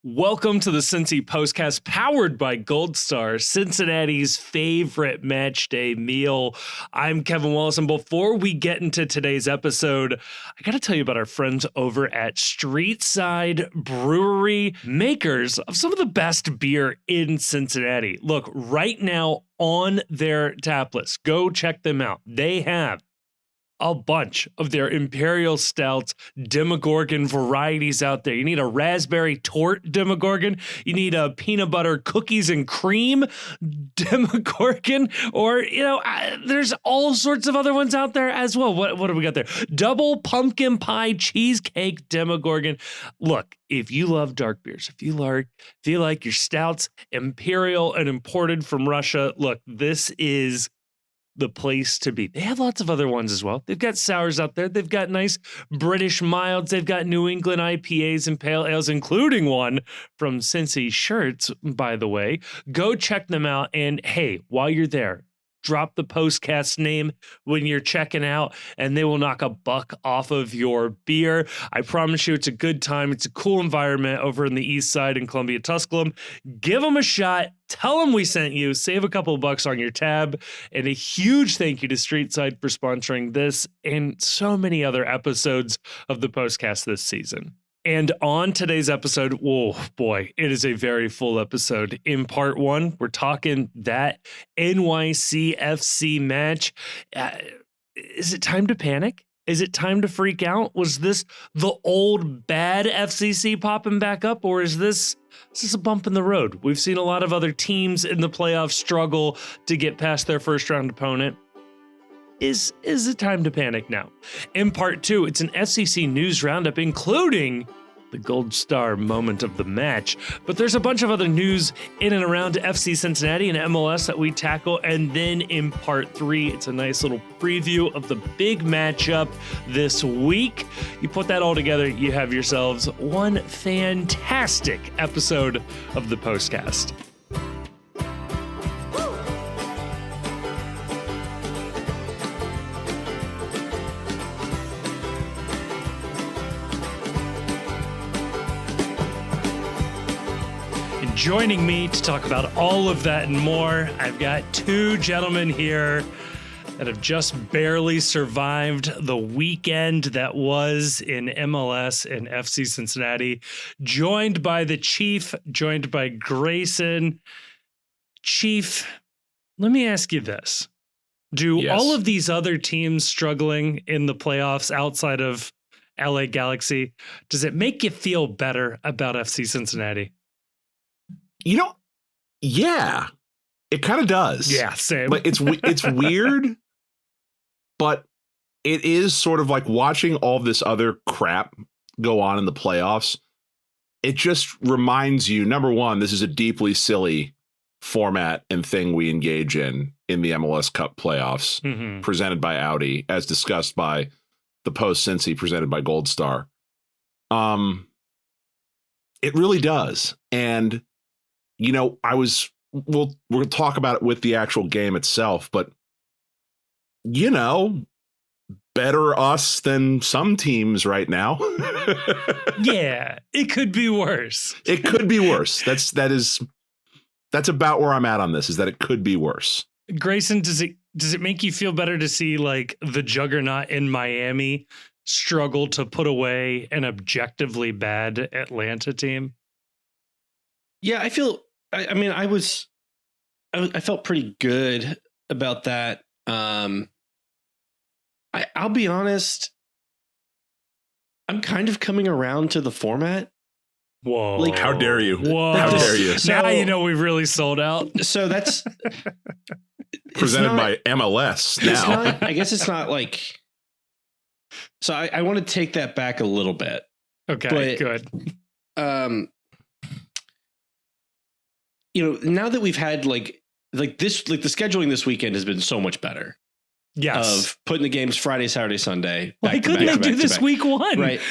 Welcome to the Cincy Postcast, powered by Gold Star, Cincinnati's favorite match day meal. I'm Kevin Wallace, and before we get into today's episode, I got to tell you about our friends over at Streetside Brewery, makers of some of the best beer in Cincinnati. Look, right now on their tap list, go check them out. They have a bunch of their Imperial Stouts, Demogorgon varieties out there. You need a raspberry tort Demogorgon. You need a peanut butter cookies and cream Demogorgon. Or, there's all sorts of other ones out there as well. What do we got there? Double pumpkin pie cheesecake Demogorgon. Look, if you love dark beers, if you like your stouts, Imperial and imported from Russia, look, this is the place to be. They have lots of other ones as well. They've got sours out there. They've got nice British milds. They've got New England IPAs and pale ales, including one from Cincy Shirts, by the way. Go check them out. And hey, while you're there, drop the postcast name when you're checking out, and they will knock $1 off of your beer. I promise you, it's a good time. It's a cool environment over in the east side in Columbia, Tusculum. Give them a shot. Tell them we sent you. Save a couple of bucks on your tab. And a huge thank you to Streetside for sponsoring this and so many other episodes of the postcast this season. And on today's episode, oh boy, it is a very full episode. In part one, we're talking that NYCFC match. Is it time to panic? Is it time to freak out? Was this the old bad FCC popping back up, or is this a bump in the road? We've seen a lot of other teams in the playoffs struggle to get past their first round opponent. Is it time to panic now? In part two, it's an FCC news roundup, including the Gold Star moment of the match. But there's a bunch of other news in and around FC Cincinnati and MLS that we tackle. And then in part three, it's a nice little preview of the big matchup this week. You put that all together, you have yourselves one fantastic episode of the postcast. Joining me to talk about all of that and more, I've got two gentlemen here that have just barely survived the weekend that was in MLS and FC Cincinnati, joined by the Chief, joined by Grayson. Chief, let me ask you this. Do all of these other teams struggling in the playoffs outside of LA Galaxy, does it make you feel better about FC Cincinnati? Yeah, it kind of does. Yeah, same. But it's weird, but it is sort of like watching all this other crap go on in the playoffs. It just reminds you, number one, this is a deeply silly format and thing we engage in the MLS Cup playoffs, presented by Audi, as discussed by the Post Cincy, presented by Gold Star. It really does. And we're going to talk about it with the actual game itself, but, better us than some teams right now. Yeah, it could be worse. It could be worse. That's about where I'm at on this, is that it could be worse. Grayson, does it make you feel better to see like the juggernaut in Miami struggle to put away an objectively bad Atlanta team? Yeah, I felt pretty good about that. I'll be honest, I'm kind of coming around to the format. Whoa. Like, how dare you? Whoa. How dare you? So, now we've really sold out. So that's presented by MLS now. I guess it's not like, so I want to take that back a little bit. Okay, good. Now that we've had like the scheduling this weekend has been so much better. Yes. Of putting the games Friday, Saturday, Sunday. Why couldn't they do this week one? Right.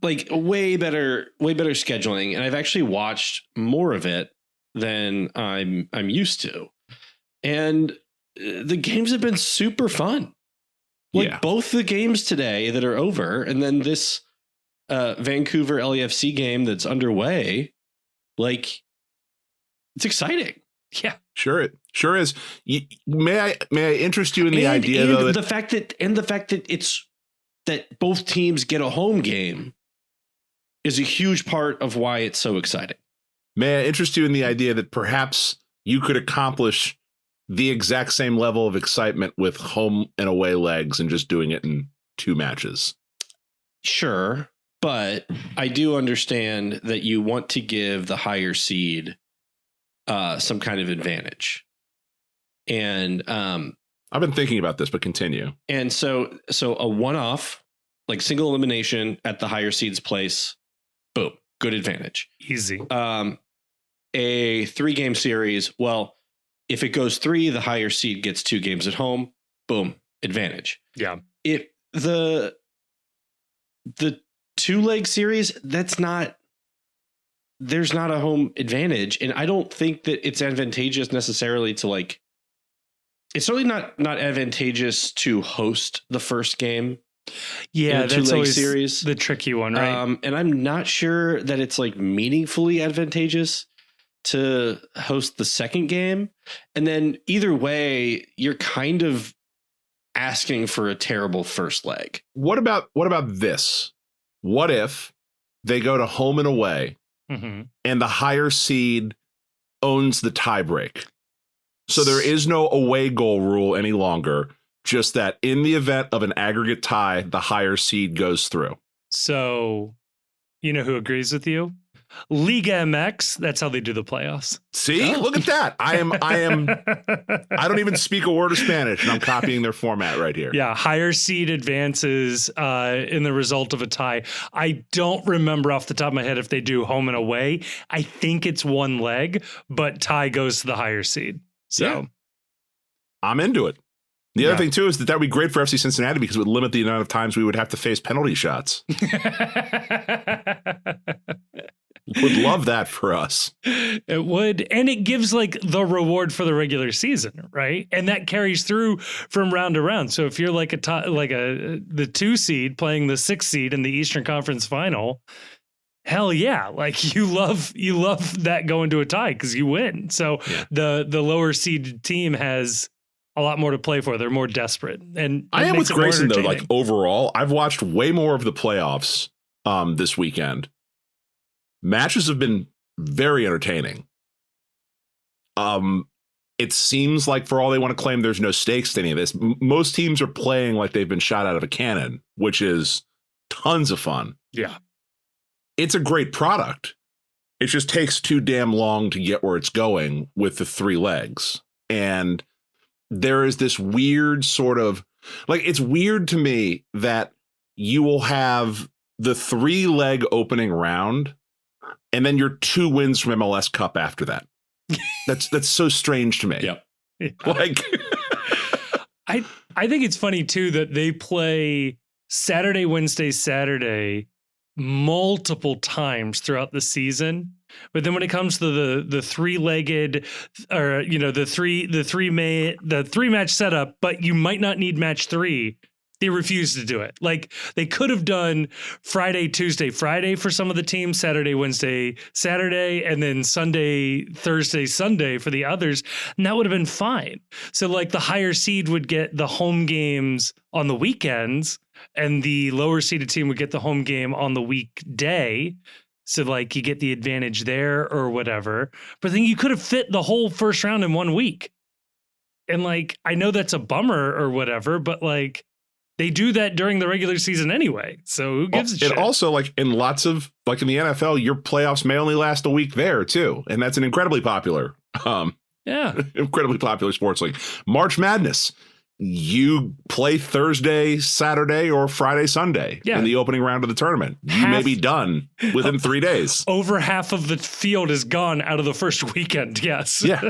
Like way better scheduling. And I've actually watched more of it than I'm used to. And the games have been super fun. Like both the games today that are over, and then this Vancouver LAFC game that's underway, like it's exciting. Yeah, sure is. May I interest you in the idea and though that the fact that it's that both teams get a home game is a huge part of why it's so exciting. May I interest you in the idea that perhaps you could accomplish the exact same level of excitement with home and away legs and just doing it in 2 matches? Sure, but I do understand that you want to give the higher seed some kind of advantage. And I've been thinking about this, but continue. And so a one-off, like single elimination at the higher seed's place, boom, good advantage. easy. A 3-game series, well, if it goes 3, the higher seed gets 2 games at home, boom, advantage. Yeah. If the 2-leg series, there's not a home advantage. And I don't think that it's advantageous necessarily to like, it's certainly not advantageous to host the first game. Yeah, that's always series. The tricky one, right? And I'm not sure that it's like meaningfully advantageous to host the second game. And then either way, you're kind of asking for a terrible first leg. What about this? What if they go to home and away and the higher seed owns the tiebreak? So there is no away goal rule any longer, just that in the event of an aggregate tie, the higher seed goes through. So, you know who agrees with you? Liga MX. That's how they do the playoffs. See, look at that. I don't even speak a word of Spanish, and I'm copying their format right here. Yeah, higher seed advances in the result of a tie. I don't remember off the top of my head if they do home and away. I think it's 1 leg, but tie goes to the higher seed. So yeah. I'm into it. The other thing, too, is that would be great for FC Cincinnati because it would limit the amount of times we would have to face penalty shots. Would love that for us. It would. And it gives like the reward for the regular season, right? And that carries through from round to round. So if you're like the 2 seed playing the 6 seed in the Eastern Conference final, hell yeah. Like you love that going to a tie because you win. So the lower seed team has a lot more to play for. They're more desperate. And I am with Grayson though, like overall, I've watched way more of the playoffs this weekend. Matches have been very entertaining. It seems like for all they want to claim, there's no stakes to any of this. Most teams are playing like they've been shot out of a cannon, which is tons of fun. Yeah. It's a great product. It just takes too damn long to get where it's going with the 3 legs. And there is this weird sort of like, it's weird to me that you will have the 3-leg opening round and then your 2 wins from MLS Cup after that. That's so strange to me. Yep. Like I think it's funny too that they play Saturday, Wednesday, Saturday multiple times throughout the season. But then when it comes to the 3-legged or the 3 match setup, but you might not need match 3. They refuse to do it. Like they could have done Friday, Tuesday, Friday for some of the teams, Saturday, Wednesday, Saturday, and then Sunday, Thursday, Sunday for the others. And that would have been fine. So like the higher seed would get the home games on the weekends and the lower seeded team would get the home game on the weekday. So like you get the advantage there or whatever. But then you could have fit the whole first round in 1 week. And like, I know that's a bummer or whatever, but like, they do that during the regular season anyway. So who gives a shit? And also, like in lots of, like in the NFL, your playoffs may only last a week there too. And that's an incredibly popular, incredibly popular sports league. March Madness. You play Thursday, Saturday, or Friday, Sunday in the opening round of the tournament. You may be done within 3 days. Over half of the field is gone out of the first weekend. Yes. Yeah.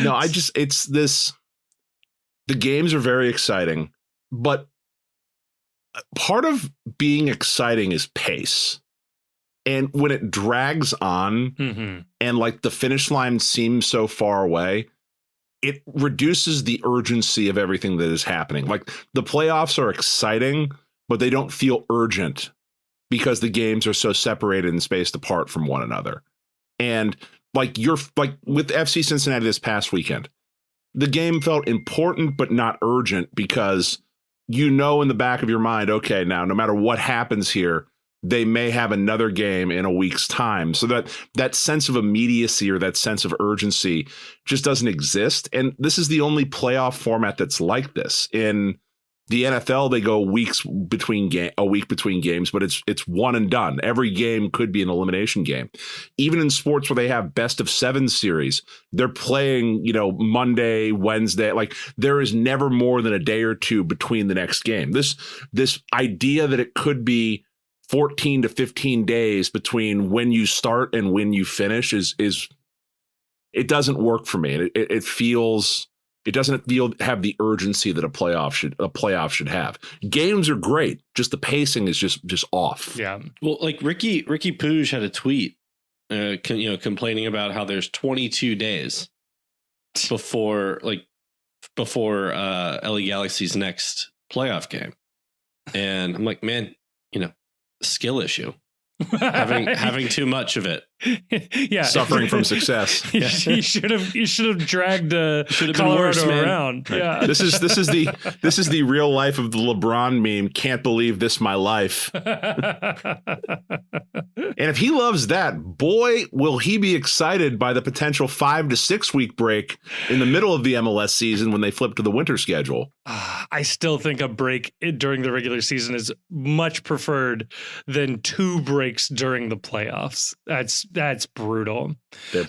No, it's this. The games are very exciting, but part of being exciting is pace. And when it drags on and like the finish line seems so far away, it reduces the urgency of everything that is happening. Like the playoffs are exciting, but they don't feel urgent because the games are so separated and spaced apart from one another. And like with FC Cincinnati this past weekend, the game felt important but not urgent because in the back of your mind, okay, now no matter what happens here, they may have another game in a week's time. So that sense of immediacy or that sense of urgency just doesn't exist. And this is the only playoff format that's like this. In the NFL, they go a week between games, but it's one and done. Every game could be an elimination game. Even in sports where they have best of 7 series, they're playing, Monday, Wednesday. Like there is never more than a day or two between the next game. This idea that it could be 14 to 15 days between when you start and when you finish is it doesn't work for me. It doesn't have the urgency that a playoff should have. Games are great, just the pacing is just off. Yeah. Well, like Ricky Puig had a tweet, complaining about how there's 22 days before LA Galaxy's next playoff game, and I'm like, man, skill issue. having too much of it. Yeah, suffering from success. Yeah. You should have dragged Colorado around. Yeah, this is the real life of the LeBron meme. Can't believe this my life. And if he loves that, boy, will he be excited by the potential 5 to 6 week break in the middle of the MLS season when they flip to the winter schedule. I still think a break during the regular season is much preferred than 2 breaks during the playoffs. That's brutal. They're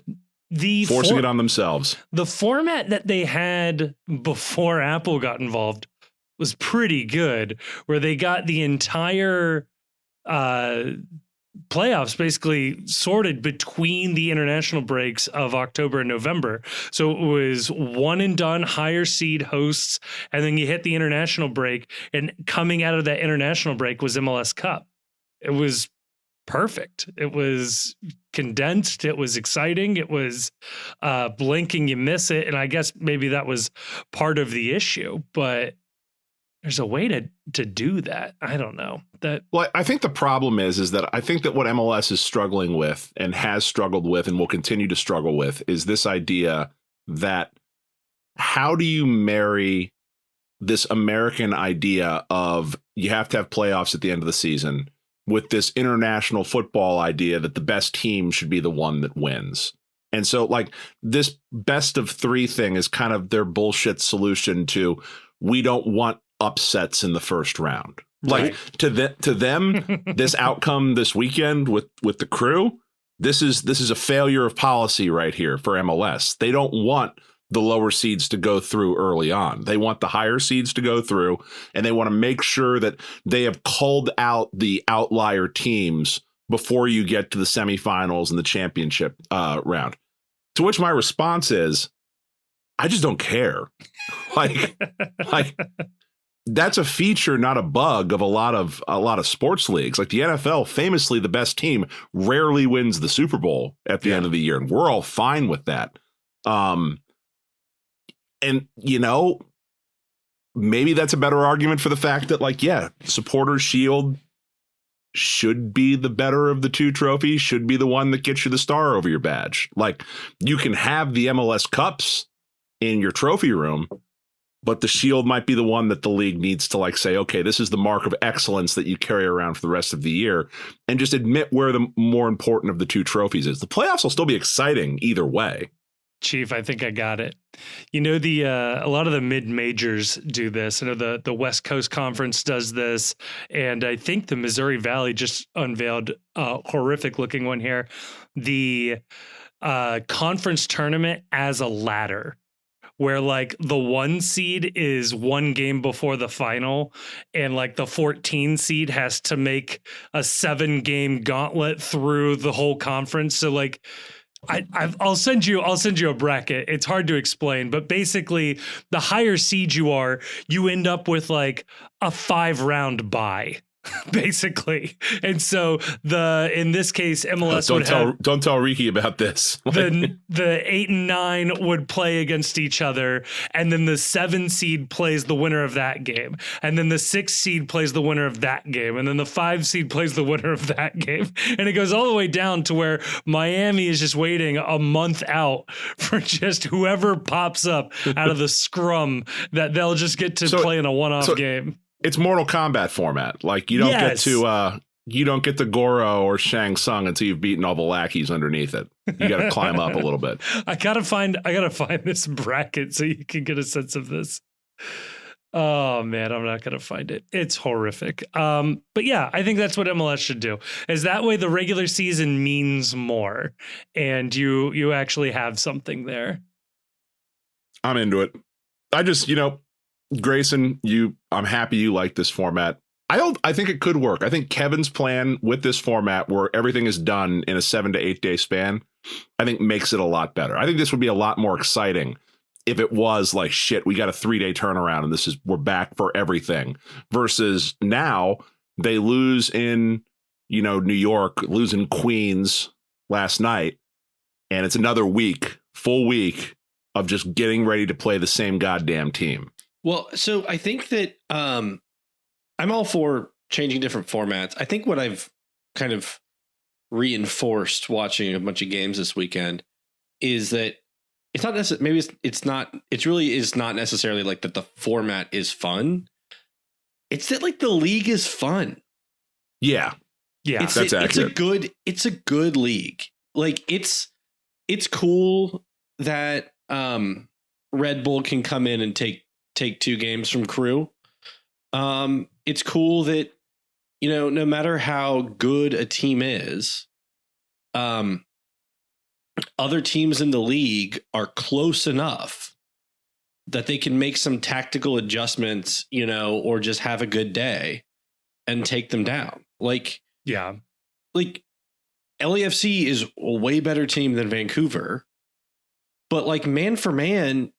forcing it on themselves. The format that they had before Apple got involved was pretty good, where they got the entire playoffs basically sorted between the international breaks of October and November. So it was one and done, higher seed hosts, and then you hit the international break, and coming out of that international break was MLS Cup. It was perfect. It was condensed. It was exciting. It was blinking, you miss it. And I guess maybe that was part of the issue, but there's a way to do that. I don't know. Well, I think the problem is that I think that what MLS is struggling with and has struggled with and will continue to struggle with is this idea that how do you marry this American idea of you have to have playoffs at the end of the season with this international football idea that the best team should be the one that wins. And so like this best of 3 thing is kind of their bullshit solution to we don't want upsets in the first round. Like to them, this outcome this weekend with the Crew, this is a failure of policy right here for MLS. They don't want the lower seeds to go through early on. They want the higher seeds to go through, and they want to make sure that they have called out the outlier teams before you get to the semifinals and the championship round. To which my response is, I just don't care. like that's a feature, not a bug of a lot of sports leagues. Like the NFL, famously, the best team rarely wins the Super Bowl at the end of the year, and we're all fine with that. And, maybe that's a better argument for the fact that, Supporters Shield should be the better of the 2 trophies, should be the one that gets you the star over your badge. Like, you can have the MLS Cups in your trophy room, but the Shield might be the one that the league needs to, say, okay, this is the mark of excellence that you carry around for the rest of the year, and just admit where the more important of the 2 trophies is. The playoffs will still be exciting either way. Chief, I think I got it. A lot of the mid majors do this. I know the West Coast Conference does this, and I think the Missouri Valley just unveiled a horrific looking one here. The conference tournament as a ladder, where the 1 seed is 1 game before the final, and the 14 seed has to make a 7-game gauntlet through the whole conference. So I'll send you a bracket. It's hard to explain, but basically the higher seed you are, you end up with a 5-round bye. basically. And so in this case, MLS don't tell Ricky about this. the 8 and 9 would play against each other, and then the 7 seed plays the winner of that game, and then the 6 seed plays the winner of that game, and then the 5 seed plays the winner of that game, and it goes all the way down to where Miami is just waiting a month out for just whoever pops up out of the scrum that they'll just get to play in a one-off game. It's Mortal Kombat format. Like you don't get to Goro or Shang Tsung until you've beaten all the lackeys underneath it. You got to climb up a little bit. I gotta find this bracket so you can get a sense of this. Oh man, I'm not gonna find it. It's horrific. But yeah, I think that's what MLS should do. Is that way the regular season means more, and you actually have something there. I'm into it. I just, Grayson, I'm happy you like this format. I think it could work. I think Kevin's plan with this format where everything is done in a 7 to 8 day span, I think makes it a lot better. I think this would be a lot more exciting if it was like, shit, we got a 3 day turnaround and we're back for everything, versus now they lose in, New York, lose in Queens last night. And it's another full week of just getting ready to play the same goddamn team. Well, so I think that I'm all for changing different formats. I think what I've kind of reinforced watching a bunch of games this weekend is that it's not necessarily, maybe it's not, it really is not necessarily like that the format is fun. It's that like the league is fun. Yeah. Yeah. That's accurate. It's a good league. Like it's cool that Red Bull can come in and take 2 games from Crew. It's cool that, no matter how good a team is, other teams in the league are close enough that they can make some tactical adjustments, or just have a good day and take them down. Like LAFC is a way better team than Vancouver, but like man for man,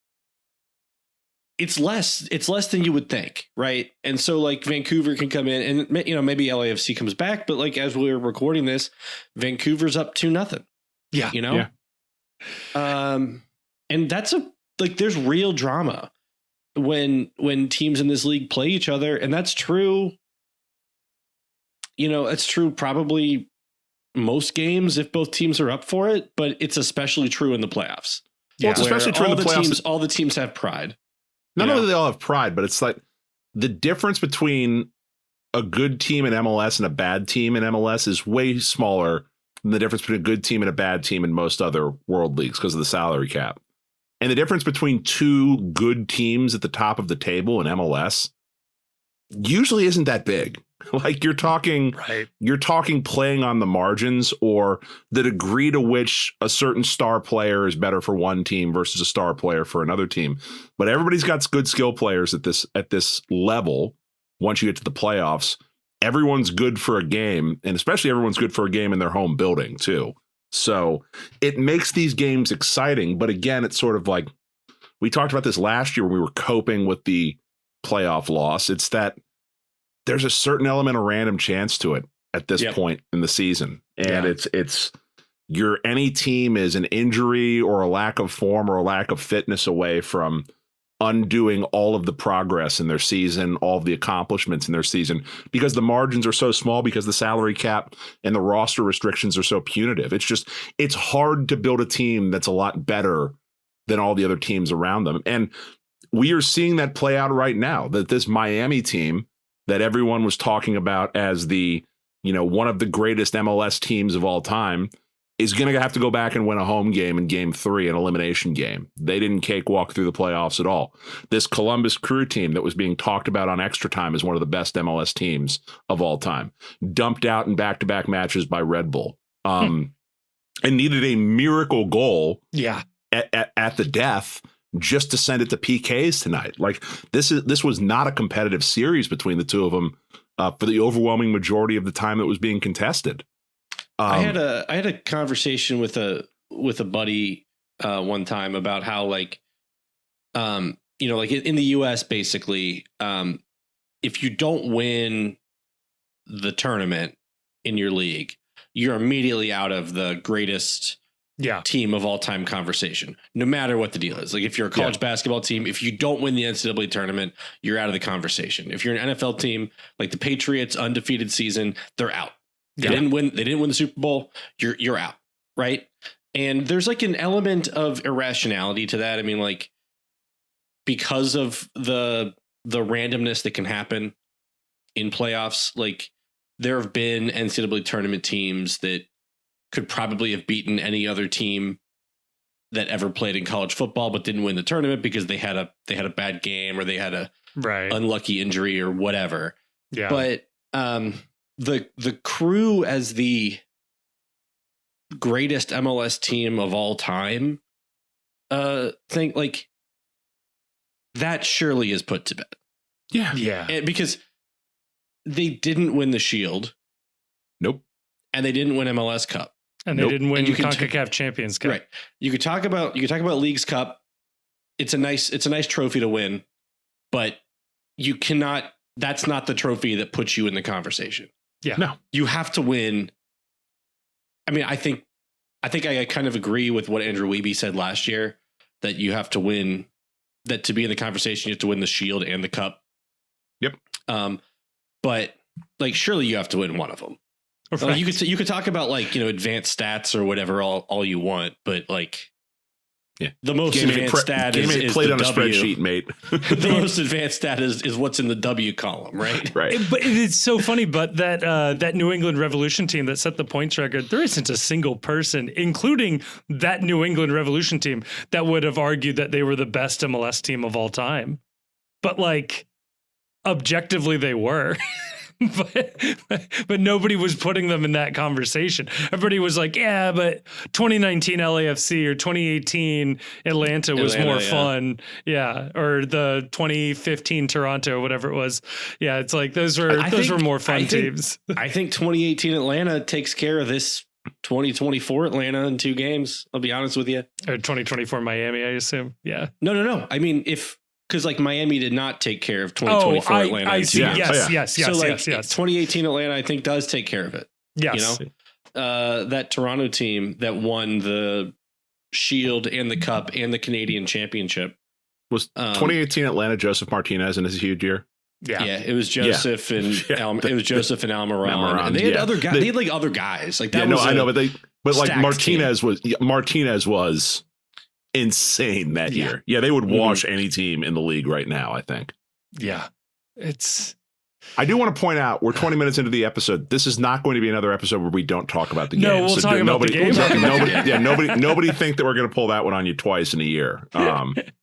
it's less than you would think. Right. And so like Vancouver can come in and, maybe LAFC comes back, but like, as we're recording this, Vancouver's up 2-0. Yeah. Yeah. And that's there's real drama when teams in this league play each other. And that's true. It's true probably most games if both teams are up for it, but it's especially true in the playoffs. Well, it's especially true in the playoffs. All the teams have pride. Not only do they all have pride, but it's like the difference between a good team in MLS and a bad team in MLS is way smaller than the difference between a good team and a bad team in most other world leagues because of the salary cap. And the difference between 2 good teams at the top of the table in MLS usually isn't that big. Like you're talking playing on the margins, or the degree to which a certain star player is better for one team versus a star player for another team. But everybody's got good skill players at this level. Once you get to the playoffs, everyone's good for a game, and especially everyone's good for a game in their home building too. So it makes these games exciting. But again, it's sort of like we talked about this last year when we were coping with the playoff loss. It's that there's a certain element of random chance to it at this point in the season. And it's any team is an injury or a lack of form or a lack of fitness away from undoing all of the progress in their season, all of the accomplishments in their season, because the margins are so small, because the salary cap and the roster restrictions are so punitive. It's hard to build a team that's a lot better than all the other teams around them. And we are seeing that play out right now, that this Miami team that everyone was talking about as the, one of the greatest MLS teams of all time is going to have to go back and win a home game in game 3, an elimination game. They didn't cakewalk through the playoffs at all. This Columbus Crew team that was being talked about on Extra Time as one of the best MLS teams of all time, dumped out in back-to-back matches by Red Bull, and needed a miracle goal at the death just to send it to PKs tonight. Like this was not a competitive series between the two of them for the overwhelming majority of the time that was being contested. I had a conversation with a buddy one time about how like in the US basically if you don't win the tournament in your league, you're immediately out of the greatest team of all time conversation, no matter what the deal is. Like if you're a college basketball team, if you don't win the NCAA tournament, you're out of the conversation. If you're an NFL team, like the Patriots, undefeated season, they're out. They didn't win the Super Bowl. You're out. Right. And there's like an element of irrationality to that. I mean, like, because of the randomness that can happen in playoffs, like there have been NCAA tournament teams that could probably have beaten any other team that ever played in college football, but didn't win the tournament because they had a bad game or they had a unlucky injury or whatever. Yeah. But the Crew as the greatest MLS team of all time, think like that surely is put to bed. Yeah. Yeah. And because they didn't win the Shield. Nope. And they didn't win MLS Cup. And they didn't win CONCACAF Champions Cup. Right. You could talk about Leagues Cup. It's a nice trophy to win, but you cannot, that's not the trophy that puts you in the conversation. Yeah. No. You have to win. I mean, I think I kind of agree with what Andrew Wiebe said last year, that you have to win, that to be in the conversation, you have to win the Shield and the Cup. Yep. But like, surely you have to win one of them. Like, you could talk about like, advanced stats or whatever all you want, but like, the most advanced stat is played the on a W. spreadsheet, mate. The most advanced stat is what's in the W column, right? Right. But it's so funny. But that New England Revolution team that set the points record, there isn't a single person, including that New England Revolution team, that would have argued that they were the best MLS team of all time. But like, objectively, they were. But nobody was putting them in that conversation. Everybody was like, yeah, but 2019 LAFC or 2018 Atlanta was more fun. Yeah. Or the 2015 Toronto or whatever it was. Yeah. It's like those were more fun teams. I think 2018 Atlanta takes care of this 2024 Atlanta in 2 games. I'll be honest with you. Or 2024 Miami, I assume. Yeah. No. I mean, because like Miami did not take care of 2024 Atlanta. I see. Yes. So like 2018 Atlanta, I think, does take care of it. Yes. That Toronto team that won the Shield and the Cup and the Canadian Championship was 2018 Atlanta. Joseph Martinez in his huge year. Yeah. It was Joseph and it was Joseph and Almiron. And they had other guys. They had like other guys. Like that. I know, but like Martinez was insane that year. Yeah, they would wash any team in the league right now, I think. Yeah. I do want to point out, we're 20 minutes into the episode. This is not going to be another episode where we don't talk about the game. No, we'll talk about the game. Nobody think that we're going to pull that one on you twice in a year.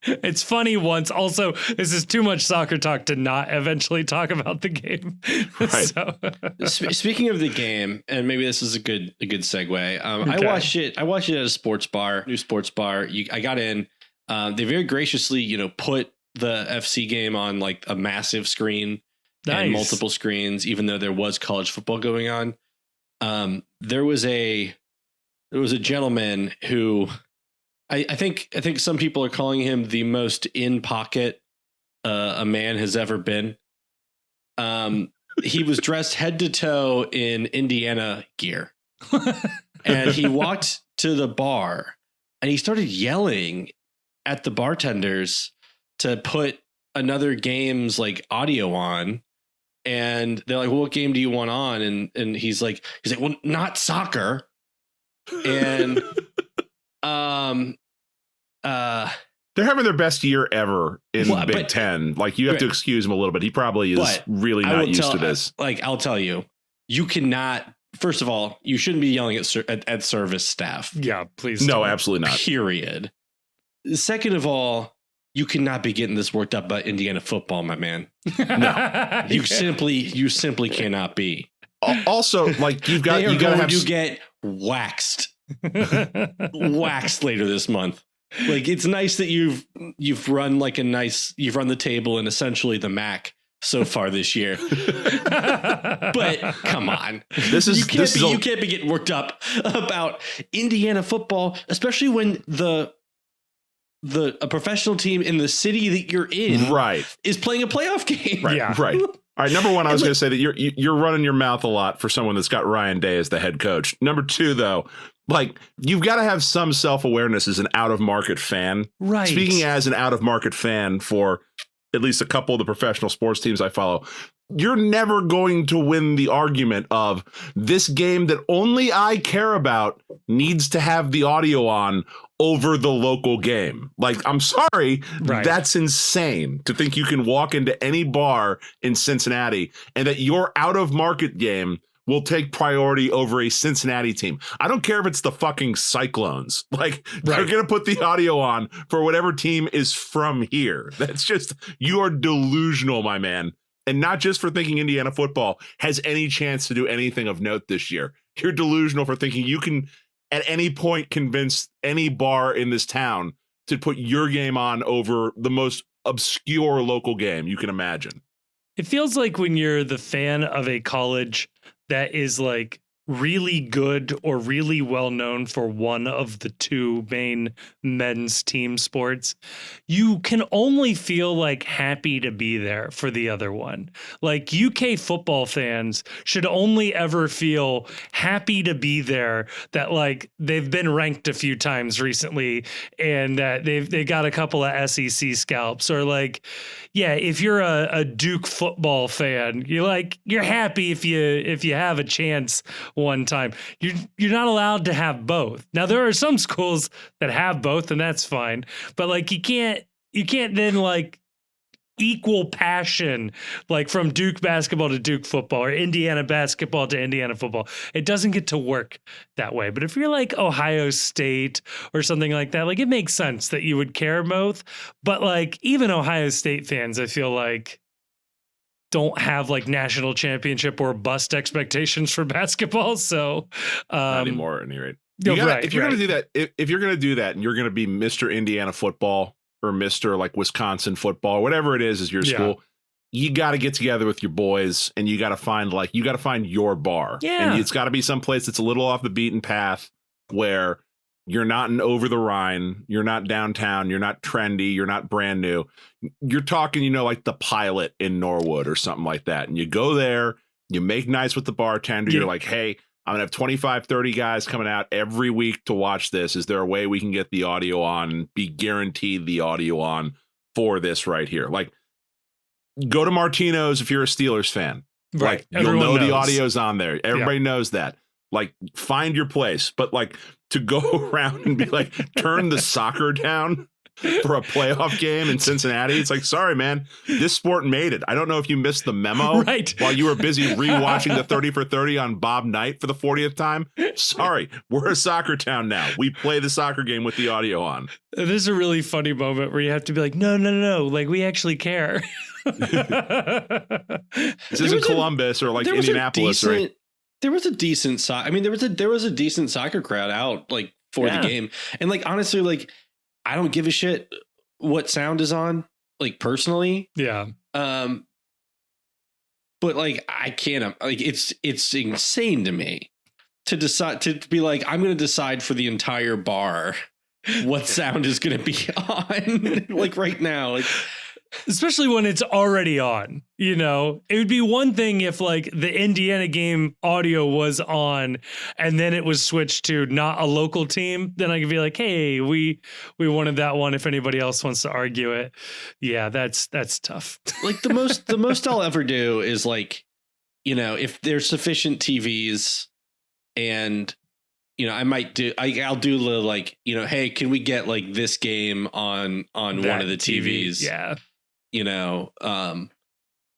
It's funny once. Also, this is too much soccer talk to not eventually talk about the game. Right. Speaking of the game, and maybe this is a good segue. Okay. I watched it at a sports bar, new sports bar. I got in. They very graciously, put the FC game on like a massive screen. Nice. And multiple screens, even though there was college football going on. There was a gentleman who I think some people are calling him the most in pocket a man has ever been. He was dressed head to toe in Indiana gear, and he walked to the bar and he started yelling at the bartenders to put another game's like audio on. And they're like, well, what game do you want on? And he's like, well, not soccer. And they're having their best year ever in Big Ten. Like, you have to excuse him a little bit. He probably is really not used to this. I'll tell you, you cannot. First of all, you shouldn't be yelling at service staff. Yeah, please. No, absolutely not. Period. Second of all, you cannot be getting this worked up about Indiana football, my man. No, you simply cannot be. Also, like you got to get waxed later this month. Like, it's nice that you've run the table in essentially the MAC so far this year. But come on, you can't be getting worked up about Indiana football, especially when a professional team in the city that you're in right is playing a playoff game. Right. All right, number one, I was going to say that you're running your mouth a lot for someone that's got Ryan Day as the head coach. Number two, though, like you've got to have some self-awareness as an out-of-market fan. Right. Speaking as an out-of-market fan for at least a couple of the professional sports teams I follow, you're never going to win the argument of this game that only I care about needs to have the audio on over the local game. Like, I'm sorry, That's insane to think you can walk into any bar in Cincinnati and that your out of market game will take priority over a Cincinnati team. I don't care if it's the fucking Cyclones. Like, they're going to put the audio on for whatever team is from here. That's just, you are delusional, my man. And not just for thinking Indiana football has any chance to do anything of note this year. You're delusional for thinking you can at any point convince any bar in this town to put your game on over the most obscure local game you can imagine. It feels like when you're the fan of a college that is like really good or really well known for one of the two main men's team sports, you can only feel like happy to be there for the other one. Like UK football fans should only ever feel happy to be there, that like they've been ranked a few times recently and that they got a couple of SEC scalps, or like, yeah, if you're a Duke football fan, you're happy if you have a chance one time. You're not allowed to have both. Now there are some schools that have both, and that's fine. But like you can't then like equal passion like from Duke basketball to Duke football or Indiana basketball to Indiana football. It doesn't get to work that way. But if you're like Ohio State or something like that, like it makes sense that you would care both. But like even Ohio State fans, I feel like don't have like national championship or bust expectations for basketball. So not anymore at any rate. If you're going to do that, if you're going to do that and you're going to be Mr. Indiana football or Mr. like Wisconsin football, whatever it is your school, you got to get together with your boys and you got to find your bar. Yeah. And it's got to be someplace that's a little off the beaten path where you're not in over the Rhine, you're not downtown, you're not trendy, you're not brand new. You're talking, like the Pilot in Norwood or something like that. And you go there, you make nice with the bartender. You're like, hey, I'm going to have 25, 30 guys coming out every week to watch this. Is there a way we can get the audio on and be guaranteed the audio on for this right here? Like, go to Martino's if you're a Steelers fan. Right. Like, you'll know the audio's on there. Everybody knows that. Like, find your place. But like, to go around and be like, turn the soccer down for a playoff game in Cincinnati. It's like, sorry, man, this sport made it. I don't know if you missed the memo while you were busy rewatching the 30 for 30 on Bob Knight for the 40th time. Sorry, we're a soccer town now. We play the soccer game with the audio on. This is a really funny moment where you have to be like, no. Like, we actually care. This isn't Columbus or like Indianapolis, right? There was a decent there was a decent soccer crowd out like for the game. And like honestly, like I don't give a shit what sound is on, like personally. Yeah. But like I can't like it's insane to me to decide to be like, I'm gonna decide for the entire bar what sound is gonna be on like right now. Like, especially when it's already on, it would be one thing if like the Indiana game audio was on and then it was switched to not a local team. Then I could be like, hey, we wanted that one. If anybody else wants to argue it. Yeah, that's tough. Like the most I'll ever do is like, if there's sufficient TVs and, I might do, I'll do the like, hey, can we get like this game on one of the TVs? Yeah.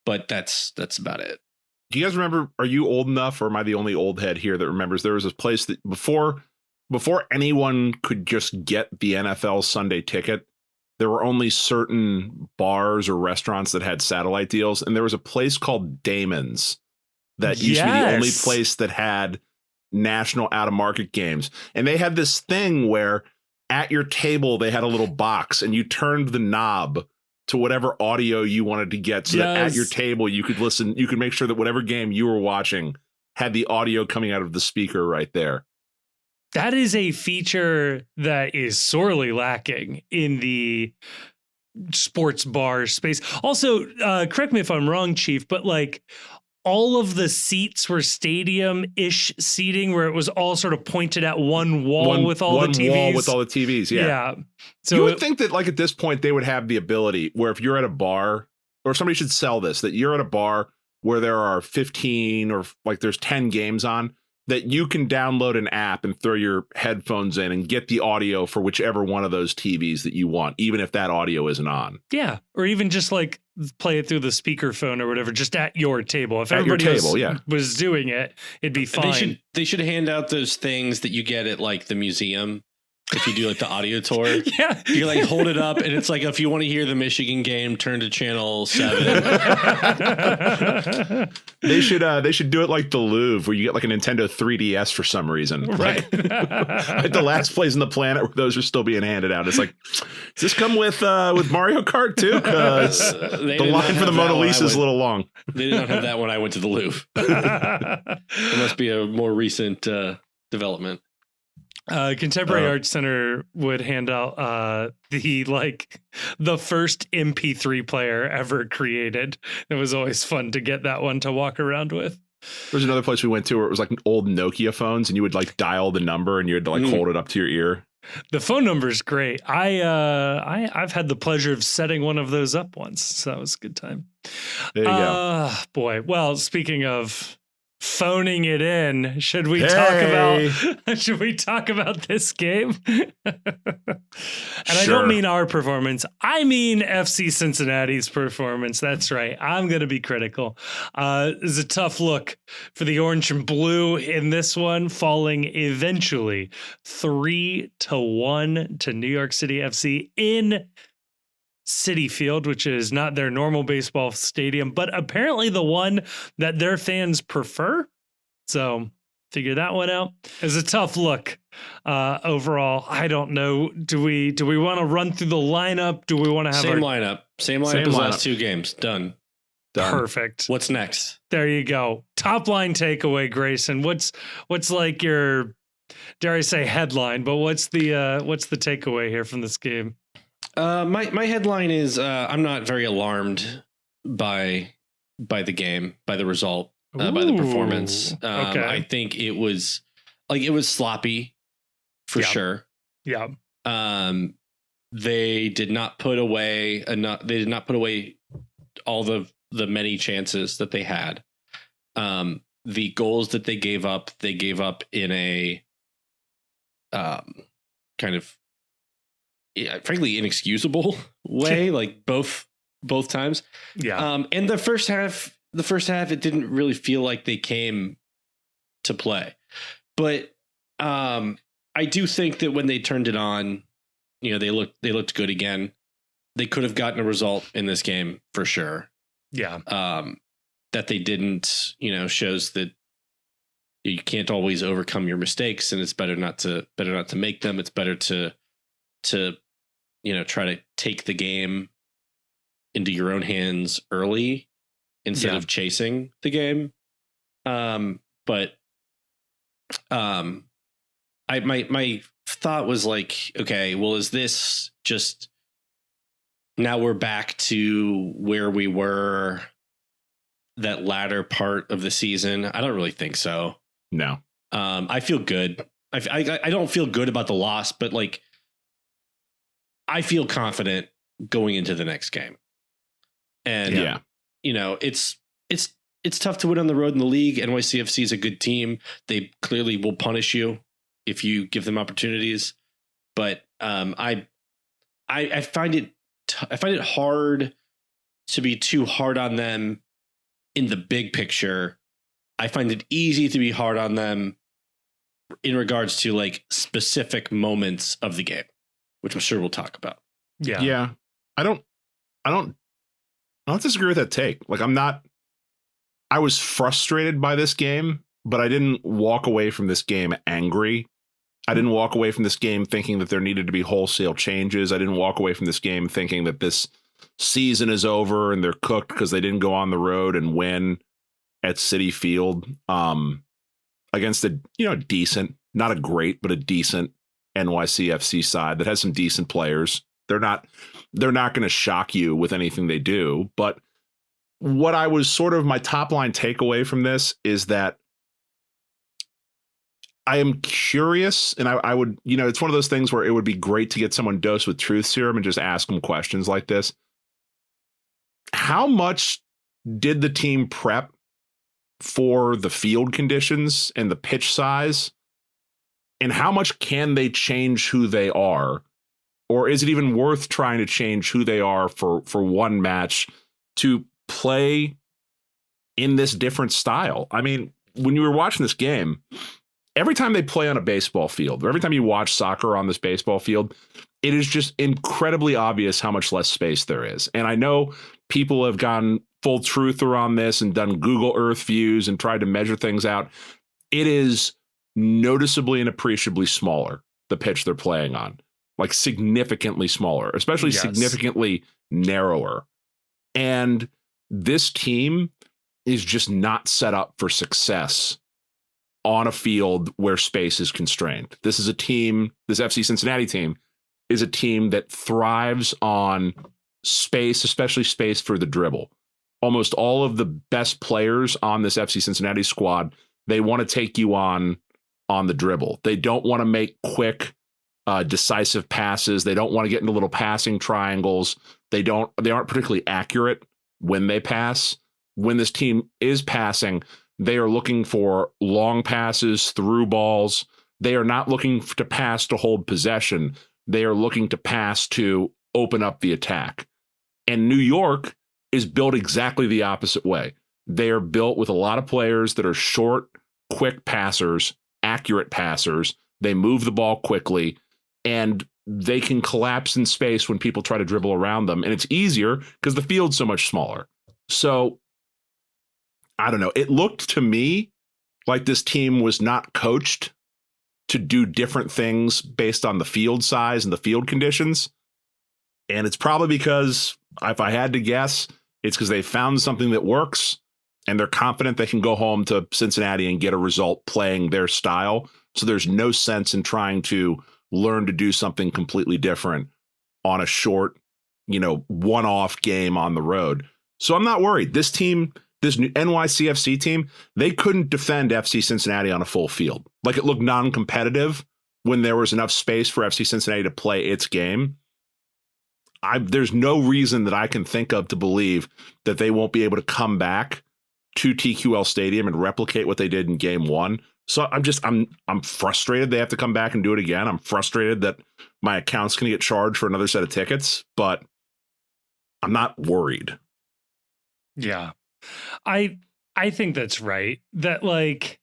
But that's about it. Do you guys remember, are you old enough or am I the only old head here that remembers there was a place that before anyone could just get the NFL Sunday ticket, there were only certain bars or restaurants that had satellite deals. And there was a place called Damon's that used to be the only place that had national out of market games. And they had this thing where at your table, they had a little box and you turned the knob to whatever audio you wanted to get so that at your table you could listen, you could make sure that whatever game you were watching had the audio coming out of the speaker right there. That is a feature that is sorely lacking in the sports bar space. Also, correct me if I'm wrong, Chief, but like all of the seats were stadium-ish seating where it was all sort of pointed at one wall with all the TVs. One wall with all the TVs, yeah. So you would think that like at this point they would have the ability where if you're at a bar, or somebody should sell this, that you're at a bar where there are 15 or like there's 10 games on, that you can download an app and throw your headphones in and get the audio for whichever one of those TVs that you want, even if that audio isn't on. Yeah. Or even just like play it through the speakerphone or whatever, just at your table. If at everybody your table, was doing it, it'd be fine. They should hand out those things that you get at like the museum. If you do like the audio tour, yeah, you like hold it up and it's like, if you want to hear the Michigan game, turn to channel 7. They should do it like the Louvre, where you get like a Nintendo 3DS for some reason. Right. Like the last place on the planet where those are still being handed out. It's like, does this come with Mario Kart too? Because the line for the Mona Lisa is a little long. They did not have that when I went to the Louvre. It must be a more recent development. Contemporary Arts Center would hand out the first MP3 player ever created. It was always fun to get that one to walk around with. There's another place we went to where it was like old Nokia phones, and you would like dial the number and you had to like hold it up to your ear. The phone number is great. I've had the pleasure of setting one of those up once, so that was a good time. There you go. Boy. Well, speaking of phoning it in, should we talk about this game? And sure. I don't mean our performance, I mean FC Cincinnati's performance. That's right, I'm gonna be critical. It's a tough look for the orange and blue in this one, falling eventually 3-1 to New York City FC in City Field, which is not their normal baseball stadium, but apparently the one that their fans prefer. So figure that one out. It's a tough look overall. I don't know. Do we want to run through the lineup? Do we want to have same lineup as last two games? Done. Perfect. What's next? There you go. Top line takeaway, Grayson. What's like your, dare I say, headline? But what's the takeaway here from this game? My headline is I'm not very alarmed by the game, by the result, by the performance. Okay. I think it was sloppy for sure. Yeah. They did not put away enough. They did not put away all the many chances that they had. The goals that they gave up in a kind of, frankly, inexcusable way, like both times. Yeah. And the first half, it didn't really feel like they came to play. But I do think that when they turned it on, they looked good again. They could have gotten a result in this game for sure. Yeah. That they didn't, shows that you can't always overcome your mistakes, and it's better not to make them. It's better to try to take the game into your own hands early instead of chasing the game. But my thought was like, okay, well, is this just now we're back to where we were that latter part of the season? I don't really think so. No. I feel good. I don't feel good about the loss, but like, I feel confident going into the next game. And it's tough to win on the road in the league. NYCFC is a good team. They clearly will punish you if you give them opportunities. But I find it hard to be too hard on them in the big picture. I find it easy to be hard on them in regards to like specific moments of the game, which I'm sure we'll talk about. Yeah. Yeah. I don't disagree with that take. Like, I was frustrated by this game, but I didn't walk away from this game angry. I didn't walk away from this game thinking that there needed to be wholesale changes. I didn't walk away from this game thinking that this season is over and they're cooked because they didn't go on the road and win at City Field against a decent, not a great, but a decent NYCFC side that has some decent players. They're not going to shock you with anything they do. But what I was sort of my top line takeaway from this is that I am curious, and I would, it's one of those things where it would be great to get someone dosed with truth serum and just ask them questions like this. How much did the team prep for the field conditions and the pitch size? And how much can they change who they are? Or is it even worth trying to change who they are for one match to play in this different style? I mean, when you were watching this game, every time they play on a baseball field, or every time you watch soccer on this baseball field, it is just incredibly obvious how much less space there is. And I know people have gone full truther on this and done Google Earth views and tried to measure things out. It is noticeably and appreciably smaller, the pitch they're playing on, like significantly smaller, especially significantly narrower. And this team is just not set up for success on a field where space is constrained. This is a team, this FC Cincinnati team is a team that thrives on space, especially space for the dribble. Almost all of the best players on this FC Cincinnati squad, they want to take you on the dribble. They don't want to make quick, decisive passes. They don't want to get into little passing triangles. They aren't particularly accurate when they pass. When this team is passing, they are looking for long passes, through balls. They are not looking to pass to hold possession. They are looking to pass to open up the attack. And New York is built exactly the opposite way. They are built with a lot of players that are short, quick passers, accurate passers. They move the ball quickly, and they can collapse in space when people try to dribble around them. And it's easier because the field's so much smaller. So I don't know. It looked to me like this team was not coached to do different things based on the field size and the field conditions. And it's probably because, if I had to guess, it's because they found something that works and they're confident they can go home to Cincinnati and get a result playing their style. So there's no sense in trying to learn to do something completely different on a short, one-off game on the road. So I'm not worried. This team, this new NYCFC team, they couldn't defend FC Cincinnati on a full field. Like, it looked non-competitive when there was enough space for FC Cincinnati to play its game. There's no reason that I can think of to believe that they won't be able to come back to TQL Stadium and replicate what they did in game one. So I'm frustrated they have to come back and do it again. I'm frustrated that my account's going to get charged for another set of tickets, but I'm not worried. Yeah. I think that's right. That, like,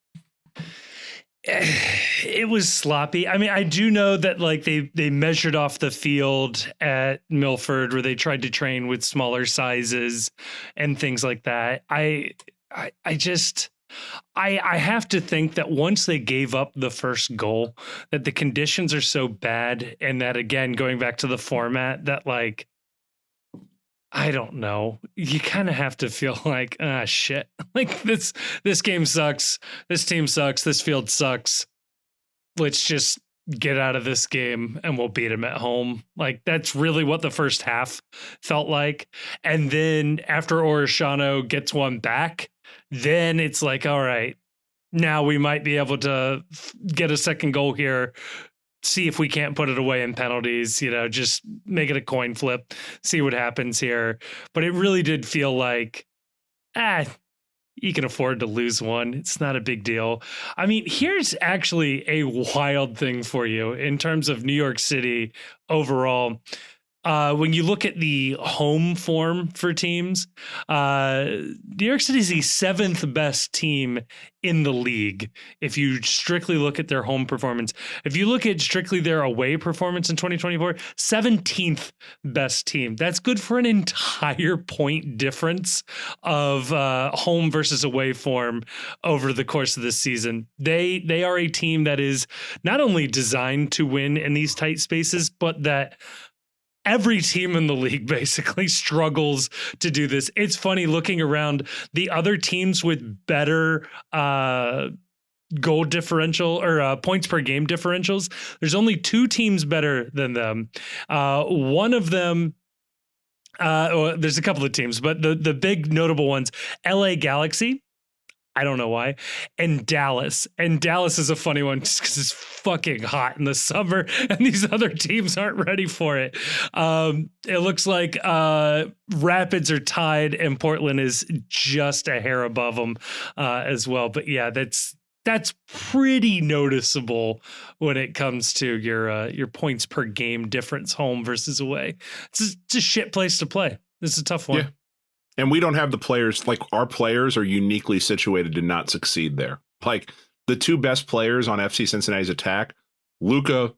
it was sloppy. I mean, I do know that, like, they measured off the field at Milford where they tried to train with smaller sizes and things like that. I have to think that once they gave up the first goal, that the conditions are so bad, and that, again, going back to the format, that, like, I don't know. You kind of have to feel like, shit. Like, this game sucks. This team sucks. This field sucks. Let's just get out of this game and we'll beat them at home. Like, that's really what the first half felt like. And then after Orellano gets one back, then it's like, all right, now we might be able to get a second goal here. See if we can't put it away in penalties, just make it a coin flip, see what happens here. But it really did feel like, you can afford to lose one. It's not a big deal. I mean, here's actually a wild thing for you in terms of New York City overall. When you look at the home form for teams, New York City is the 7th best team in the league. If you strictly look at their home performance, if you look at strictly their away performance in 2024, 17th best team. That's good for an entire point difference of home versus away form over the course of this season. They are a team that is not only designed to win in these tight spaces, but that every team in the league basically struggles to do this. It's funny looking around the other teams with better goal differential or points per game differentials. There's only 2 teams better than them. One of them, well, there's a couple of teams, but the big notable ones, LA Galaxy. I don't know why. And Dallas. And Dallas is a funny one just because it's fucking hot in the summer and these other teams aren't ready for it. It looks like Rapids are tied and Portland is just a hair above them as well. But yeah, that's pretty noticeable when it comes to your points per game difference, home versus away. It's a shit place to play. This is a tough one. Yeah. And we don't have the players, like our players are uniquely situated to not succeed there. Like the 2 best players on FC Cincinnati's attack, Luca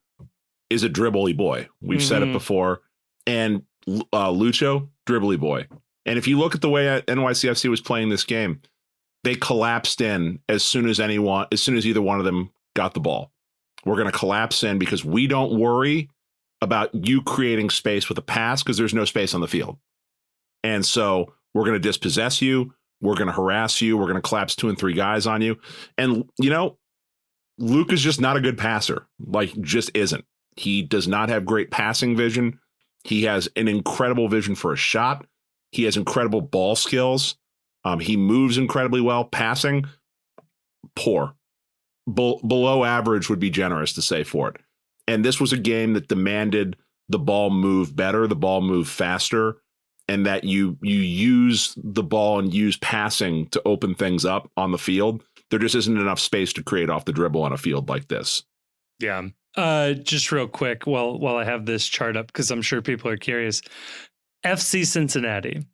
is a dribbly boy. We've said it before. And Lucho, dribbly boy. And if you look at the way NYCFC was playing this game, they collapsed in as soon as either one of them got the ball. We're going to collapse in because we don't worry about you creating space with a pass because there's no space on the field. And so we're going to dispossess you. We're going to harass you. We're going to collapse 2 and 3 guys on you. And, Luke is just not a good passer. Like, just isn't. He does not have great passing vision. He has an incredible vision for a shot. He has incredible ball skills. He moves incredibly well. Passing, poor. Below average would be generous to say for it. And this was a game that demanded the ball move better, the ball move faster, and that you use the ball and use passing to open things up on the field. There just isn't enough space to create off the dribble on a field like this. Yeah. Just real quick, while I have this chart up, because I'm sure people are curious. FC Cincinnati.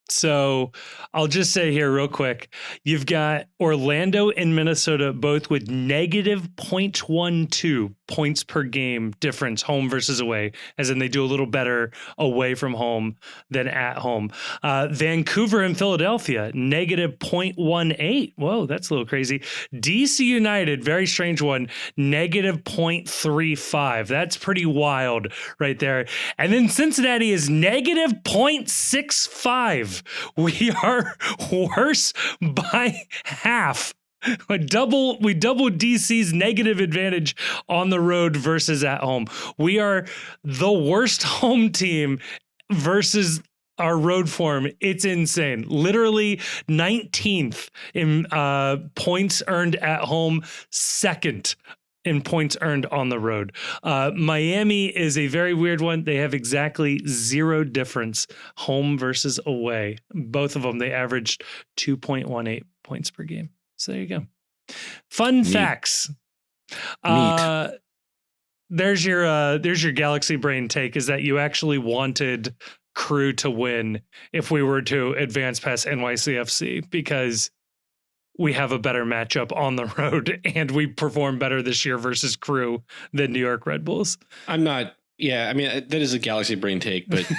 So I'll just say here real quick, you've got Orlando and Minnesota both with negative 0.12 points per game difference, home versus away, as in they do a little better away from home than at home. Vancouver and Philadelphia, negative 0.18. Whoa, that's a little crazy. DC United, very strange one, negative 0.35. That's pretty wild right there. And then Cincinnati is negative 0.65. We are worse by half. We double DC's negative advantage on the road versus at home. We are the worst home team versus our road form. It's insane. Literally 19th in points earned at home, second in points earned on the road. Miami is a very weird one. They have exactly 0 difference, home versus away. Both of them, they averaged 2.18 points per game. So there you go. Fun facts. There's your Galaxy Brain take, is that you actually wanted Crew to win if we were to advance past NYCFC, because we have a better matchup on the road and we perform better this year versus Crew than New York Red Bulls. Yeah, I mean, that is a Galaxy Brain take, but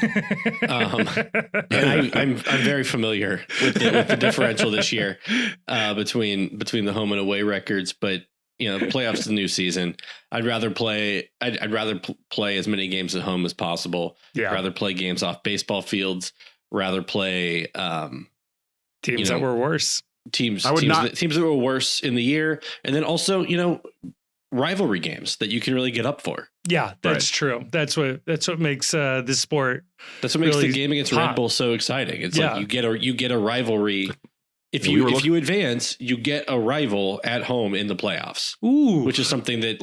and I'm very familiar with the differential this year between the home and away records. But the playoffs is the new season. I'd rather play as many games at home as possible. Yeah. Rather play games off baseball fields. Rather play teams that were worse. Teams that were worse in the year, and then also rivalry games that you can really get up for. Yeah, that's true. That's what makes this sport. That's what makes really the game against Red Bull so exciting. It's like you get a rivalry. If you advance, you get a rival at home in the playoffs. Ooh, which is something that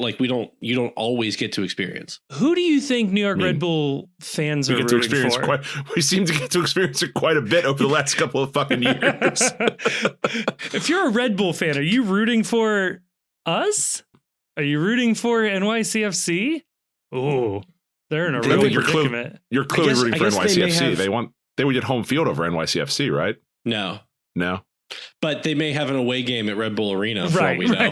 you don't always get to experience. Who do you think New York Red Bull fans are rooting for? We seem to get to experience it quite a bit over the last couple of fucking years. If you're a Red Bull fan, are you rooting for us? Are you rooting for NYCFC? Ooh, they're in a really predicament. You're clearly rooting for NYCFC. They would get home field over NYCFC, right? No. But they may have an away game at Red Bull Arena for all we know.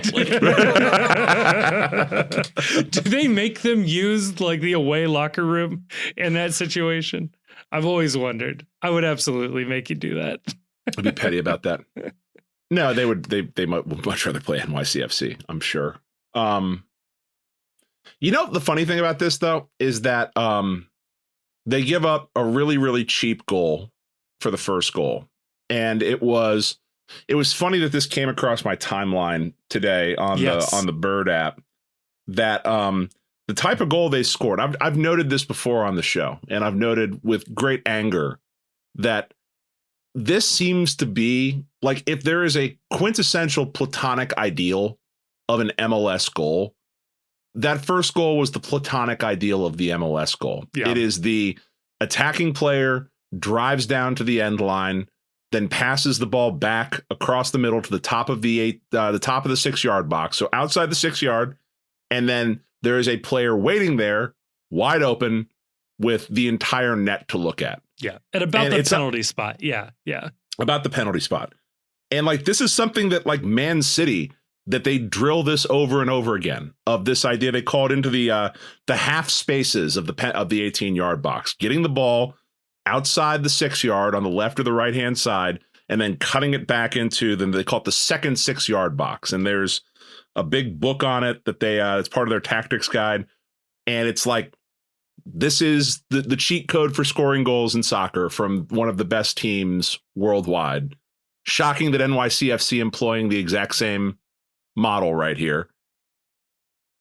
Do they make them use like the away locker room in that situation? I've always wondered. I would absolutely make you do that. I'd be petty about that. No, they would. They might much rather play NYCFC, I'm sure. The funny thing about this though is that they give up a really, really cheap goal for the first goal. And it was It was funny that this came across my timeline today on the Bird app, that the type of goal they scored. I've noted this before on the show, and I've noted with great anger that this seems to be like, if there is a quintessential platonic ideal of an MLS goal, that first goal was the platonic ideal of the MLS goal. Yeah. It is the attacking player drives down to the end line, then passes the ball back across the middle to the top of the 6-yard box. So outside the 6-yard, and then there is a player waiting there wide open with the entire net to look at. Yeah. And about the penalty spot. Yeah. Yeah. About the penalty spot. And like, this is something that like Man City, that they drill this over and over again, of this idea. They call it into the half spaces of the 18-yard box, getting the ball outside the 6-yard on the left or the right hand side, and then cutting it back into they call it the second 6-yard box. And there's a big book on it that it's part of their tactics guide. And it's like, this is the cheat code for scoring goals in soccer from one of the best teams worldwide. Shocking that NYCFC employing the exact same model right here.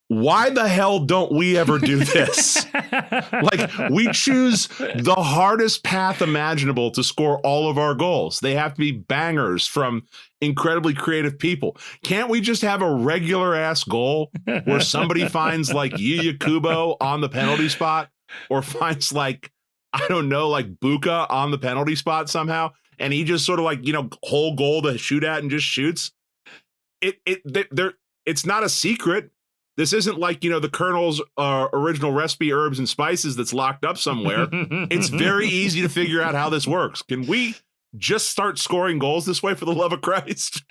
Why the hell don't we ever do this? Like, we choose the hardest path imaginable to score all of our goals. They have to be bangers from incredibly creative people. Can't we just have a regular ass goal where somebody finds like Yuya Kubo on the penalty spot, or finds like, I don't know, like Buka on the penalty spot somehow, and he just sort of like, whole goal to shoot at and just shoots? It's not a secret. This isn't like, the Colonel's original recipe herbs and spices that's locked up somewhere. It's very easy to figure out how this works. Can we just start scoring goals this way, for the love of Christ?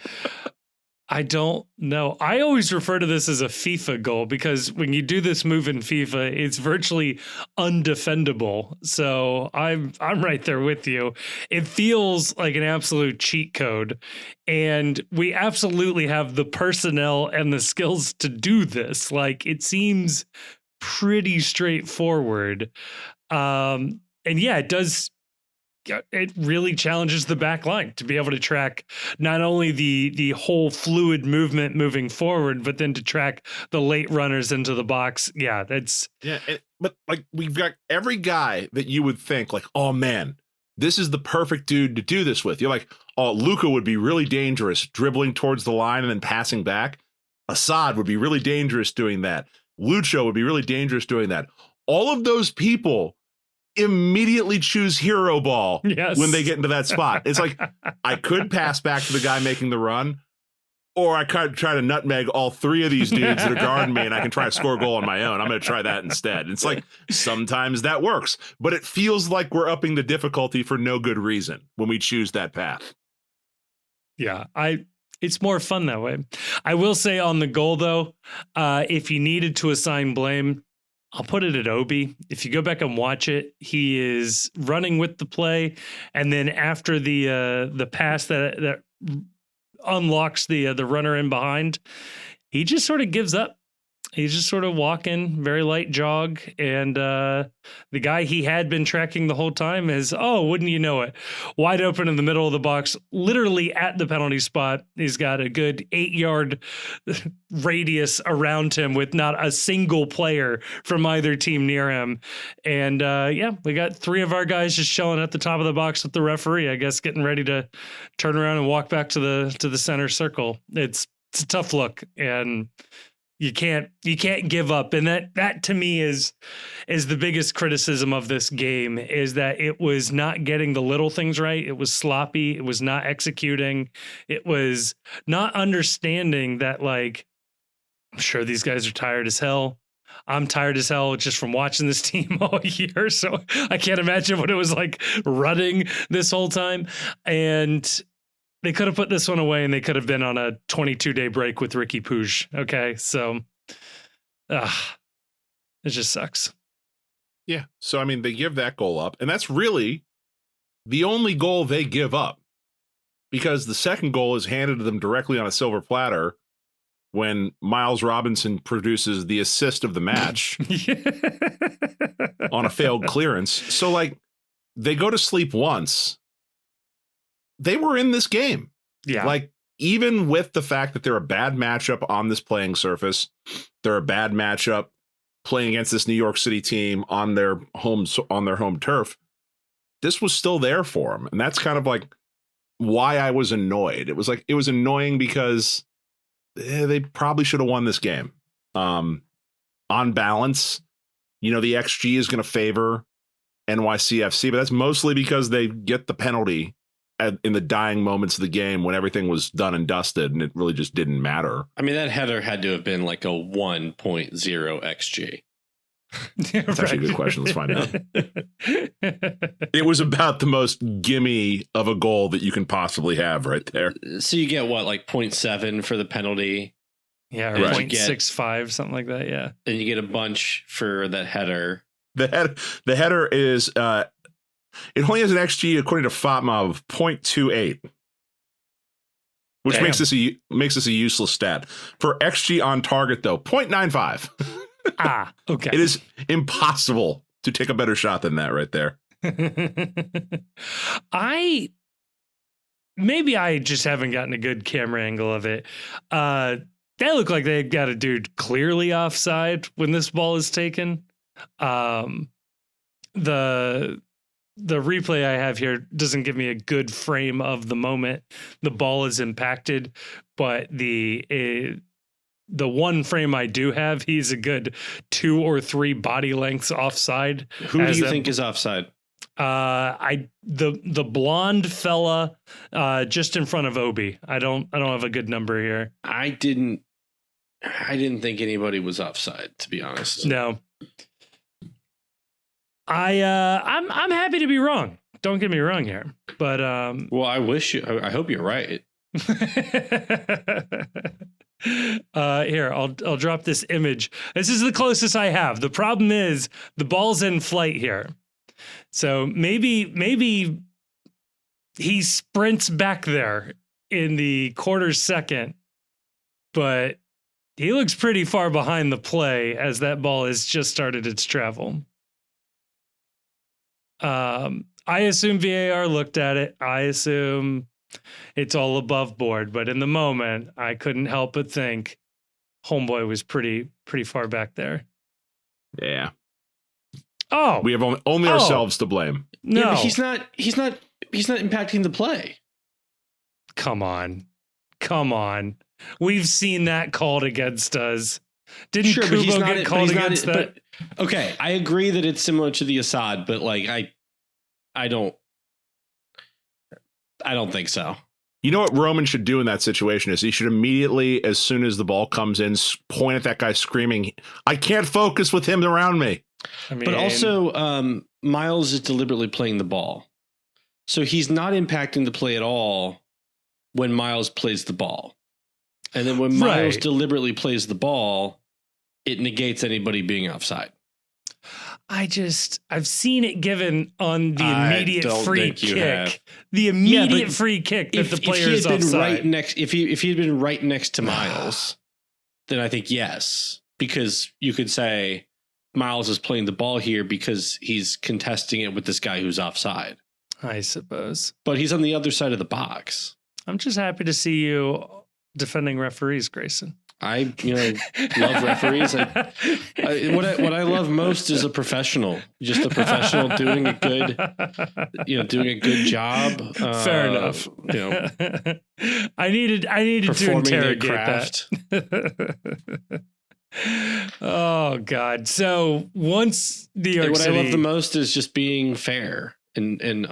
I don't know. I always refer to this as a FIFA goal, because when you do this move in FIFA, it's virtually undefendable. So I'm right there with you. It feels like an absolute cheat code, and we absolutely have the personnel and the skills to do this. Like, it seems pretty straightforward. And yeah, it really challenges the back line to be able to track not only the whole fluid movement moving forward, but then to track the late runners into the box. Yeah, but like, we've got every guy that you would think like, oh man, this is the perfect dude to do this with. You're like, oh, Luca would be really dangerous dribbling towards the line and then passing back. Assad would be really dangerous doing that. Lucho would be really dangerous doing that. All of those people immediately choose hero ball when they get into that spot. It's like, I could pass back to the guy making the run, or I could try to nutmeg all three of these dudes that are guarding me, and I can try to score a goal on my own. I'm going to try that instead. It's like, sometimes that works, but it feels like we're upping the difficulty for no good reason when we choose that path. Yeah, it's more fun that way. I will say on the goal, though, if you needed to assign blame, I'll put it at Obi. If you go back and watch it, he is running with the play, and then after the pass that unlocks the runner in behind, he just sort of gives up. He's just sort of walking, very light jog, and the guy he had been tracking the whole time is, wouldn't you know it, wide open in the middle of the box, literally at the penalty spot. He's got a good 8-yard radius around him with not a single player from either team near him. And we got 3 of our guys just chilling at the top of the box with the referee, I guess, getting ready to turn around and walk back to the center circle. It's a tough look, and you can't give up. And that to me is the biggest criticism of this game, is that it was not getting the little things right. It was sloppy. It was not executing. It was not understanding that, like, I'm sure these guys are tired as hell. I'm tired as hell just from watching this team all year. So I can't imagine what it was like running this whole time. And they could have put this one away, and they could have been on a 22-day break with Ricky Puig. Okay, so it just sucks. Yeah, so I mean, they give that goal up, and that's really the only goal they give up, because the second goal is handed to them directly on a silver platter when Miles Robinson produces the assist of the match on a failed clearance. So, like, they go to sleep once. They were in this game. Yeah. Like, even with the fact that they're a bad matchup on this playing surface, they're a bad matchup playing against this New York City team on their home turf. This was still there for them. And that's kind of like why I was annoyed. It was annoying because they probably should have won this game. On balance, the XG is going to favor NYCFC, but that's mostly because they get the penalty in the dying moments of the game when everything was done and dusted, and it really just didn't matter. I mean, that header had to have been like a 1.0 XG. That's actually a good question. Let's find out. It was about the most gimme of a goal that you can possibly have right there. So you get what, like 0.7 for the penalty? Yeah, or 0.65, something like that. Yeah. And you get a bunch for that header. The header is it only has an XG according to FOTMA of 0.28, which makes this a useless stat. For XG on target, though, 0.95. Okay. It is impossible to take a better shot than that right there. Maybe I just haven't gotten a good camera angle of it. They look like they got a dude clearly offside when this ball is taken. The replay I have here doesn't give me a good frame of the moment the ball is impacted, but the one frame I do have, he's a good 2 or 3 body lengths offside. Who do you think is offside? The blonde fella just in front of Obi. I don't have a good number here. I didn't think anybody was offside, to be honest. No. I'm happy to be wrong. Don't get me wrong here. But well, I hope you're right. Here, I'll drop this image. This is the closest I have. The problem is the ball's in flight here. So maybe he sprints back there in the quarter second, but he looks pretty far behind the play as that ball has just started its travel. I assume VAR looked at it. I assume it's all above board, but in the moment, I couldn't help but think homeboy was pretty far back there. Yeah. Oh, we have only ourselves to blame. No, yeah, but he's not impacting the play. Come on. We've seen that called against us. Didn't Kubo get called against that? But, okay, I agree that it's similar to the Assad, but like I don't think so. You know what Roman should do in that situation is he should immediately, as soon as the ball comes in, point at that guy screaming, "I can't focus with him around me." I mean, but also, Miles is deliberately playing the ball, so he's not impacting the play at all when Miles plays the ball. And then when Miles deliberately plays the ball, it negates anybody being offside. I've seen it given on the immediate free kick. The immediate free kick that the player is offside. If he had been right next to Miles, then I think yes. Because you could say Miles is playing the ball here because he's contesting it with this guy who's offside. I suppose. But he's on the other side of the box. I'm just happy to see you defending referees, Grayson. I love referees. What I love most is a professional, just a professional doing a good job. Fair enough. I needed to interrogate that. Oh God! So once New York City, what I love the most is just being fair and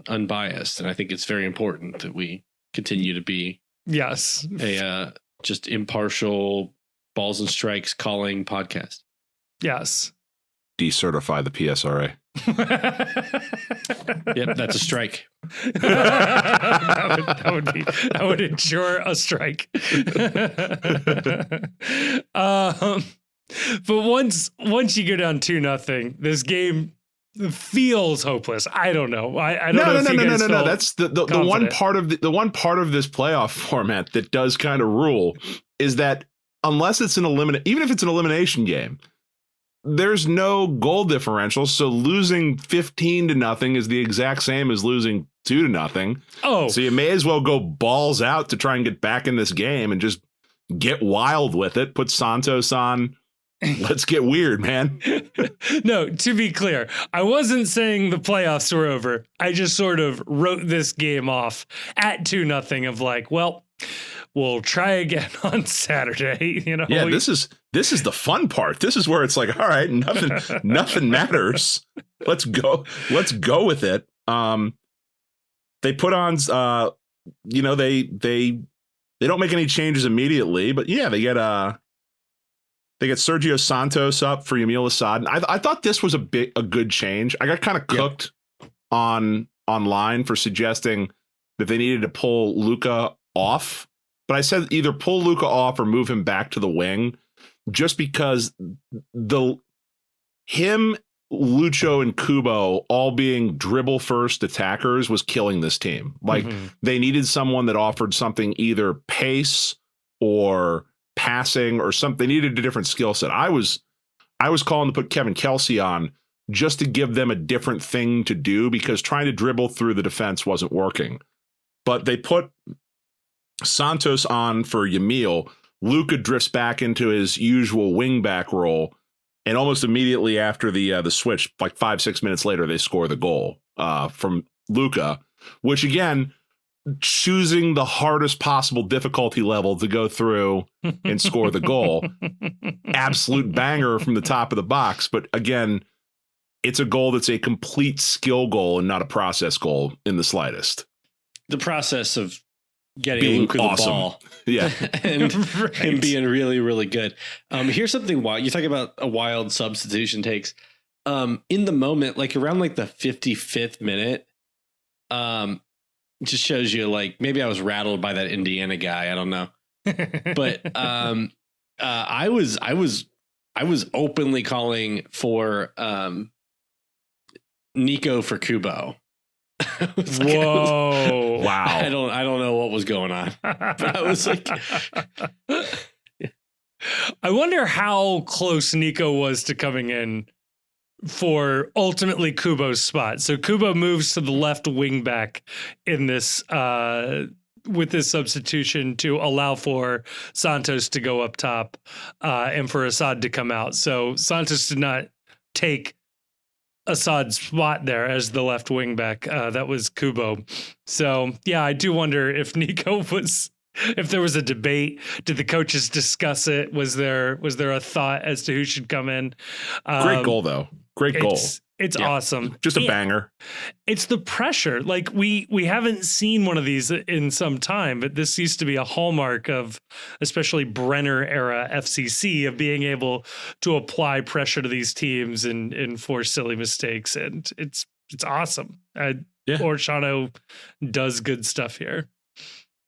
unbiased, and I think it's very important that we continue to be a just impartial balls and strikes calling podcast. Yes. Decertify the PSRA. Yep, that's a strike. that would ensure a strike. But once you go down 2-0, this game feels hopeless. I don't know. I don't know. No. That's the one part of the one part of this playoff format that does kind of rule is that unless it's even if it's an elimination game, there's no goal differential. So losing 15-0 is the exact same as losing 2-0. Oh, So you may as well go balls out to try and get back in this game and just get wild with it. Put Santos on. Let's get weird, man. No, to be clear, I wasn't saying the playoffs were over. I just sort of wrote this game off at 2-0 of like, well, we'll try again on Saturday. You know, Yeah, this is the fun part. This is where it's like, all right, nothing matters. Let's go with it. They put on, they don't make any changes immediately, but yeah, they get Sergio Santos up for Yamil Asad. I thought this was a good change. I got kind of cooked online for suggesting that they needed to pull Luca off, but I said either pull Luca off or move him back to the wing, just because him, Lucho, and Kubo all being dribble first attackers was killing this team. Like they needed someone that offered something, either pace or passing or something. They needed a different skill set. I was calling to put Kevin Kelsey on just to give them a different thing to do, because trying to dribble through the defense wasn't working. But they put Santos on for Yamil. Luca drifts back into his usual wingback role, and almost immediately after the switch, like 5-6 minutes later, they score the goal from Luca, which again, choosing the hardest possible difficulty level to go through and score the goal. Absolute banger from the top of the box. But again, it's a goal that's a complete skill goal and not a process goal in the slightest. The process of getting Being Luca awesome. the ball. Yeah. And him being really, really good. Here's something wild. You talk about a wild substitution takes. In the moment, like around like the 55th minute, just shows you like maybe I was rattled by that Indiana guy. I don't know. But I was openly calling for Nico for Kubo. Whoa. Wow. I don't know what was going on. But I was like, I wonder how close Nico was to coming in for ultimately Kubo's spot. So Kubo moves to the left wing back in this with this substitution to allow for Santos to go up top and for Asad to come out. So Santos did not take Assad's spot there as the left wing back. That was Kubo. So yeah, I do wonder if Nico was, if there was a debate. Did the coaches discuss it? Was there a thought as to who should come in? Great goal though. Great goal. It's awesome. Just a banger. It's the pressure. Like we haven't seen one of these in some time, but this used to be a hallmark of especially Brenner era FCC, of being able to apply pressure to these teams and force silly mistakes. And it's awesome. Orellano does good stuff here.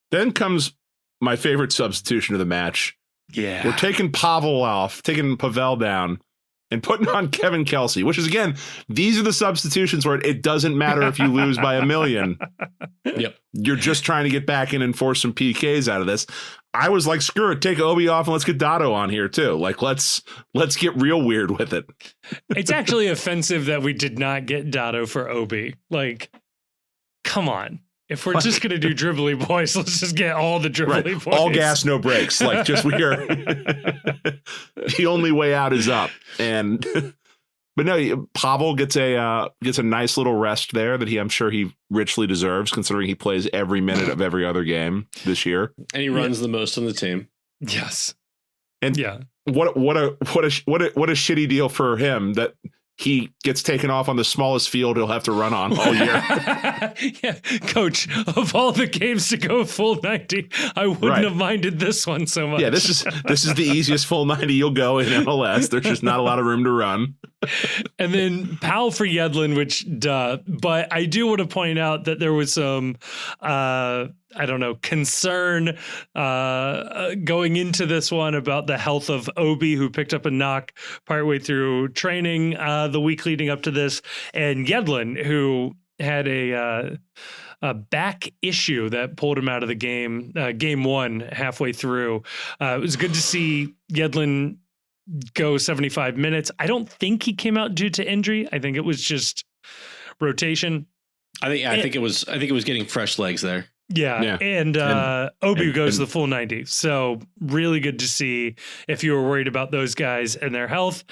Then comes my favorite substitution of the match. Yeah. We're taking Pavel down and putting on Kevin Kelsey, which is, again, these are the substitutions where it doesn't matter if you lose by a million. Yep. You're just trying to get back in and force some PKs out of this. I was like, screw it, take Obi off and let's get Dotto on here too. Like, let's get real weird with it. It's actually offensive that we did not get Dotto for Obi. Like, come on. If we're just going to do dribbly boys, let's just get all the dribbly boys. All gas, no brakes. Like, just we are. The only way out is up. And, but no, Pavel gets a nice little rest there that I'm sure he richly deserves, considering he plays every minute of every other game this year. And he runs the most on the team. Yes. And what a shitty deal for him that he gets taken off on the smallest field he'll have to run on all year. Yeah, coach, of all the games to go full 90, I wouldn't have minded this one so much. Yeah, this is the easiest full 90 you'll go in MLS. There's just not a lot of room to run. And then Powell for Yedlin, which but I do want to point out that there was some concern going into this one about the health of Obi, who picked up a knock partway through training the week leading up to this, and Yedlin, who had a back issue that pulled him out of the game, game one, halfway through. It was good to see Yedlin go 75 minutes. I don't think he came out due to injury. I think it was just rotation. I think it was getting fresh legs there. Yeah. And Obu goes the full 90. So really good to see if you were worried about those guys and their health.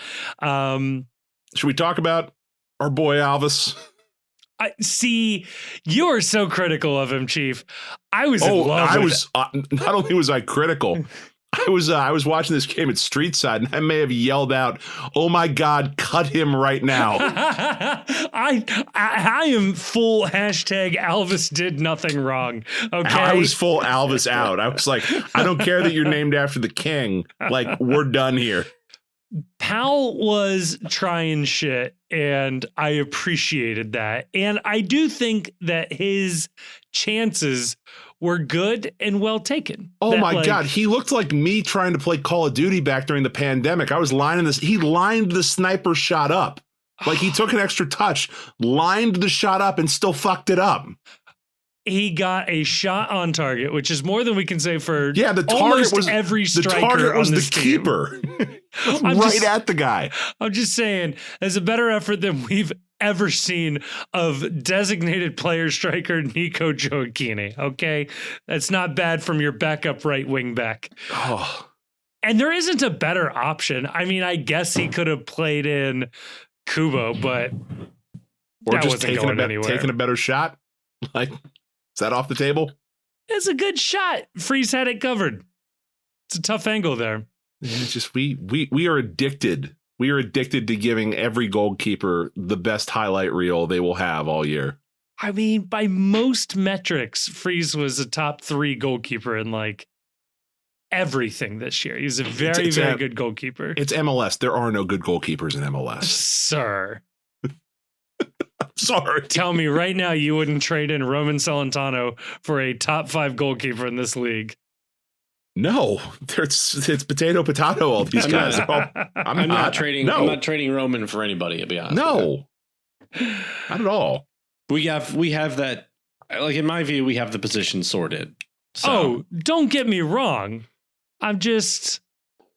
Should we talk about our boy Alvis? I see you are so critical of him, Chief. I was in love with not only was I critical, I was watching this game at Streetside, and I may have yelled out, "Oh my God, cut him right now!" I am full hashtag Alvis did nothing wrong. Okay, I was full Alvis out. I was like, I don't care that you're named after the king. Like, we're done here. Powell was trying shit, and I appreciated that. And I do think that his chances were good and well taken. Oh my God. He looked like me trying to play Call of Duty back during the pandemic. I was lining this. He lined the sniper shot up. Like, he took an extra touch, lined the shot up, and still fucked it up. He got a shot on target, which is more than we can say for the target was every striker. The target was on the this keeper. At the guy. I'm just saying, there's a better effort than we've ever seen of designated player striker Nico Gioacchini. Okay, that's not bad from your backup right wing back. Oh. And there isn't a better option. I mean, I guess he could have played in Kubo, but or that just wasn't going anywhere. Taking a better shot. Like, is that off the table? It's a good shot. Freeze had it covered. It's a tough angle there. It's just we are addicted. We are addicted to giving every goalkeeper the best highlight reel they will have all year. I mean, by most metrics, Freeze was a top 3 goalkeeper in like everything this year. He's a very good goalkeeper. It's MLS. There are no good goalkeepers in MLS. Sir. Sorry. Tell me right now you wouldn't trade in Roman Celentano for a top 5 goalkeeper in this league. No, it's potato, all these guys. I'm not trading Roman for anybody, to be honest. No, not at all. We have that, like, in my view, we have the position sorted. So. Oh, don't get me wrong. I'm just,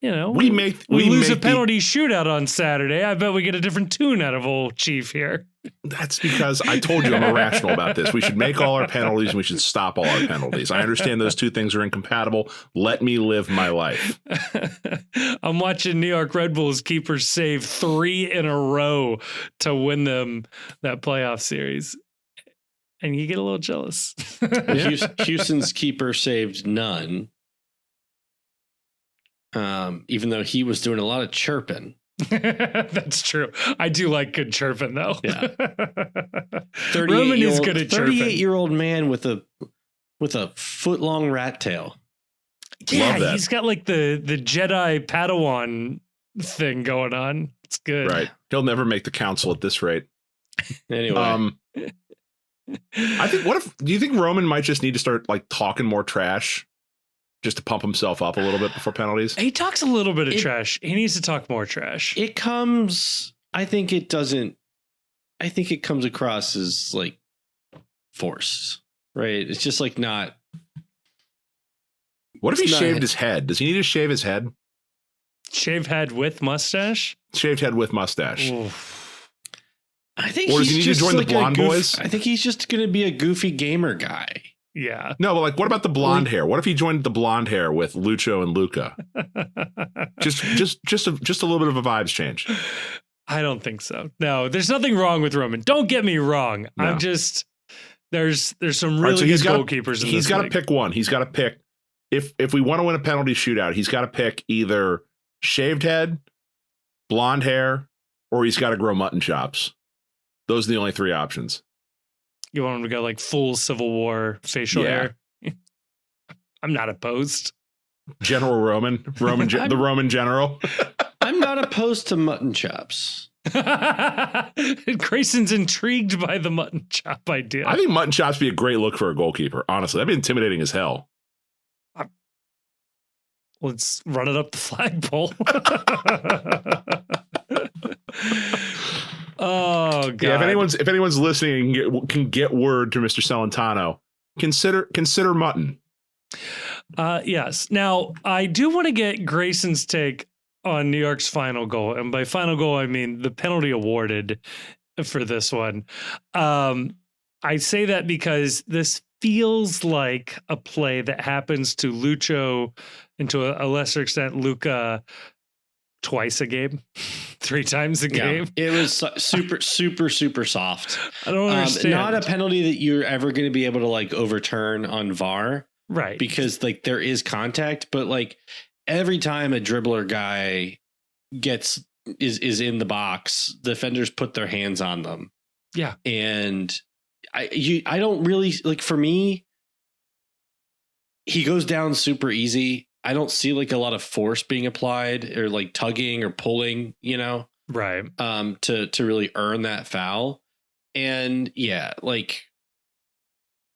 we lose a penalty shootout on Saturday. I bet we get a different tune out of old Chief here. That's because I told you I'm irrational about this. We should make all our penalties and we should stop all our penalties. I understand those two things are incompatible. Let me live my life. I'm watching New York Red Bulls keepers save 3 in a row to win them that playoff series. And you get a little jealous. Houston's keeper saved none. Even though he was doing a lot of chirping. That's true. I do like good chirping, though. Yeah. Roman is good at chirping. 38-year-old man with a foot-long rat tail. Yeah, he's got like the Jedi Padawan thing going on. It's good. Right. He'll never make the council at this rate. Anyway. I think, do you think Roman might just need to start like talking more trash? Just to pump himself up a little bit before penalties? He talks a little bit of trash. He needs to talk more trash. I think it comes across as like forced, right? It's just like not. What if he shaved his head? Does he need to shave his head? Shave head with mustache? Shaved head with mustache. Oof. I think or does he need to join the Blonde Boys? I think he's just going to be a goofy gamer guy. Yeah. No, but like, what about the blonde hair? What if he joined the blonde hair with Lucho and Luca? just a little bit of a vibes change. I don't think so. No, there's nothing wrong with Roman. Don't get me wrong. No. I'm just there's some really good goalkeepers in this league. He's got to pick one. He's got to pick if we want to win a penalty shootout, he's got to pick either shaved head, blonde hair, or he's got to grow mutton chops. Those are the only 3 options. You want him to go like full Civil War facial hair? I'm not opposed. General Roman, the Roman general. I'm not opposed to mutton chops. Grayson's intrigued by the mutton chop idea. I think mutton chops be a great look for a goalkeeper. Honestly, that'd be intimidating as hell. Let's run it up the flagpole. Oh God! Yeah, if anyone's listening and can get word to Mr. Celentano, consider mutton. Yes. Now I do want to get Grayson's take on New York's final goal, and by final goal I mean the penalty awarded for this one. I say that because this feels like a play that happens to Lucho and to a lesser extent Luca twice a game, 3 times a game. It was super soft. I don't understand. Not a penalty that you're ever going to be able to like overturn on VAR. Right. Because like there is contact, but like every time a dribbler guy is in the box, defenders put their hands on them. Yeah. And I don't really like, for me, he goes down super easy. I don't see like a lot of force being applied or like tugging or pulling, right. To really earn that foul. And yeah, like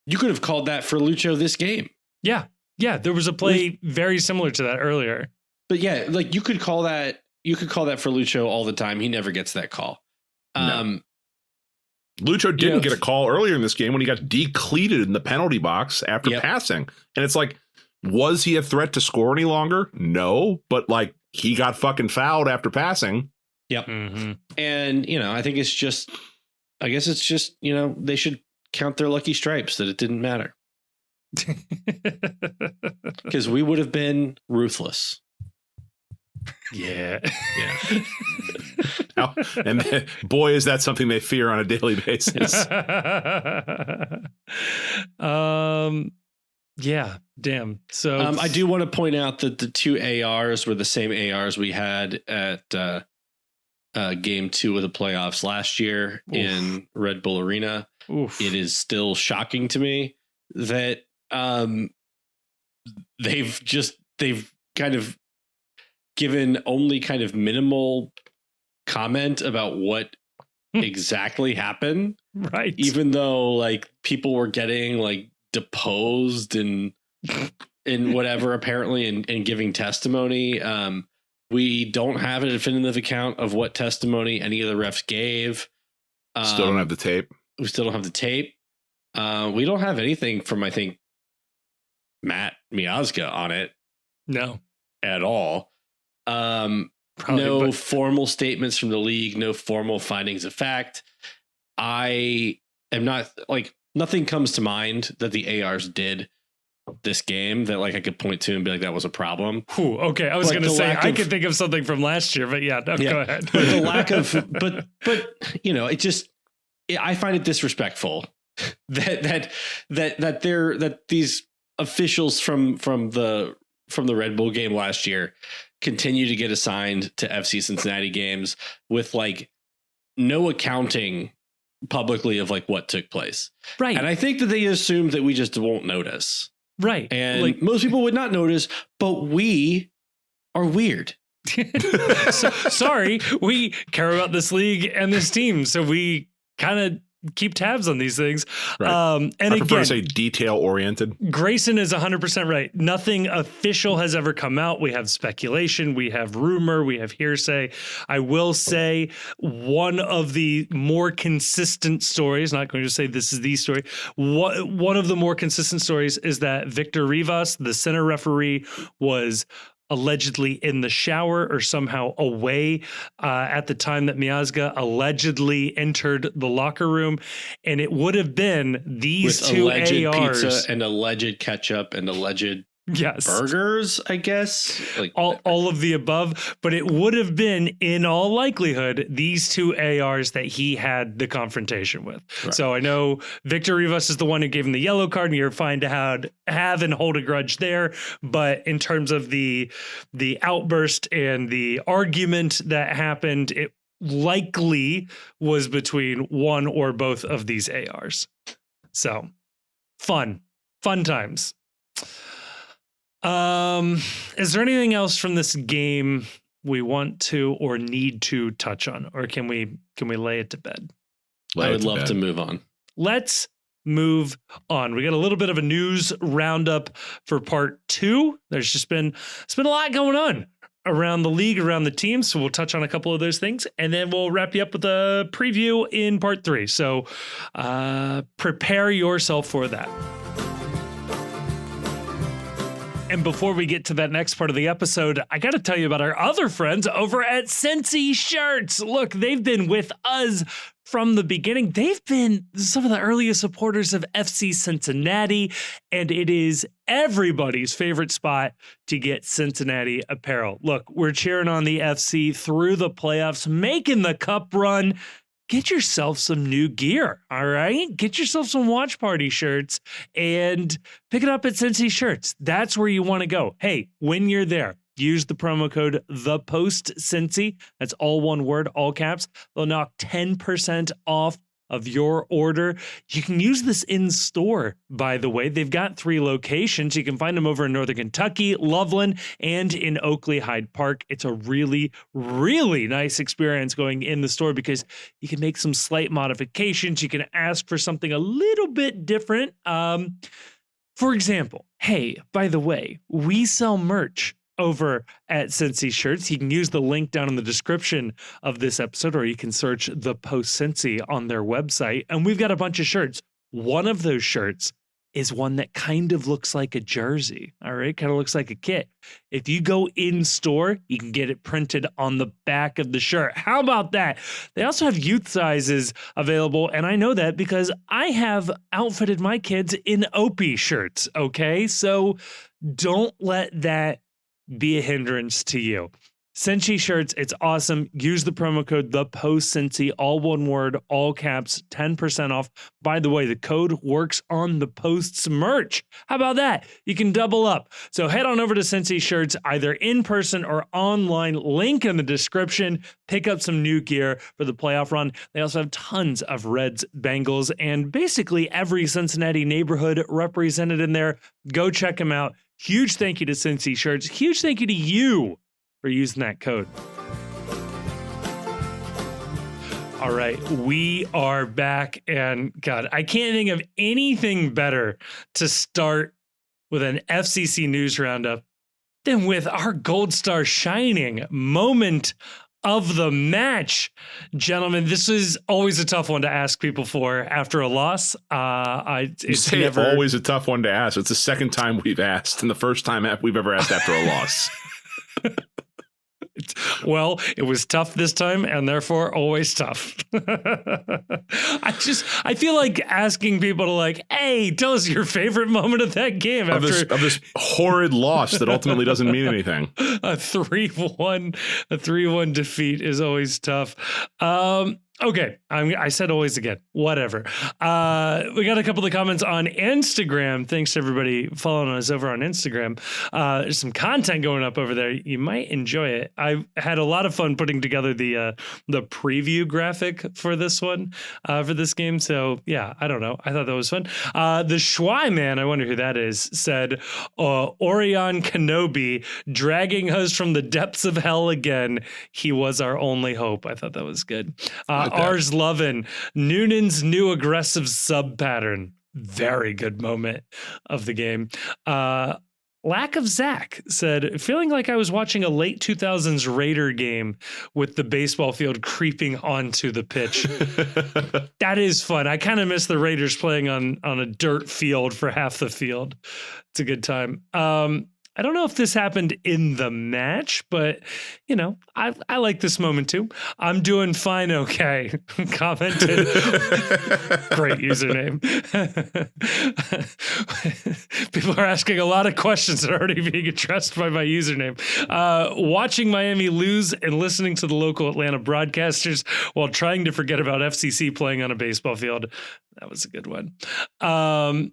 you could have called that for Lucho this game. Yeah. Yeah. There was a play very similar to that earlier. But yeah, like you could call that for Lucho all the time. He never gets that call. No. Lucho didn't get a call earlier in this game when he got decleated in the penalty box after passing. And it's like, was he a threat to score any longer? No, but like he got fucking fouled after passing. Yep. Mm-hmm. And, I think it's just, they should count their lucky stripes that it didn't matter. Because we would have been ruthless. Yeah. And then, boy, is that something they fear on a daily basis. Yeah, damn. So I do want to point out that the 2 ARs were the same ARs we had at game 2 of the playoffs last year in Red Bull Arena. Oof. It is still shocking to me that they've kind of given only kind of minimal comment about what exactly happened. Right. Even though like people were getting like deposed and whatever, apparently, and giving testimony. We don't have a definitive account of what testimony any of the refs gave. Still don't have the tape. We still don't have the tape. We don't have anything from, I think, Matt Miazga on it. No. At all. Formal statements from the league, no formal findings of fact. I am not like, nothing comes to mind that the ARs did this game that like I could point to and be like, that was a problem. Ooh, okay. I was going to say, I could think of something from last year, but go ahead. But the lack of, I find it disrespectful that these officials from the Red Bull game last year continue to get assigned to FC Cincinnati games with like no accounting publicly of like what took place. Right. And I think that they assume that we just won't notice. Right. And like, most people would not notice, but we are weird. Sorry, we care about this league and this team, so we kind of keep tabs on these things. Right. And I prefer again, to say detail oriented. Grayson is 100% right. Nothing official has ever come out. We have speculation, we have rumor, we have hearsay. I will say one of the more consistent stories, not going to say this is the story, one of the more consistent stories is that Victor Rivas, the center referee, was allegedly in the shower or somehow away at the time that Miazga allegedly entered the locker room. And it would have been these with 2 alleged ARs. Pizza and alleged ketchup and alleged burgers, I guess. Like all of the above. But it would have been, in all likelihood, these 2 ARs that he had the confrontation with. Right. So I know Victor Rivas is the one who gave him the yellow card, and you're fine to have and hold a grudge there. But in terms of the outburst and the argument that happened, it likely was between one or both of these ARs. So fun times. Is there anything else from this game we want to or need to touch on, or can we lay it to bed? I would love to move on. Let's move on. We got a little bit of a news roundup for part 2. There's just been a lot going on around the league, around the team. So we'll touch on a couple of those things, and then we'll wrap you up with a preview in part 3. So prepare yourself for that. And before we get to that next part of the episode, I got to tell you about our other friends over at Cincy Shirts. Look, they've been with us from the beginning. They've been some of the earliest supporters of FC Cincinnati, and it is everybody's favorite spot to get Cincinnati apparel. Look, we're cheering on the FC through the playoffs, making the cup run. Get yourself some new gear, all right? Get yourself some watch party shirts and pick it up at Cincy Shirts. That's where you want to go. Hey, when you're there, use the promo code ThePostCincy. That's all one word, all caps. They'll knock 10% off of your order. You can use this in store, by the way. They've got 3 locations. You can find them over in Northern Kentucky, Loveland, and in Oakley Hyde Park. It's a really, really nice experience going in the store because you can make some slight modifications. You can ask for something a little bit different. For example, hey, by the way, we sell merch over at Cincy Shirts. You can use the link down in the description of this episode, or you can search The Post Cincy on their website. And we've got a bunch of shirts. One of those shirts is one that kind of looks like a jersey. All right, kind of looks like a kit. If you go in store, you can get it printed on the back of the shirt. How about that? They also have youth sizes available, and I know that because I have outfitted my kids in Opie shirts. Okay, so don't let that be a hindrance to you. Cincy Shirts, it's awesome. Use the promo code ThePostCincy, all one word, all caps, 10% off. By the way, the code works on the Post's merch. How about that? You can double up. So head on over to Cincy Shirts, either in person or online. Link in the description. Pick up some new gear for the playoff run. They also have tons of Reds, Bengals, and basically every Cincinnati neighborhood represented in there. Go check them out. Huge thank you to Cincy Shirts. Huge thank you to you for using that code. All right, we are back. And God, I can't think of anything better to start with an FCC news roundup than with our Gold Star shining moment of the match. Gentlemen, this is always a tough one to ask people for after a loss. It's always a tough one to ask. It's the second time we've asked, and the first time we've ever asked after a loss. Well, it was tough this time, and therefore always tough. I feel like asking people to like, hey, tell us your favorite moment of that game of this horrid loss that ultimately doesn't mean anything. A 3-1 defeat is always tough. Okay, I said always again. Whatever. We got a couple of comments on Instagram. Thanks to everybody following us over on Instagram. There's some content going up over there. You might enjoy it. I had a lot of fun putting together the preview graphic for this one, for this game. So yeah, I don't know. I thought that was fun. The Schwai man, I wonder who that is, said, Orion Kenobi dragging us from the depths of hell again. He was our only hope. I thought that was good. Ars Lovin, Noonan's new aggressive sub pattern. Very good moment of the game. Lack of Zach said, feeling like I was watching a late 2000s Raider game with the baseball field creeping onto the pitch. That is fun. I kind of miss the Raiders playing on a dirt field for half the field. It's a good time. I don't know if this happened in the match, but, you know, I like this moment too. I'm doing fine, okay, commented. Great username. People are asking a lot of questions that are already being addressed by my username. Watching Miami lose and listening to the local Atlanta broadcasters while trying to forget about FCC playing on a baseball field. That was a good one. And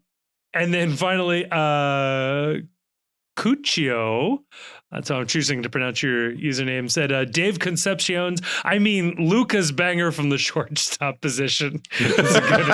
then finally, Cuccio, that's how I'm choosing to pronounce your username, said, Dave Concepcion's, I mean, Luca's banger from the shortstop position. That's a good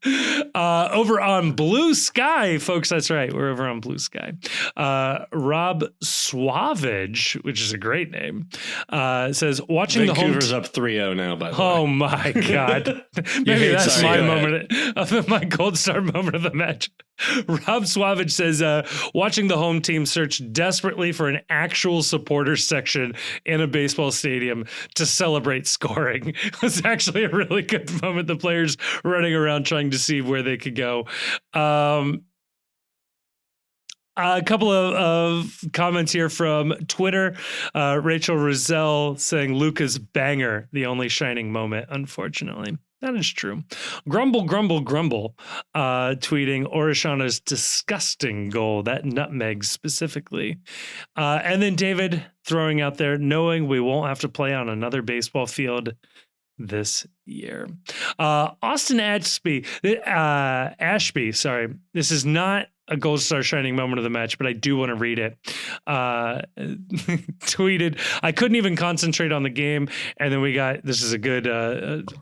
one. Over on Blue Sky, folks, that's right. We're over on Blue Sky. Rob Suavage, which is a great name, says, watching Vancouver's up 3-0 now, by the way. Oh, my God. Maybe that's my moment, my Gold Star moment of the match. Rob Swavage says, watching the home team search desperately for an actual supporter section in a baseball stadium to celebrate scoring. It was actually a really good moment. The players running around trying to see where they could go. A couple of comments here from Twitter. Rachel Roselle saying Luca's banger, the only shining moment, unfortunately. That is true. Grumble, grumble, grumble, tweeting Orellano's disgusting goal, that nutmeg specifically. And then David throwing out there, knowing we won't have to play on another baseball field this year. Austin Ashby, sorry. This is not a Gold Star shining moment of the match, but I do want to read it. Tweeted, I couldn't even concentrate on the game. And then we got, this is a good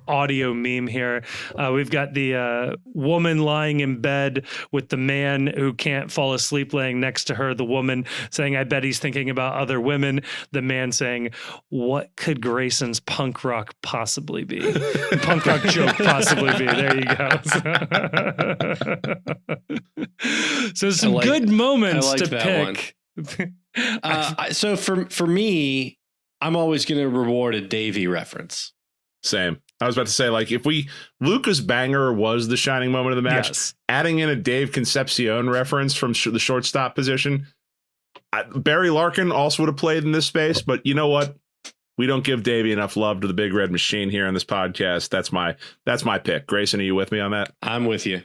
audio meme here. We've got the woman lying in bed with the man who can't fall asleep laying next to her. The woman saying, I bet he's thinking about other women. The man saying, what could Grayson's punk rock possibly be? Punk rock joke possibly be. There you go. So some good moments to pick. So for me, I'm always going to reward a Davey reference. Same. I was about to say, like, if Luca's banger was the shining moment of the match, yes. Adding in a Dave Concepcion reference from the shortstop position, Barry Larkin also would have played in this space. But you know what? We don't give Davey enough love to the Big Red Machine here on this podcast. That's my pick. Grayson, are you with me on that? I'm with you.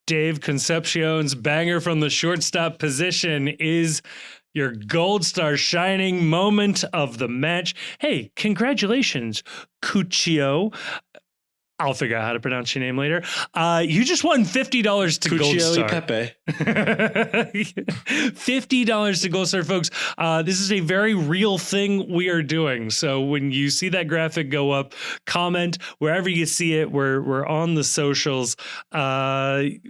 Dave Concepcion's banger from the shortstop position is your Gold Star shining moment of the match. Hey, congratulations, Cuccio. I'll figure out how to pronounce your name later. You just won $50 to Gold Star. Pepe. $50 to Gold Star, folks. This is a very real thing we are doing. So when you see that graphic go up, comment wherever you see it. We're on the socials. It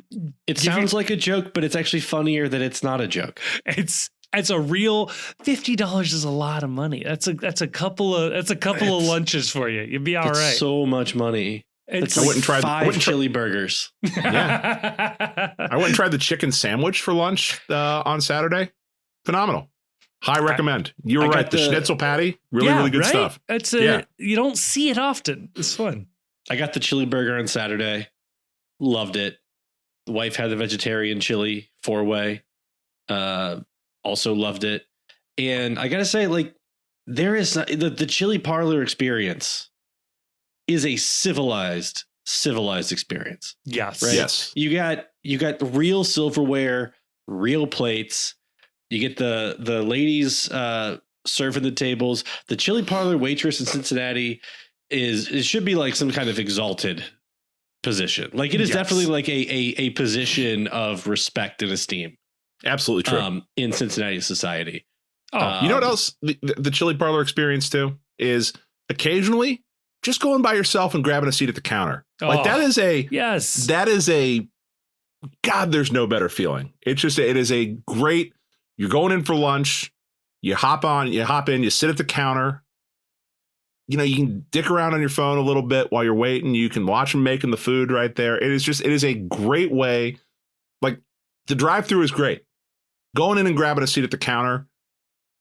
sounds like a joke, but it's actually funnier that it's not a joke. It's a real $50 is a lot of money. That's a couple of lunches for you. You'd be all right. So much money. It's I wouldn't try 5 chili burgers. Yeah. I went and tried the chicken sandwich for lunch on Saturday. Phenomenal. High recommend. You were right. The schnitzel patty, really good stuff. You don't see it often. It's fun. I got the chili burger on Saturday. Loved it. The wife had the vegetarian chili 4-way. Also loved it. And I got to say, like, there is the chili parlor experience is a civilized experience. Yes. Right? Yes. You got real silverware, real plates. You get the ladies serving the tables. The chili parlor waitress in Cincinnati it should be like some kind of exalted position. Like it is definitely like a position of respect and esteem. Absolutely true. In Cincinnati society. You know what else? The chili parlor experience too is occasionally just going by yourself and grabbing a seat at the counter. Like that is God, there's no better feeling. It is a great, you're going in for lunch, you hop in, you sit at the counter. You know, you can dick around on your phone a little bit while you're waiting. You can watch them making the food right there. It is a great way. Like the drive-through is great. Going in and grabbing a seat at the counter,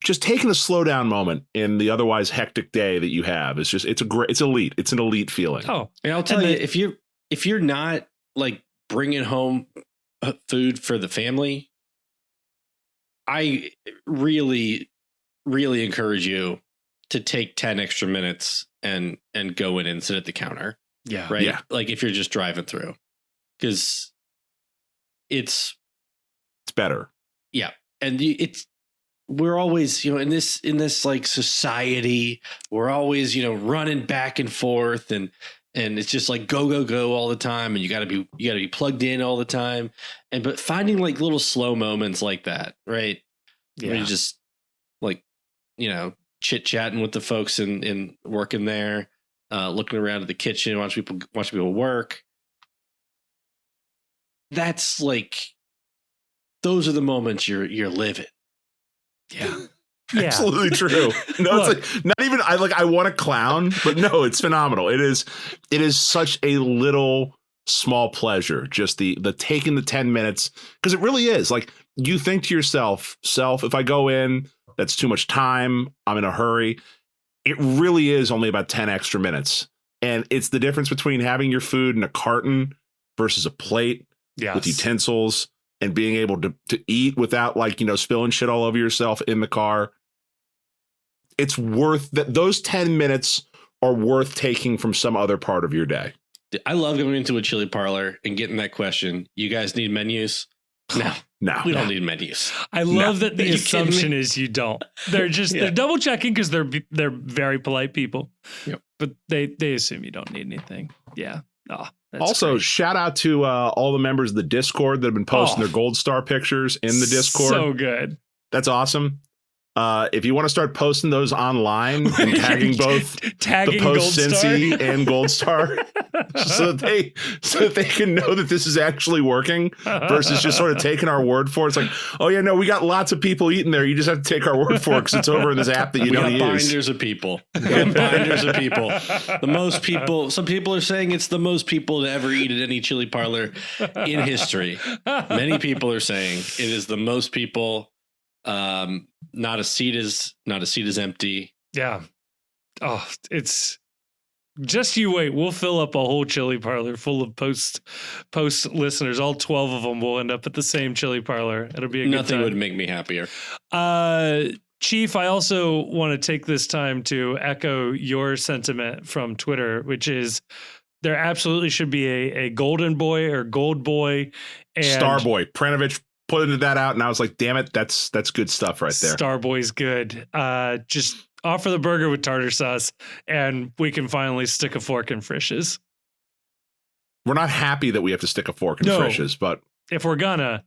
just taking a slow down moment in the otherwise hectic day that you have. It's elite. It's an elite feeling. Oh, and I'll tell you, if you're not like bringing home food for the family, I really, really encourage you to take 10 extra minutes and go in and sit at the counter. Yeah. Right. Yeah. Like if you're just driving through, because it's better. Yeah. And we're always, in this like society, we're always, running back and forth and it's just like go all the time. And you gotta be plugged in all the time. But finding like little slow moments like that, right? Yeah. Where you just like, chit chatting with the folks in working there, looking around at the kitchen, watch people work. That's like, those are the moments you're living. Yeah. Absolutely true. No, it's like not even I want to clown, but no, it's phenomenal. It is such a little small pleasure, just the taking the 10 minutes, because it really is like you think to yourself, if I go in, that's too much time, I'm in a hurry. It really is only about 10 extra minutes. And it's the difference between having your food in a carton versus a plate with utensils and being able to eat without spilling shit all over yourself in the car. It's worth that. Those 10 minutes are worth taking from some other part of your day. I love going into a chili parlor and getting that question. You guys need menus? No, we don't need menus. I love that the assumption is you don't. They're just they're double checking because they're very polite people. Yep. But they assume you don't need anything. Yeah. Oh, also, great. Shout out to all the members of the Discord that have been posting their gold star pictures in the Discord. So good. That's awesome. If you want to start posting those online and tagging both the post Cincy and Gold Star, so that they can know that this is actually working versus just sort of taking our word for it. It's like, oh yeah, no, we got lots of people eating there. You just have to take our word for it because it's over in this app that you don't use. Binders of people. Binders of people. The most people. Some people are saying it's the most people to ever eat at any chili parlor in history. Many people are saying it is the most people. Not a seat is empty. Yeah. Oh, it's just you wait. We'll fill up a whole chili parlor full of post listeners. All 12 of them will end up at the same chili parlor. It'll be a good time. Nothing would make me happier. Chief, I also want to take this time to echo your sentiment from Twitter, which is there absolutely should be a golden boy or gold boy and Star Boy. Pranovich put that out, and I was like, damn it, that's good stuff right there. Starboy's good. Just offer the burger with tartar sauce, and we can finally stick a fork in Frisch's. We're not happy that we have to stick a fork in Frisch's, but if we're gonna,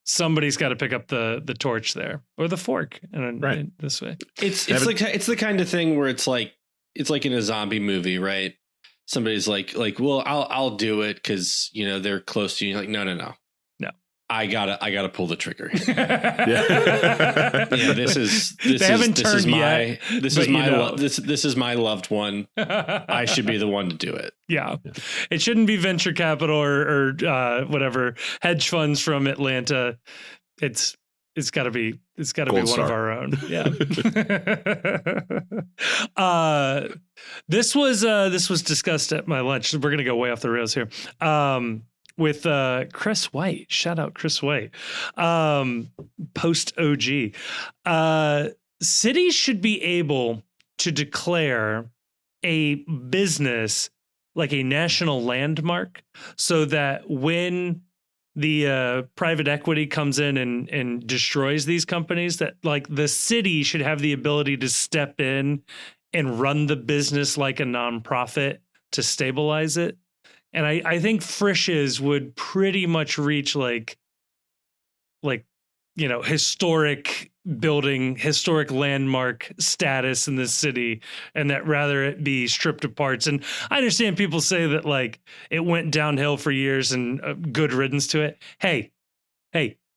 somebody's got to pick up the torch there or the fork, and this way. It's the kind of thing where it's like in a zombie movie, right? Somebody's like, well, I'll do it because they're close to you. You're like, no. I gotta pull the trigger. This is my loved one. I should be the one to do it. Yeah. It shouldn't be venture capital or whatever hedge funds from Atlanta. It's got to be one of our own. Yeah. This was discussed at my lunch. We're gonna go way off the rails here. With Chris White. Shout out Chris White. Post OG. Cities should be able to declare a business like a national landmark so that when the private equity comes in and destroys these companies, that like the city should have the ability to step in and run the business like a nonprofit to stabilize it. And I think Frisch's would pretty much reach like historic building, historic landmark status in this city, and that rather it be stripped of parts. And I understand people say that like it went downhill for years and good riddance to it. Hey,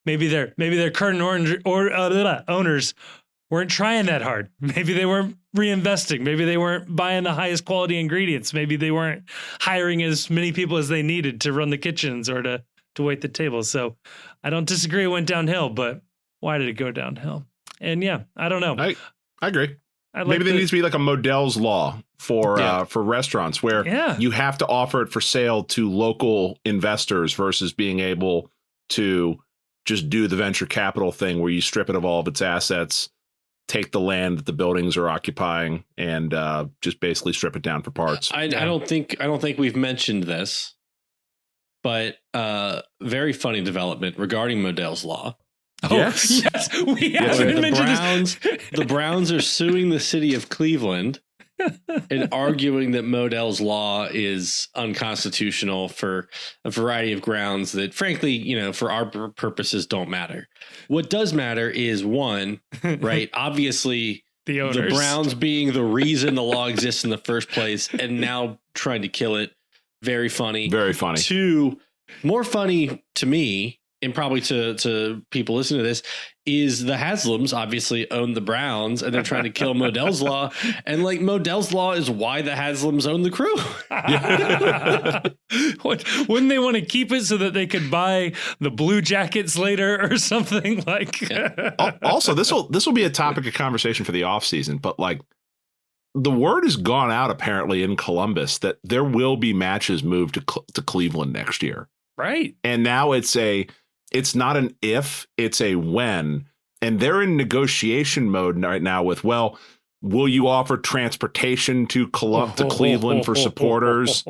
maybe their current owners weren't trying that hard. Maybe they weren't reinvesting. Maybe they weren't buying the highest quality ingredients. Maybe they weren't hiring as many people as they needed to run the kitchens or to wait the tables. So I don't disagree it went downhill, but why did it go downhill? And yeah, I don't know. I agree. Maybe there needs to be like a Modell's law for restaurants where you have to offer it for sale to local investors versus being able to just do the venture capital thing where you strip it of all of its assets, take the land that the buildings are occupying, and just basically strip it down for parts. I don't think we've mentioned this, but very funny development regarding Modell's law. Oh, yes, we haven't mentioned this. The Browns are suing the city of Cleveland and arguing that Modell's law is unconstitutional for a variety of grounds that, frankly, for our purposes don't matter. What does matter is one, right? Obviously, the Browns being the reason the law exists in the first place and now trying to kill it. Very funny. Very funny. Two, more funny to me and probably to people listening to this, is the Haslams obviously own the Browns and they're trying to kill Modell's Law. And like Modell's Law is why the Haslams own the Crew. Wouldn't they want to keep it so that they could buy the Blue Jackets later or something like? Also, this will be a topic of conversation for the offseason, but like the word has gone out apparently in Columbus that there will be matches moved to Cleveland next year. Right. And now it's not an if, it's a when. And they're in negotiation mode right now with, well, will you offer transportation to Cleveland for supporters?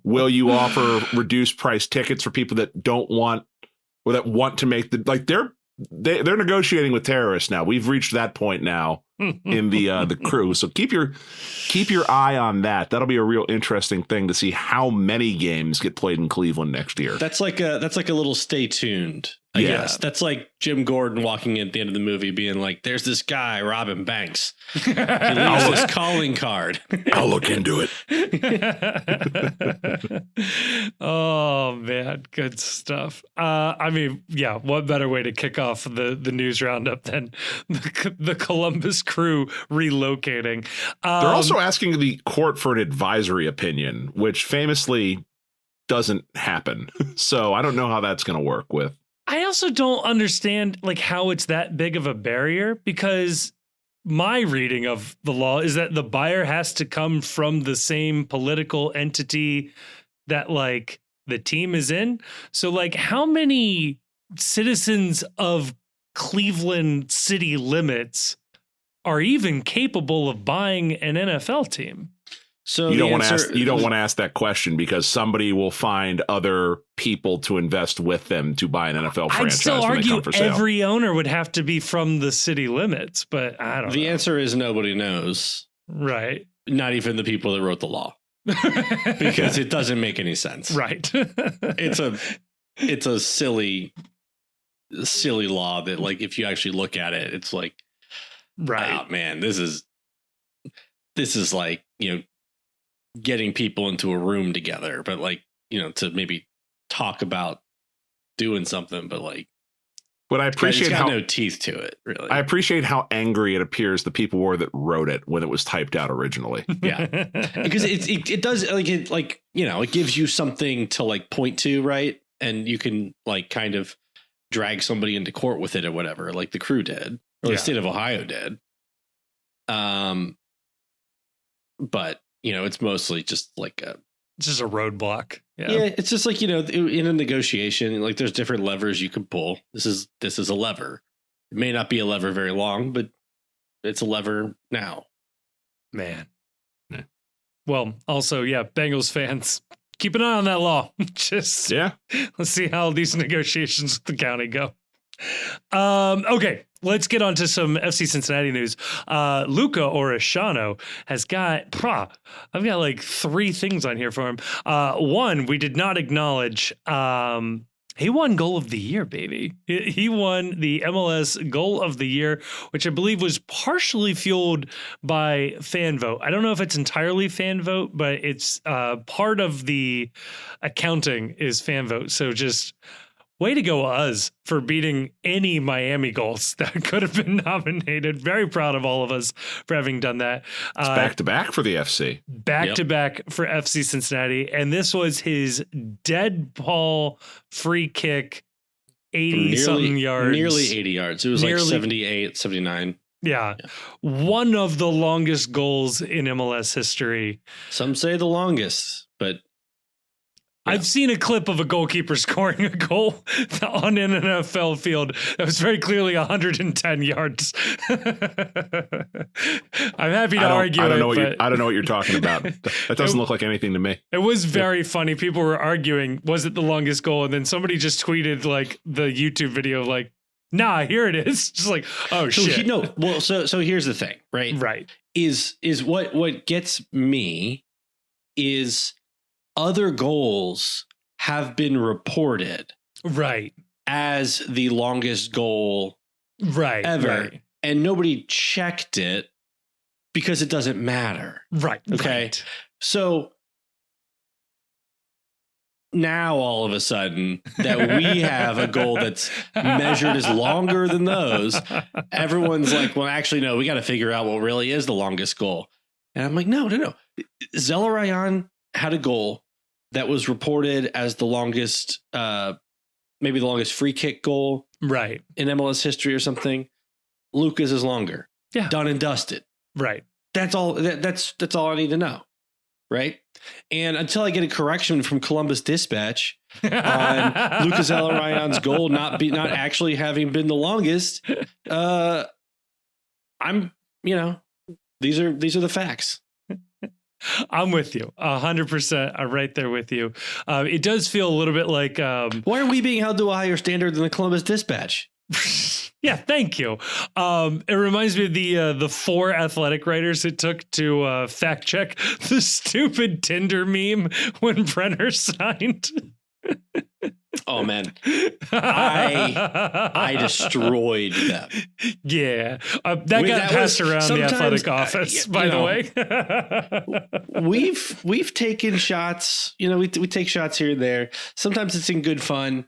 Will you offer reduced price tickets for people that don't want or that want to make they're negotiating with terrorists now. We've reached that point now in the Crew. So keep your eye on that. That'll be a real interesting thing to see how many games get played in Cleveland next year. That's like a little stay tuned. I guess that's like Jim Gordon walking in at the end of the movie being like, there's this guy robbing banks. He leaves this calling card. I'll look into it. Oh man, good stuff. I mean, yeah, what better way to kick off the news roundup than the Columbus Crew relocating? They're also asking the court for an advisory opinion, which famously doesn't happen. So I don't know how that's going to work with. I also don't understand like how it's that big of a barrier, because my reading of the law is that the buyer has to come from the same political entity that like the team is in. So like how many citizens of Cleveland city limits are even capable of buying an NFL team? So you don't want to ask that question because somebody will find other people to invest with them to buy an NFL franchise. I'd still when they argue come for sale. every owner would have to be from the city limits, but I don't know. The answer is nobody knows. Right. Not even the people that wrote the law. Because it doesn't make any sense. Right. It's a silly law that like if you actually look at it, it's like, right. Oh man, this is like, getting people into a room together, but like, to maybe talk about doing something, but like, but I appreciate it's got how no teeth to it, really. I appreciate how angry it appears the people were that wrote it when it was typed out originally. Yeah, because it does it gives you something to like point to, right? And you can like kind of drag somebody into court with it or whatever, like the Crew did, or the state of Ohio did. But it's mostly just like just a roadblock. Yeah, it's just like, in a negotiation, like there's different levers you can pull. This is a lever. It may not be a lever very long, but it's a lever now. Man. Yeah. Well, also, Bengals fans, keep an eye on that law. Let's see how these negotiations with the county go. Okay, let's get on to some FC Cincinnati news. Luca Orellano has got, I've got like 3 things on here for him. One, we did not acknowledge, he won Goal of the Year, baby. He won the MLS Goal of the Year, which I believe was partially fueled by fan vote. I don't know if it's entirely fan vote, but it's part of the accounting is fan vote. So just way to go, us, for beating any Miami goals that could have been nominated. Very proud of all of us for having done that. It's back-to-back for the FC. Back-to-back for FC Cincinnati. And this was his dead ball free kick, 80-something yards. Nearly 80 yards. It was like 78, 79. Yeah. One of the longest goals in MLS history. Some say the longest, but I've seen a clip of a goalkeeper scoring a goal on an NFL field that was very clearly 110 yards. I'm happy to argue I don't know what you're talking about. That doesn't look like anything to me. It was very funny. People were arguing, was it the longest goal? And then somebody just tweeted like the YouTube video, like, nah, here it is. Just like, oh shit. So here's the thing, right? Right. Is what gets me is other goals have been reported as the longest goal ever. And nobody checked it because it doesn't matter. Right. Okay. Right. So now all of a sudden that we have a goal that's measured as longer than those, everyone's like, well, actually, no, we got to figure out what really is the longest goal. And I'm like, no. Zelarayan had a goal that was reported as the longest, maybe the longest free kick goal right in MLS history or something. Luca's is longer. Yeah. Done and dusted. Right. That's all. That's all I need to know. Right. And until I get a correction from Columbus Dispatch on Luca Zelarayan's goal not actually having been the longest, I'm, these are the facts. I'm with you 100%. I'm right there with you. It does feel a little bit like, why are we being held to a higher standard than the Columbus Dispatch? Yeah, thank you. It reminds me of the 4 athletic writers it took to fact check the stupid Tinder meme when Brenner signed. Oh man, I destroyed them. Yeah, that got passed around the athletic office. By the way, we've taken shots. We take shots here and there. Sometimes it's in good fun.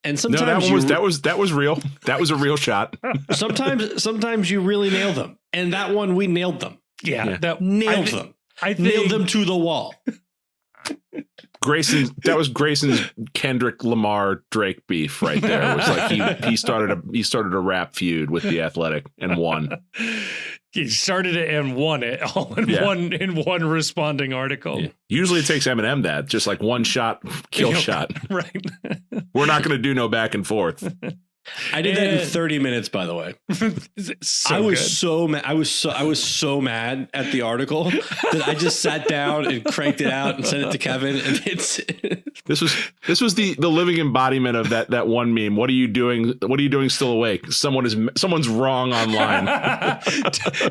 And sometimes that was real. That was a real shot. sometimes you really nail them, and that one we nailed them. Yeah. Nailed them. I nailed them to the wall. That was Grayson's Kendrick Lamar Drake beef right there. It was like he started a rap feud with the Athletic and won. He started it and won it all in one responding article. Yeah. Usually it takes Eminem that, just like one shot, kill shot. Right. We're not going to do no back and forth. I did that in 30 minutes, by the way. I was so mad. I was so mad at the article that I just sat down and cranked it out and sent it to Kevin. And this was the living embodiment of that one meme. What are you doing? What are you doing still awake? Someone's wrong online.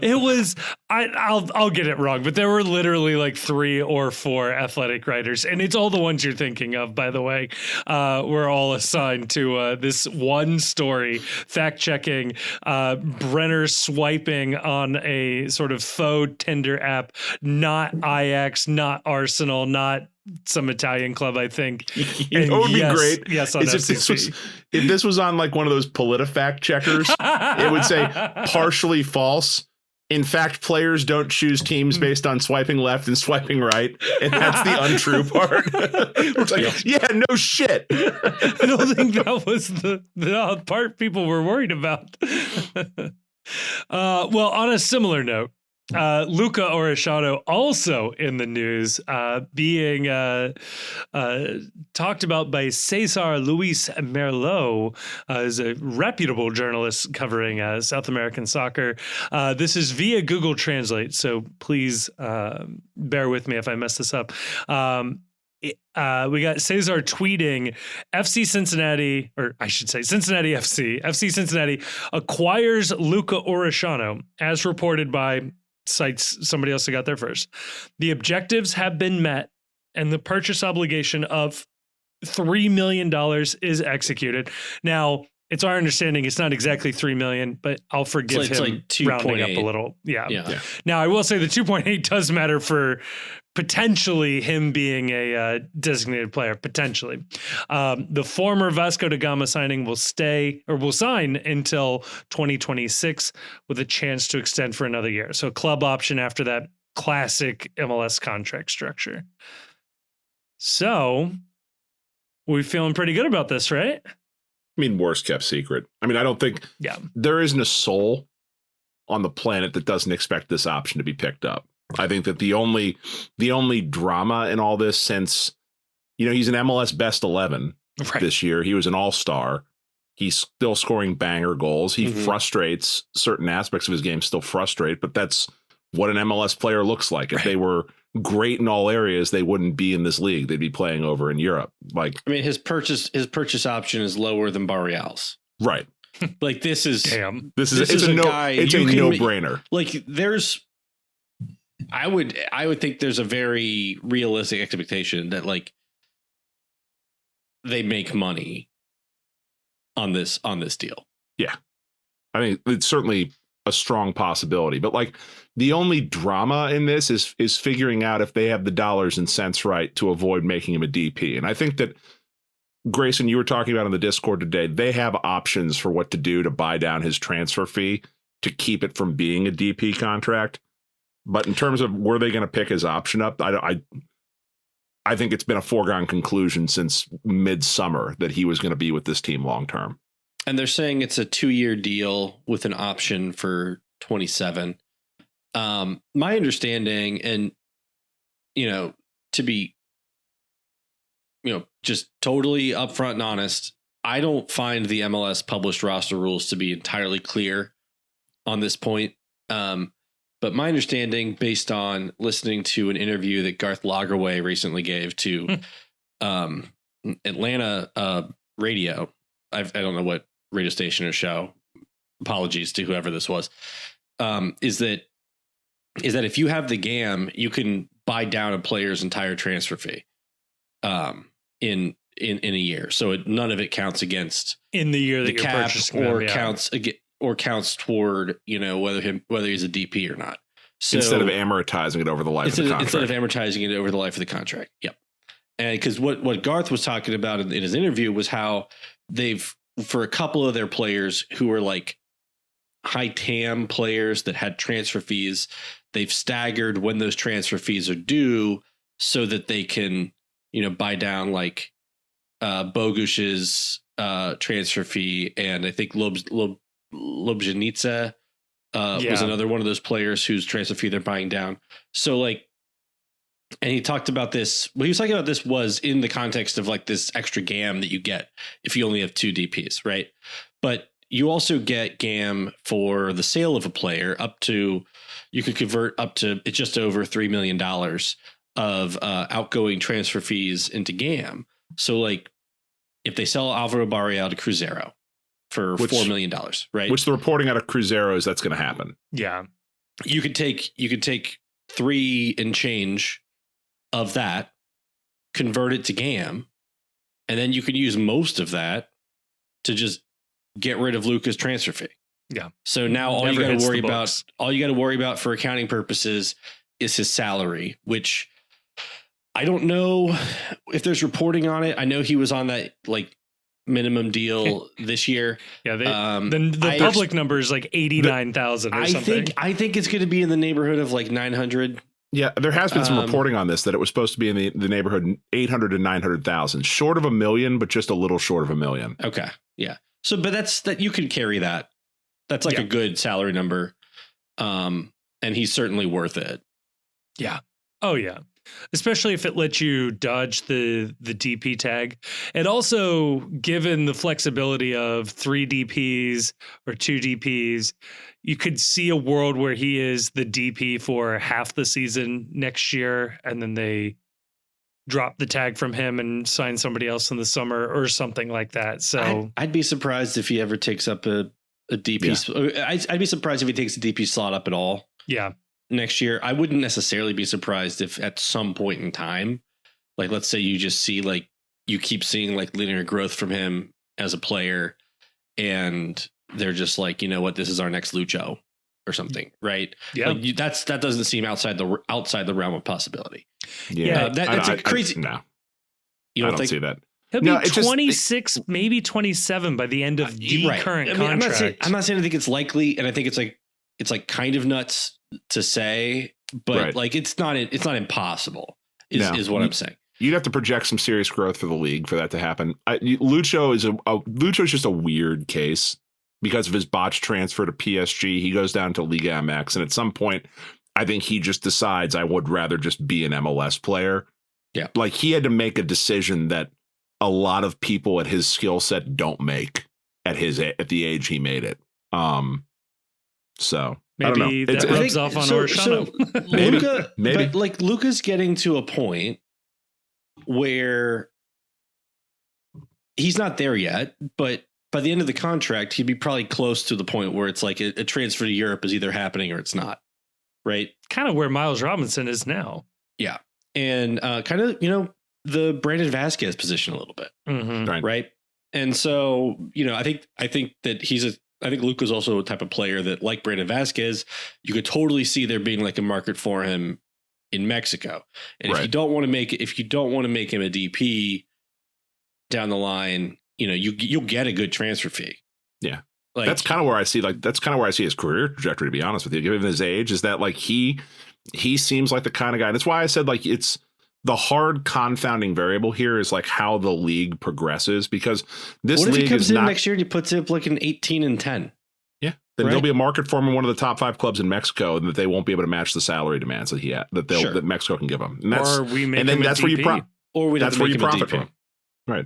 It was I'll get it wrong, but there were literally like 3 or 4 athletic writers, and it's all the ones you're thinking of, by the way. We're all assigned to this one story, fact checking Brenner swiping on a sort of faux Tinder app, not Ajax, not Arsenal, not some Italian club, I think. It would be great. Yes, on FCC. If this was on like one of those PolitiFact checkers, it would say partially false. In fact, players don't choose teams based on swiping left and swiping right. And that's the untrue part. It's like, yeah, no shit. I don't think that was the part people were worried about. Well, on a similar note, Luca Orellano also in the news, being talked about by Cesar Luis Merlot, is a reputable journalist covering South American soccer. This is via Google Translate, so please bear with me if I mess this up. We got Cesar tweeting FC Cincinnati, or I should say Cincinnati FC. FC Cincinnati acquires Luca Orellano, as reported by sites somebody else that got there first. The objectives have been met, and the purchase obligation of $3 million is executed. Now, it's our understanding it's not exactly $3 million, but I'll forgive him like rounding up a little. Yeah. Now, I will say the 2.8 does matter for potentially him being a designated player, potentially. The former Vasco da Gama signing will sign until 2026 with a chance to extend for another year. So club option after that, classic MLS contract structure. So we're feeling pretty good about this, right? I mean, worst kept secret. I mean, I don't think there isn't a soul on the planet that doesn't expect this option to be picked up. I think that the only drama in all this, since, he's an MLS best 11 this year. He was an all-star. He's still scoring banger goals. He frustrates certain aspects of his game, still frustrate, but that's what an MLS player looks like. If they were great in all areas, they wouldn't be in this league. They'd be playing over in Europe. Like, I mean, his purchase option is lower than Barrial's. Right. Like, this is it's a no-brainer. Like, I would think there's a very realistic expectation that like they make money on this deal. Yeah. I mean, it's certainly a strong possibility. But like the only drama in this is figuring out if they have the dollars and cents right to avoid making him a DP. And I think that, Grayson, you were talking about on the Discord today, they have options for what to do to buy down his transfer fee to keep it from being a DP contract. But in terms of were they going to pick his option up, I think it's been a foregone conclusion since midsummer that he was going to be with this team long term. And they're saying it's a 2-year deal with an option for 27. My understanding, and to be just totally upfront and honest, I don't find the MLS published roster rules to be entirely clear on this point. But my understanding, based on listening to an interview that Garth Lagerwey recently gave to Atlanta radio, I don't know what radio station or show, apologies to whoever this was, is that if you have the GAM, you can buy down a player's entire transfer fee in a year. So none of it counts against in the year that the you're cap, purchasing or them, yeah. counts toward whether he's a DP or not. So instead of amortizing it over the life of the contract. Instead of amortizing it over the life of the contract. Yep. And because what Garth was talking about in his interview was how they've, for a couple of their players who were like high TAM players that had transfer fees, they've staggered when those transfer fees are due so that they can, buy down like Bogush's transfer fee. And I think Lobjanitsa was another one of those players whose transfer fee they're buying down. So like, and he talked about this. What he was talking about this was in the context of like this extra GAM that you get if you only have 2 DPs, right? But you also get GAM for the sale of a player you can convert up to just over $3 million of outgoing transfer fees into GAM. So like if they sell Alvaro Barreal to Cruzeiro for $4 million, right? Which the reporting out of Cruzeiro is that's going to happen. Yeah. You could take 3 and change of that, convert it to GAM, and then you can use most of that to just get rid of Luca's transfer fee. Yeah. So now all you got to worry about for accounting purposes is his salary, which I don't know if there's reporting on it. I know he was on that like minimum deal this year. Yeah. The public number is like 89,000 or something. I think it's going to be in the neighborhood of like 900. Yeah, there has been some reporting on this that it was supposed to be in the neighborhood 800 to 900,000, short of $1 million, but just a little short of $1 million. Okay, yeah. So, but that you can carry that. That's like a good salary number, and he's certainly worth it. Yeah. Oh yeah. Especially if it lets you dodge the DP tag. And also, given the flexibility of 3 DPs or 2 DPs, you could see a world where he is the DP for half the season next year, and then they drop the tag from him and sign somebody else in the summer or something like that. So I'd be surprised if he ever takes up a DP. Yeah. I'd be surprised if he takes a DP slot up at all. Yeah. Next year. I wouldn't necessarily be surprised if at some point in time, like let's say you just see like you keep seeing like linear growth from him as a player, and they're just like, you know what, this is our next Lucho or something, right? Yeah, like that doesn't seem outside the realm of possibility. Yeah, that's a crazy. No, you don't see that. He'll be 26, maybe 27 by the end of the current contract. I'm not saying I think it's likely, and I think it's like kind of nuts to say, but like it's not impossible. Is what I'm saying. You'd have to project some serious growth for the league for that to happen. Lucho is just a weird case because of his botched transfer to PSG. He goes down to Liga MX, and at some point, I think he just decides I would rather just be an MLS player. Yeah, like he had to make a decision that a lot of people at his skill set don't make at the age he made it. So maybe that rubs off on Orellano. maybe. But like Luca's getting to a point where he's not there yet, but by the end of the contract, he'd be probably close to the point where it's like a transfer to Europe is either happening or it's not. Right. Kind of where Miles Robinson is now. Yeah. And kind of, the Brandon Vasquez position a little bit. Mm-hmm. Right. And so, I think that he's Luca's also a type of player that, like Brandon Vasquez, you could totally see there being like a market for him in Mexico. And if you don't want to make him a DP down the line, you'll get a good transfer fee. Yeah. Like, that's kind of where I see his career trajectory, to be honest with you, given his age, is that like he seems like the kind of guy. And that's why I said like it's the hard confounding variable here is like how the league progresses, because this what if league he comes is in not, next year and he puts up like an 18-10? Yeah. Then there'll be a market for him in one of the top 5 clubs in Mexico, and that they won't be able to match the salary demands that Mexico can give him. And that's, or we make and then him that's a where DP. that's where you profit from. Right.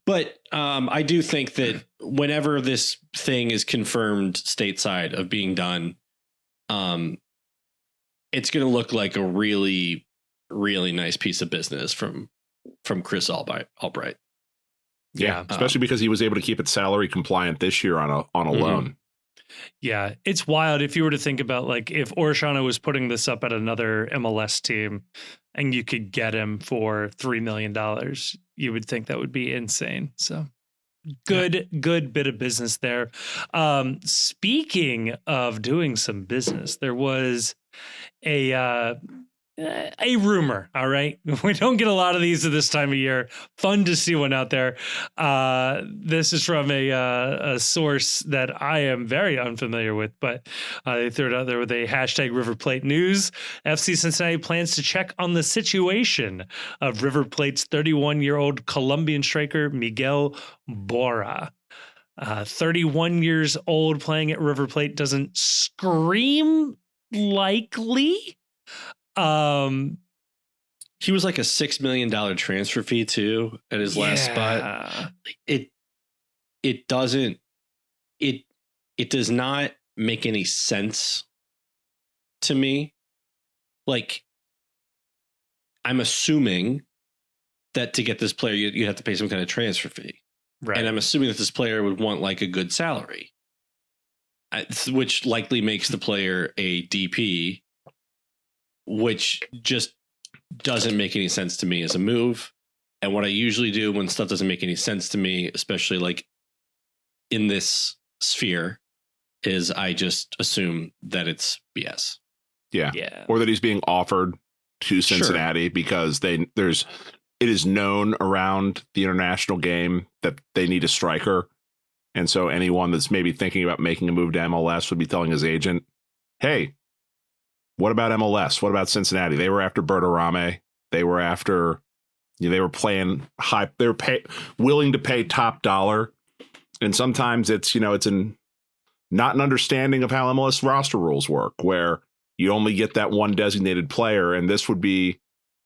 But I do think that whenever this thing is confirmed stateside of being done, it's going to look like a really, really nice piece of business from Chris Albright. Yeah, especially because he was able to keep it salary compliant this year on a loan. Yeah, it's wild if you were to think about like if Orellano was putting this up at another MLS team and you could get him for $3 million, you would think that would be insane. So good bit of business there. Speaking of doing some business, there was a rumor. All right. We don't get a lot of these at this time of year. Fun to see one out there. This is from a source that I am very unfamiliar with, but they threw it out there with a hashtag River Plate News. FC Cincinnati plans to check on the situation of River Plate's 31-year-old Colombian striker, Miguel Borja. 31 years old, playing at River Plate doesn't scream likely. He was like a $6 million transfer fee too at his last spot. It does not make any sense to me. Like, I'm assuming that to get this player, you have to pay some kind of transfer fee. Right. And I'm assuming that this player would want like a good salary, which likely makes the player a DP, which just doesn't make any sense to me as a move. And what I usually do when stuff doesn't make any sense to me, especially like in this sphere, is I just assume that it's BS. Yeah. Or that he's being offered to Cincinnati because it is known around the international game that they need a striker. And so anyone that's maybe thinking about making a move to MLS would be telling his agent, hey, what about MLS? What about Cincinnati? They were after Bertarame. They were after, they were playing high. They were willing to pay top dollar. And sometimes it's not an understanding of how MLS roster rules work, where you only get that one designated player. And this would be,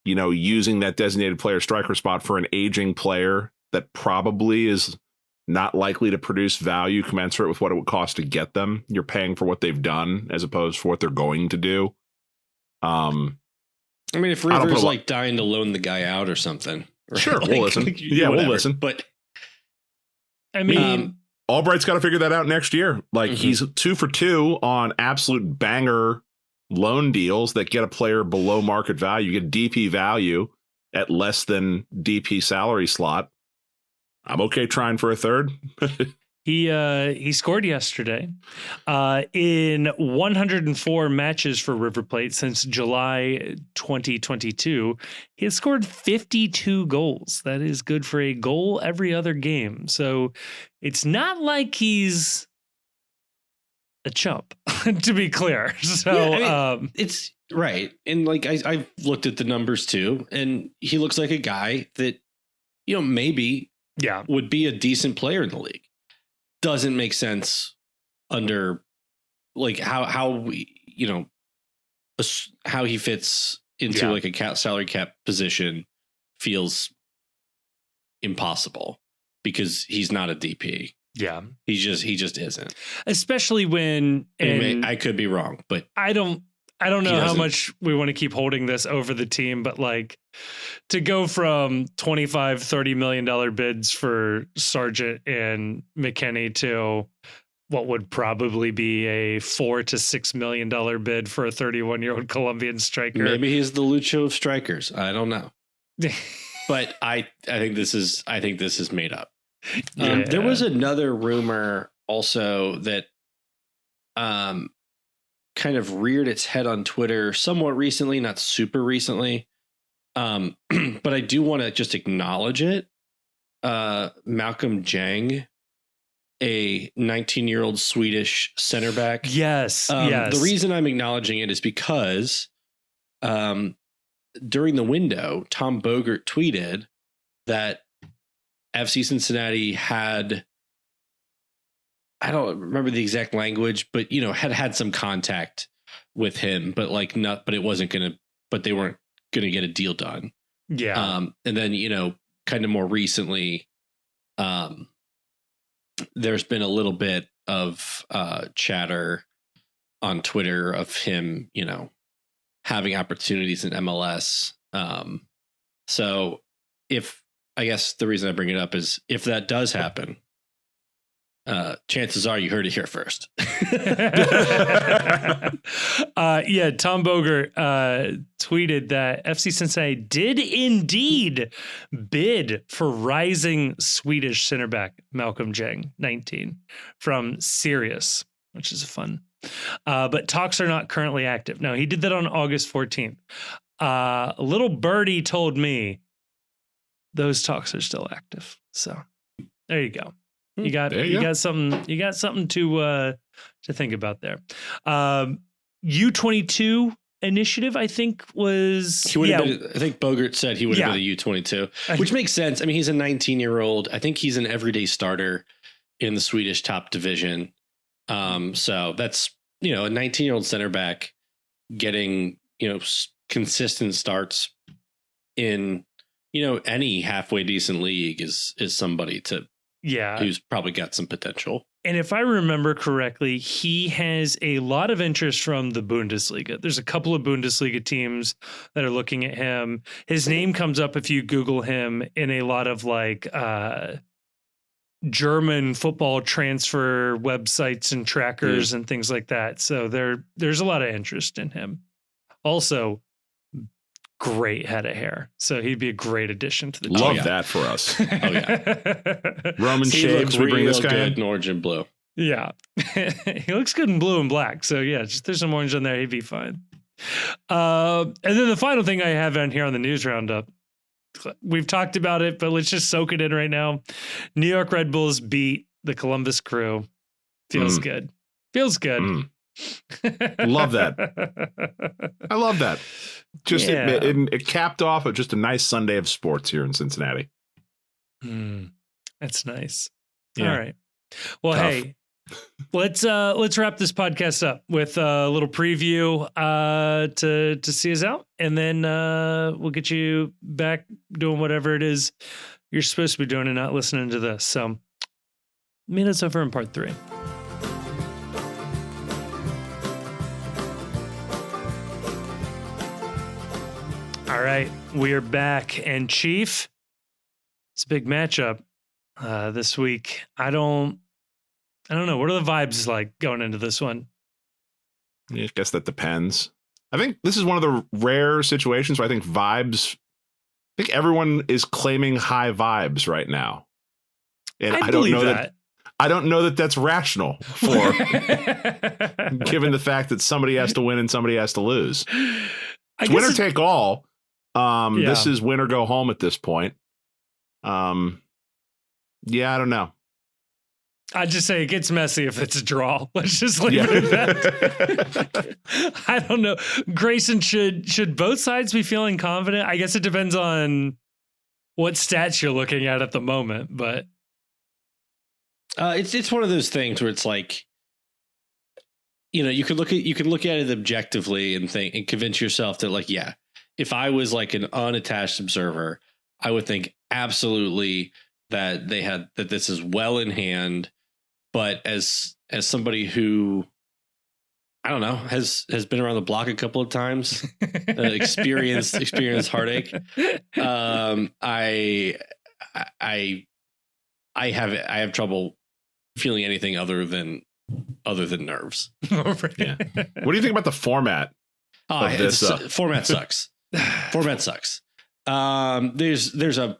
using that designated player striker spot for an aging player that probably is not likely to produce value commensurate with what it would cost to get them. You're paying for what they've done as opposed to what they're going to do. I mean, if Rivers like dying to loan the guy out or something, right? Sure, we'll listen. Whatever. We'll listen. But I mean, Albright's got to figure that out next year. Like he's 2 for 2 on absolute banger loan deals that get a player below market value. You get DP value at less than DP salary slot. I'm okay trying for a third. He scored yesterday in 104 matches for River Plate since July 2022. He has scored 52 goals. That is good for a goal every other game. So it's not like he's a chump, to be clear. So it's right. And like I've looked at the numbers too, and he looks like a guy that, maybe would be a decent player in the league. Doesn't make sense under like how he fits into like a salary cap position feels impossible because he's not a DP. Yeah, he just isn't. Especially when I could be wrong, but I don't know how much we want to keep holding this over the team, but like to go from $25-30 million bids for Sargent and McKennie to what would probably be a $4 to $6 million bid for a 31-year-old Colombian striker. Maybe he's the Lucho of strikers. I don't know, but I think this is made up. There was another rumor also that kind of reared its head on Twitter somewhat recently, not super recently. But I do want to just acknowledge it. Malcolm Jang, a 19-year-old Swedish center back. Yes. The reason I'm acknowledging it is because during the window, Tom Bogert tweeted that FC Cincinnati had, I don't remember the exact language, but had some contact with him, but they weren't gonna get a deal done. Yeah. And then kind of more recently, there's been a little bit of chatter on Twitter of him, having opportunities in MLS. So I guess the reason I bring it up is if that does happen, chances are you heard it here first. Tom Bogert tweeted that FC Cincinnati did indeed bid for rising Swedish center back Malcolm Jang, 19, from Sirius, which is fun. But talks are not currently active. No, he did that on August 14th. Little birdie told me those talks are still active. So there you go. You got something to think about there. U22 initiative, I think was I think Bogert said he would have been a U22, which makes sense. I mean, he's a 19-year-old. I think he's an everyday starter in the Swedish top division. So that's a 19-year-old center back getting consistent starts in any halfway decent league is somebody to who's probably got some potential. And if I remember correctly, he has a lot of interest from the Bundesliga. There's a couple of Bundesliga teams that are looking at him. His name comes up if you Google him in a lot of German football transfer websites and trackers and things like that. So there's a lot of interest in him. Also, great head of hair. So he'd be a great addition to the team. Love that for us. Oh yeah. Roman shades, we bring this guy good in. in orange and blue. Yeah. He looks good in blue and black. So yeah, just there's some orange on there. He'd be fine. And then the final thing I have on here on the news roundup, we've talked about it, but let's just soak it in right now. New York Red Bulls beat the Columbus Crew. Feels good. Feels good. Love that. I love that. Just it capped off of just a nice Sunday of sports here in Cincinnati. That's nice. Yeah. All right. Well, Tough. hey, let's wrap this podcast up with a little preview to see us out, and then we'll get you back doing whatever it is you're supposed to be doing and not listening to this. So meet us over in part 3. All right, we are back, and Chief, it's a big matchup this week. I don't know. What are the vibes like going into this one? I guess that depends. I think this is one of the rare situations where I think everyone is claiming high vibes right now. And I don't know that. I don't know that that's rational for given the fact that somebody has to win and somebody has to lose. It's winner take all. This is win or go home at this point. I don't know. I'd just say it gets messy if it's a draw. Let's just leave it at that. I don't know. Grayson, should both sides be feeling confident? I guess it depends on what stats you're looking at the moment, but it's one of those things where it's like, you could look at it objectively and think and convince yourself that if I was like an unattached observer, I would think absolutely that this is well in hand. But as somebody who, I don't know, has been around the block a couple of times, experienced heartache, I have trouble feeling anything other than nerves. Yeah. What do you think about the format of this? Format sucks. Format sucks. There's a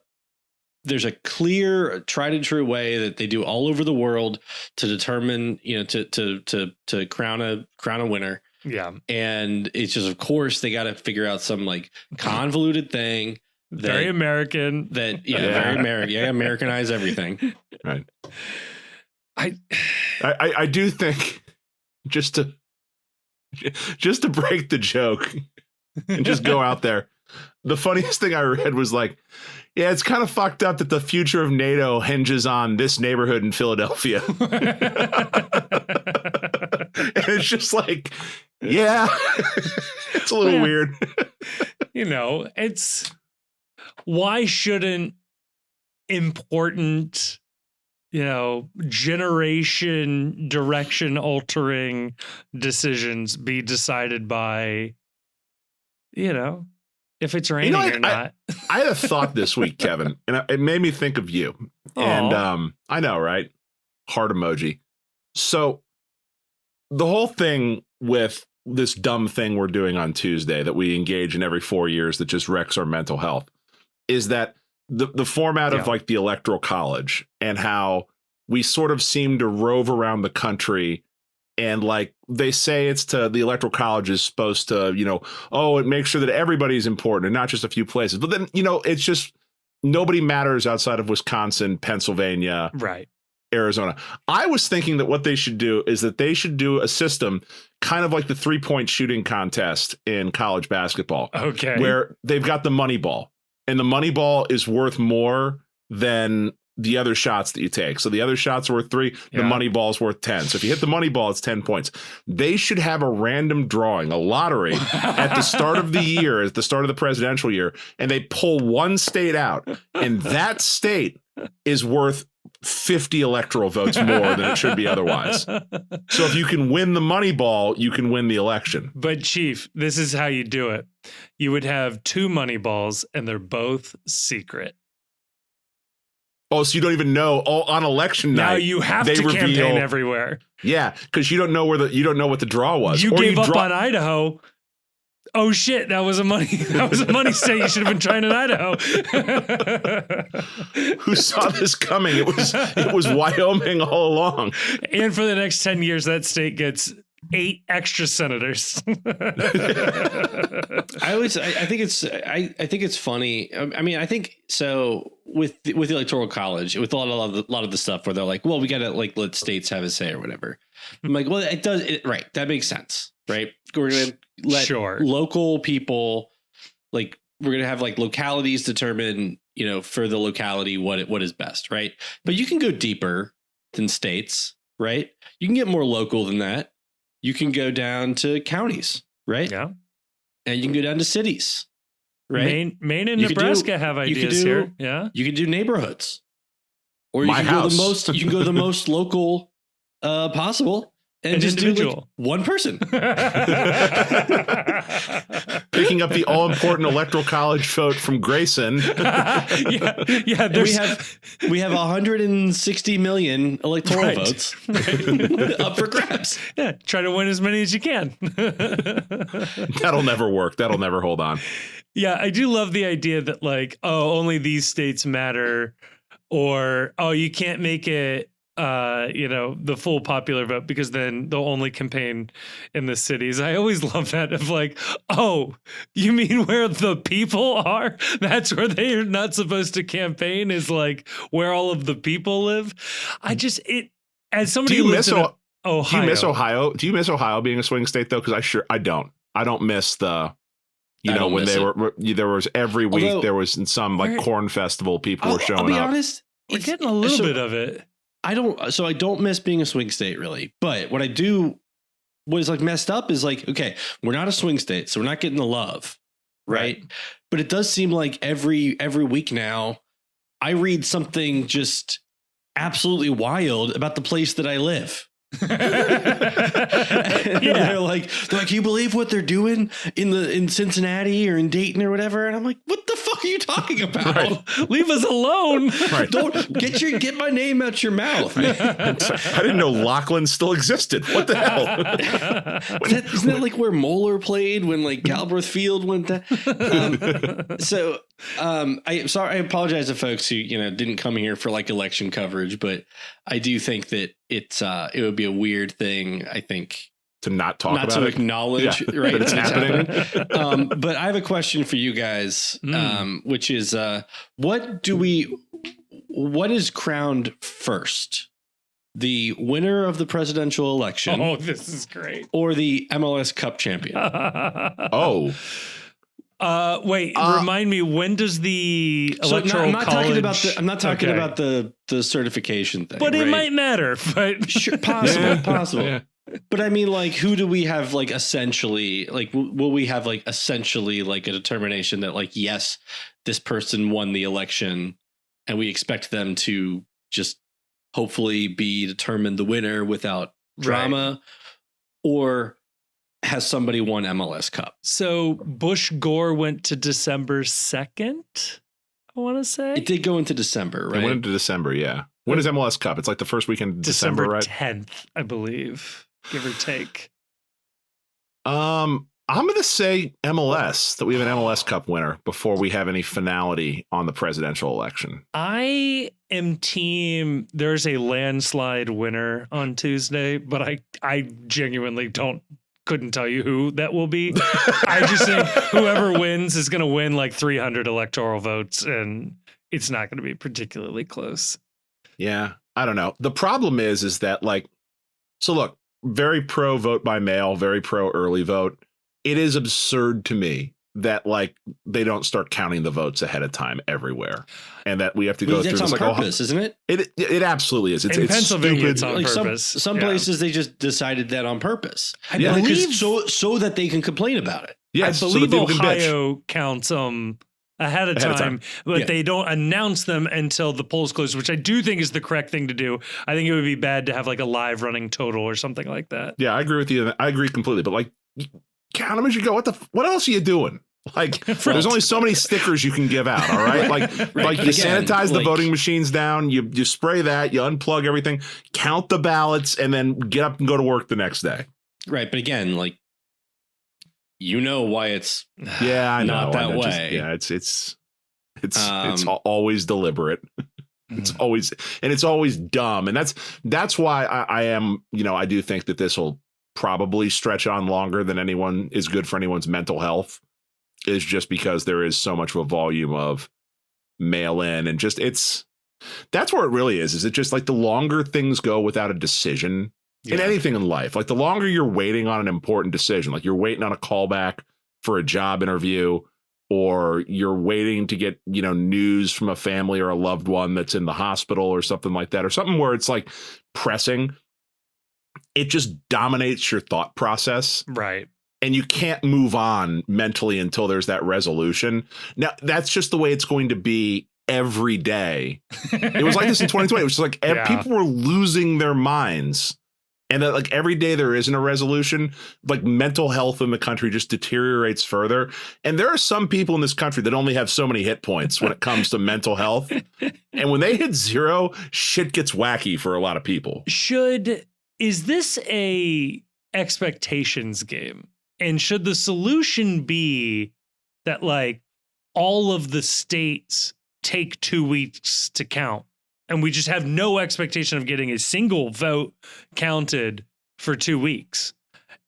there's a clear, tried and true way that they do all over the world to determine, to crown a winner. Yeah. And it's just, of course, they got to figure out some like convoluted thing. Very American. Very American. Yeah, Americanize everything. Right. I do think just to break the joke and just go out there. The funniest thing I read was like, yeah, it's kind of fucked up that the future of NATO hinges on this neighborhood in Philadelphia. And it's just like, yeah, it's a little weird. It's why shouldn't important, generation direction altering decisions be decided by, if it's raining or not. I had a thought this week, Kevin, and it made me think of you. Aww. And I know, right? Heart emoji. So the whole thing with this dumb thing we're doing on Tuesday that we engage in every 4 years that just wrecks our mental health is that the format of like the Electoral College and how we sort of seem to rove around the country. And like they say, it's to the Electoral College is supposed to, it makes sure that everybody's important and not just a few places. But then, it's just nobody matters outside of Wisconsin, Pennsylvania, right, Arizona. I was thinking that what they should do is that they should do a system kind of like the 3-point shooting contest in college basketball. Okay. Where they've got the money ball and the money ball is worth more than the other shots that you take. So the other shots are worth 3, the money ball is worth 10. So if you hit the money ball, it's 10 points. They should have a random drawing, a lottery at the start of the year, at the start of the presidential year, and they pull one state out, and that state is worth 50 electoral votes more than it should be otherwise. So if you can win the money ball, you can win the election. But Chief, this is how you do it. You would have 2 money balls and they're both secret. Oh, so you don't even know on election night. Now you have to campaign everywhere. Yeah, because you don't know what the draw was. You gave up on Idaho. Oh shit, that was a money state. You should have been trying in Idaho. Who saw this coming? It was Wyoming all along. And for the next 10 years, that state gets 8 extra senators. I think it's funny. I mean, I think so with the Electoral College, with a lot of the stuff where they're like, well, we got to like let states have a say or whatever. I'm like, well, it does. Right. That makes sense. Right. We're going to let local people, like we're going to have like localities determine, for the locality, what is best. Right. But you can go deeper than states. Right. You can get more local than that. You can go down to counties, right? Yeah. And you can go down to cities, right? Maine and Nebraska have ideas here. Yeah. You can do neighborhoods. Or you can go the most local possible and just do like one person. Picking up the all-important Electoral College vote from Grayson. Yeah. We have 160 million electoral votes up for grabs. Yeah, try to win as many as you can. That'll never work. That'll never hold on. Yeah, I do love the idea that like, only these states matter, or you can't make it the full popular vote because then they'll only campaign in the cities. I always love that of like, oh, you mean where the people are? That's where they are not supposed to campaign, is like where all of the people live. As somebody who lives in Ohio. Do you miss Ohio? Do you miss Ohio being a swing state though? Because I don't miss the, when there was every week there was in some like corn festival, people were showing up. I'll be honest, we're getting a little bit of it. I don't miss being a swing state really, but what is like messed up is like, okay, we're not a swing state, so we're not getting the love, right? But it does seem like every week now, I read something just absolutely wild about the place that I live. They're like, can you believe what they're doing in Cincinnati or in Dayton or whatever? And I'm like, what the fuck fuck are you talking about? Right. Leave us alone. Right. Don't get my name out your mouth. I didn't know Lachlan still existed. What the hell? Isn't that like where Moeller played when like Galbraith Field went down? I'm sorry. I apologize to folks who didn't come here for like election coverage, but I do think that it would be a weird thing. I think to not talk not about to it. acknowledge right that it's happening. But I have a question for you guys, which is what is crowned first? The winner of the presidential election. Oh, this is great. Or the MLS Cup champion. Oh. Wait, remind me, when does the electoral I'm not college... I'm not talking about the certification thing. But right? it might matter. But Sure, possible. Yeah. But I mean, like, who do we have, like, essentially, like, will we have, like, essentially, like, a determination that, like, yes, this person won the election and we expect them to just hopefully be determined the winner without drama? Right. Or has somebody won MLS Cup? So Bush Gore went to December 2nd, I want to say. It did go into December, right? It went into December, yeah. When is MLS Cup? It's like the first weekend of December, right? 10th, I believe, give or take. I'm going to say MLS, that we have an MLS Cup winner before we have any finality on the presidential election. I am team there's a landslide winner on Tuesday, but I genuinely couldn't tell you who that will be. I just think whoever wins is going to win like 300 electoral votes, and it's not going to be particularly close. Yeah, I don't know. The problem is that, like, so look, very pro vote by mail, very pro early vote. It is absurd to me that, like, they don't start counting the votes ahead of time everywhere, and that we have to go through. It's on like, purpose, isn't it? It absolutely is. In Pennsylvania, stupid. it's on like purpose. Some places they just decided that on purpose. I believe so that they can complain about it. Yes, I believe so Ohio counts ahead of time, but they don't announce them until the polls close, which I do think is the correct thing to do. I think it would be bad to have like a live running total or something like that. Yeah, I agree with you. I agree completely. But, like, count them as you go. What else are you doing? Like, there's only so many stickers you can give out. All right. Like, you sanitize the voting machines down. You spray that. You unplug everything. Count the ballots, and then get up and go to work the next day. Right. But again, like, why it's I know. Not that way. It's always deliberate. It's always dumb. And that's why I am, I do think that this will probably stretch on longer than anyone is good for anyone's mental health, is just because there is so much of a volume of mail in, and that's where it really is it just like the longer things go without a decision in anything in life, like the longer you're waiting on an important decision, like you're waiting on a callback for a job interview, or you're waiting to get, news from a family or a loved one that's in the hospital or something like that, or something where it's like pressing, it just dominates your thought process. Right. And you can't move on mentally until there's that resolution. Now, that's just the way it's going to be every day. It was like this in 2020. It was like people were losing their minds. And that, like, every day there isn't a resolution, like, mental health in the country just deteriorates further. And there are some people in this country that only have so many hit points when it comes to mental health. And when they hit zero, shit gets wacky for a lot of people. Is this a expectations game? And should the solution be that, like, all of the states take 2 weeks to count, and we just have no expectation of getting a single vote counted for 2 weeks,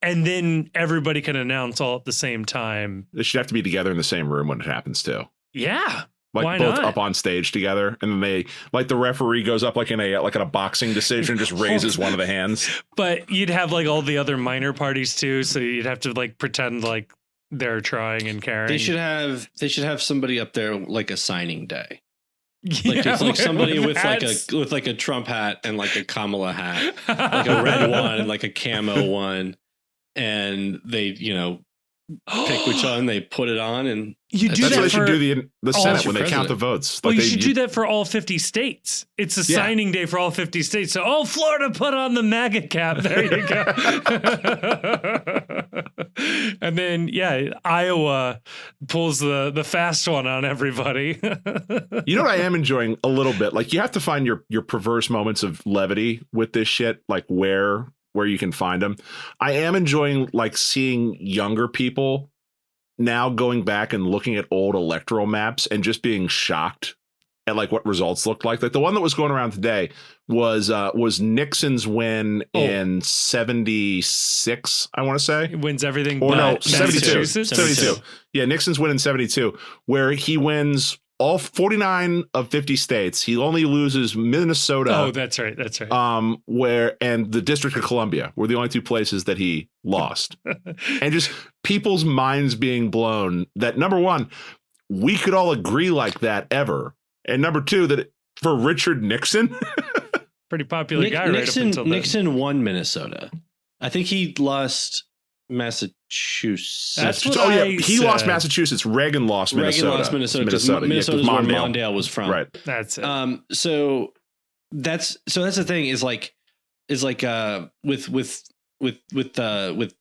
and then everybody can announce all at the same time? They should have to be together in the same room when it happens too. Yeah. Like, why both not? up on stage together, and then they, like, the referee goes up like in a boxing decision, just raises one of the hands. But you'd have like all the other minor parties too, so you'd have to like pretend like they're trying and carrying. They should have somebody up there like a signing day. Yeah, It's like somebody with like a Trump hat and like a Kamala hat, like a red one and like a camo one, and they pick which one they put it on, and You do That's that what they for should do the Senate when they president. count the votes. Well, Like you should do that for all 50 states. It's a signing day for all 50 states. So, Florida put on the MAGA cap. There you go. And then, Iowa pulls the fast one on everybody. You know what I am enjoying a little bit? Like, you have to find your perverse moments of levity with this shit, like where you can find them. I am enjoying like seeing younger people now going back and looking at old electoral maps and just being shocked at like what results looked like. Like the one that was going around today was Nixon's win in 76, I want to say. He wins everything. Or no, but 72. Massachusetts? 72. Yeah, Nixon's win in 72, where he wins all 49 of 50 states. He only loses Minnesota. Oh, that's right. That's right. And the District of Columbia were the only two places that he lost. And just people's minds being blown that, number one, we could all agree like that ever. And number two, that for Richard Nixon, Pretty popular guy right up until then. Nixon won Minnesota. I think he lost Massachusetts. That's what he lost Massachusetts. Reagan lost Minnesota. Reagan lost Minnesota because Minnesota is where Mondale was from. Right. That's it. So that's the thing is like with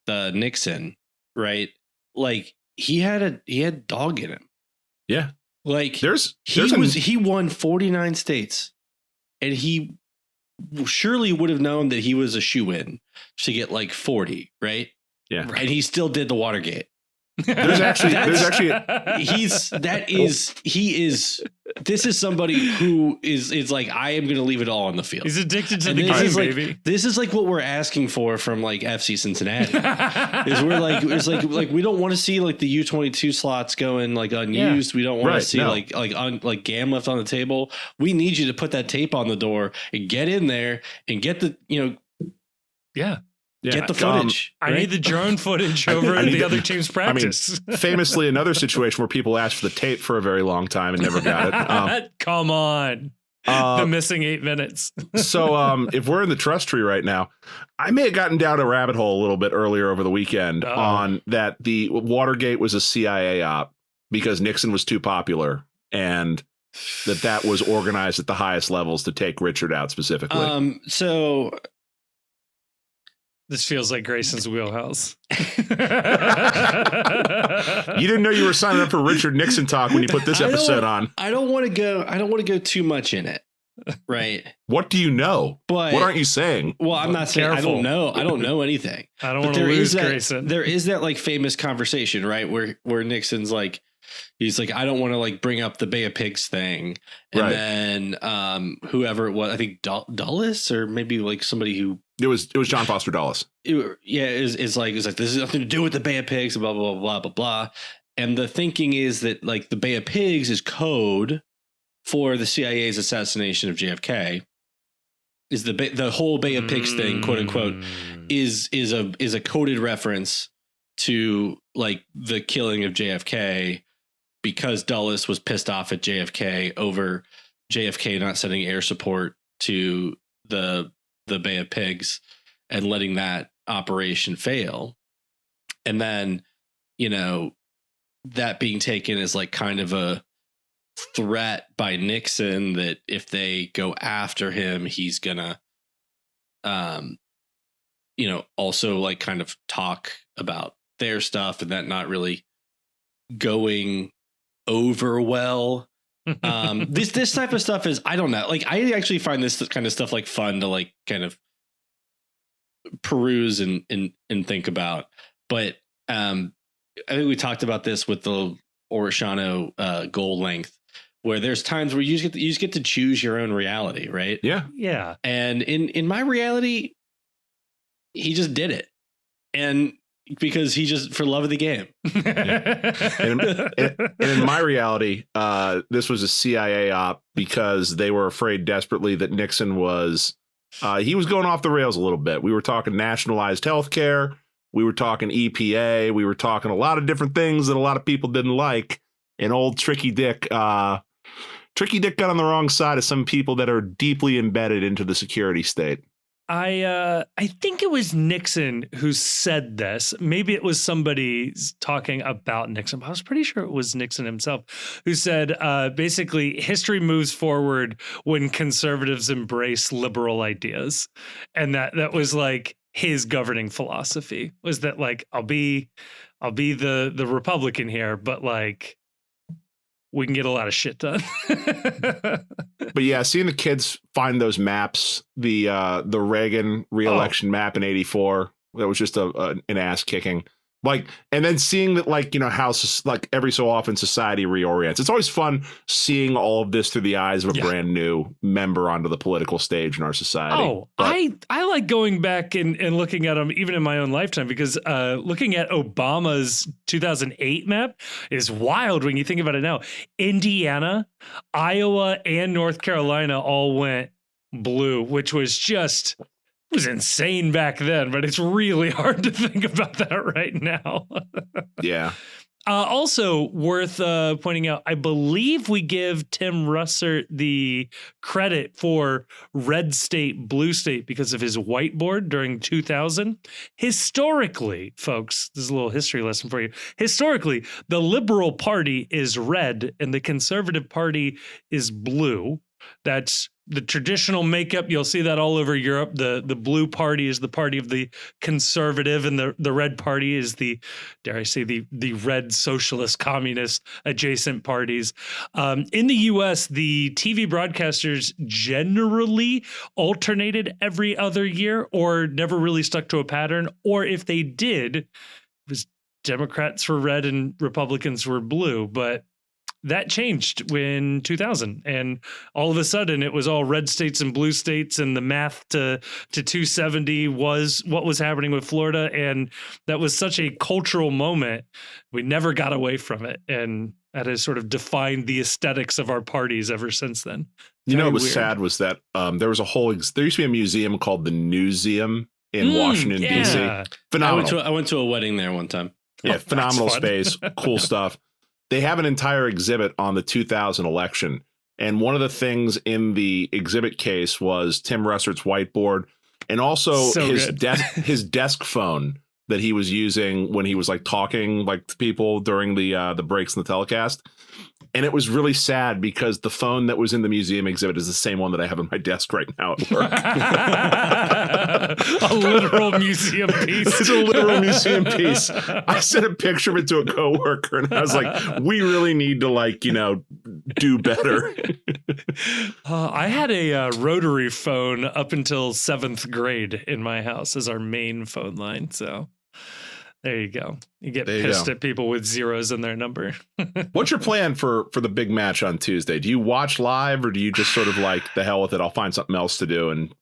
Nixon, right? Like he had dog in him. Yeah. Like he won 49 states, and he surely would have known that he was a shoo-in to get like 40, right? Yeah. And he still did the Watergate. This is somebody who is like, I am going to leave it all on the field. He's addicted to And the game, baby. This is like what we're asking for from like FC Cincinnati. Is we're like, it's like we don't want to see like the U22 slots going like unused. We don't want to see like GAM left on the table. We need you to put that tape on the door and get in there and get the get the footage. I need the drone footage over the other team's practice. I mean, famously, another situation where people asked for the tape for a very long time and never got it. Come on. The missing 8 minutes. So if we're in the trust tree right now, I may have gotten down a rabbit hole a little bit earlier over the weekend on that the Watergate was a CIA op because Nixon was too popular and that was organized at the highest levels to take Richard out specifically. So this feels like Grayson's wheelhouse. You didn't know you were signing up for Richard Nixon talk when you put this episode on. I don't want to go too much in it. Right. What do you know? But what aren't you saying? Well, I'm not saying I don't know anything. I don't want to lose Grayson. There is that like famous conversation, right? Where Nixon's like, he's like, I don't want to like bring up the Bay of Pigs thing. And then whoever it was, I think Dulles or maybe like somebody who it was John Foster Dulles. Is like this has nothing to do with the Bay of Pigs, blah, blah, blah, blah, blah. And the thinking is that like the Bay of Pigs is code for the CIA's assassination of JFK. Is the whole Bay of Pigs thing, quote unquote, is a coded reference to like the killing of JFK because Dulles was pissed off at JFK over JFK not sending air support to the Bay of Pigs and letting that operation fail. And then, that being taken as like kind of a threat by Nixon that if they go after him, he's gonna, also like kind of talk about their stuff and that not really going over well. This type of stuff is, I don't know, like I actually find this kind of stuff like fun to like kind of peruse and think about. But I think we talked about this with the Orellano goal length, where there's times where you just get to choose your own reality, right? Yeah. And in my reality, he just did it, and because he just for love of the game. And in my reality, this was a CIA op because they were afraid desperately that Nixon was he was going off the rails a little bit. We were talking nationalized healthcare. We were talking EPA. We were talking a lot of different things that a lot of people didn't like. And old Tricky Dick got on the wrong side of some people that are deeply embedded into the security state. I think it was Nixon who said this. Maybe it was somebody talking about Nixon, but I was pretty sure it was Nixon himself who said basically history moves forward when conservatives embrace liberal ideas. And that was like his governing philosophy, was that like I'll be the Republican here, but like we can get a lot of shit done. But yeah, seeing the kids find those maps, the Reagan re-election map in '84, that was just an ass kicking. Like, and then seeing that, like, you know, how like every so often society reorients. It's always fun seeing all of this through the eyes of a brand new member onto the political stage in our society. Oh, but I like going back and looking at them even in my own lifetime, because looking at Obama's 2008 map is wild when you think about it now. Indiana, Iowa, and North Carolina all went blue, which was just... It was insane back then, but it's really hard to think about that right now. Yeah. Also worth pointing out, I believe we give Tim Russert the credit for red state, blue state because of his whiteboard during 2000. Historically, folks, this is a little history lesson for you. Historically, the Liberal Party is red and the Conservative Party is blue. That's the traditional makeup. You'll see that all over Europe. The blue party is the party of the conservative, and the red party is the, dare I say, the red socialist communist adjacent parties. In the US, the TV broadcasters generally alternated every other year or never really stuck to a pattern. Or if they did, it was Democrats were red and Republicans were blue. But that changed in 2000, and all of a sudden it was all red states and blue states, and the math to 270 was what was happening with Florida, and that was such a cultural moment. We never got away from it, and that has sort of defined the aesthetics of our parties ever since then. You know, what was sad was that there was there used to be a museum called the Newseum in Washington, D.C. Phenomenal. I went to a wedding there one time. Yeah, phenomenal space, cool stuff. They have an entire exhibit on the 2000 election. And one of the things in the exhibit case was Tim Russert's whiteboard, and also his desk phone that he was using when he was like talking like to people during the breaks in the telecast. And it was really sad because the phone that was in the museum exhibit is the same one that I have on my desk right now at work. A literal museum piece. It's a literal museum piece. I sent a picture of it to a coworker and I was like, we really need to, like, you know, do better. I had a rotary phone up until 7th grade in my house as our main phone line. So there you go. You get pissed at people with zeros in their number. What's your plan for the big match on Tuesday? Do you watch live, or do you just sort of like, the hell with it, I'll find something else to do? And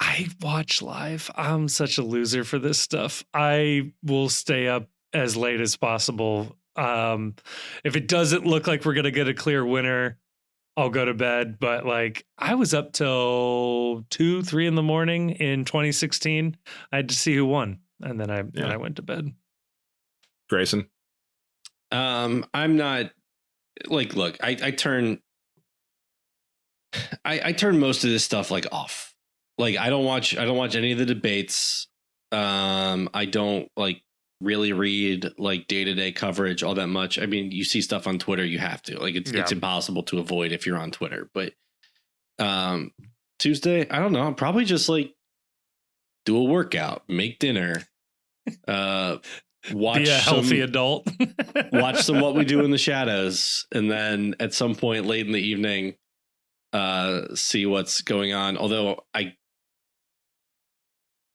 I watch live. I'm such a loser for this stuff. I will stay up as late as possible. If it doesn't look like we're going to get a clear winner, I'll go to bed. But like, I was up till 2, 3 in the morning in 2016. I had to see who won. And then I went to bed. Grayson? I'm not like, look, I turn most of this stuff like off. Like, I don't watch any of the debates. I don't like really read like day-to-day coverage all that much. I mean, you see stuff on Twitter, you have to, like, it's impossible to avoid if you're on Twitter. But Tuesday, I don't know, I'll probably just like do a workout, make dinner, watch be a healthy adult, watch some What We Do in the Shadows, and then at some point late in the evening, see what's going on. Although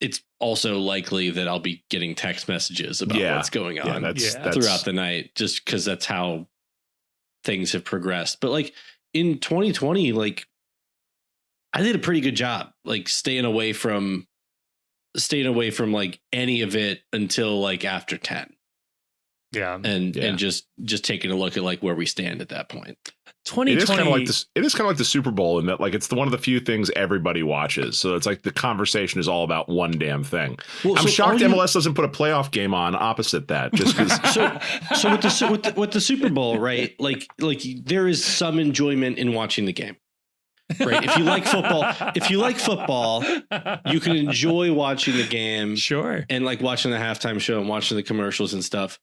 it's also likely that I'll be getting text messages about what's going on throughout the night, just because that's how things have progressed. But like in 2020, like I did a pretty good job, like staying away from like any of it until like after 10. Yeah. And just taking a look at like where we stand at that point. 2020. It is kind of like this. It is kind of like the Super Bowl in that, like, it's one of the few things everybody watches. So it's like the conversation is all about one damn thing. Well, I'm shocked MLS doesn't put a playoff game on opposite that. Just because. so with the Super Bowl, right? Like there is some enjoyment in watching the game. Right. If you like football, you can enjoy watching the game. Sure. And like watching the halftime show and watching the commercials and stuff.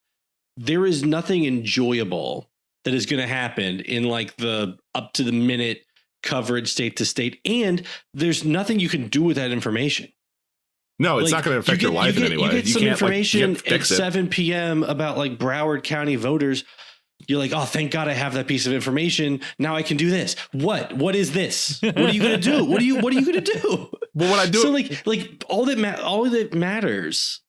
There is nothing enjoyable that is going to happen in like the up to the minute coverage state to state. And there's nothing you can do with that information. No, it's Like, not going to affect your life in any way. You get some can't, information like, at 7 p.m. about like Broward County voters. You're like, oh, thank God I have that piece of information. Now I can do this. What is this? What are you going to do? What are you going to do? Well, what I do. So like all that matters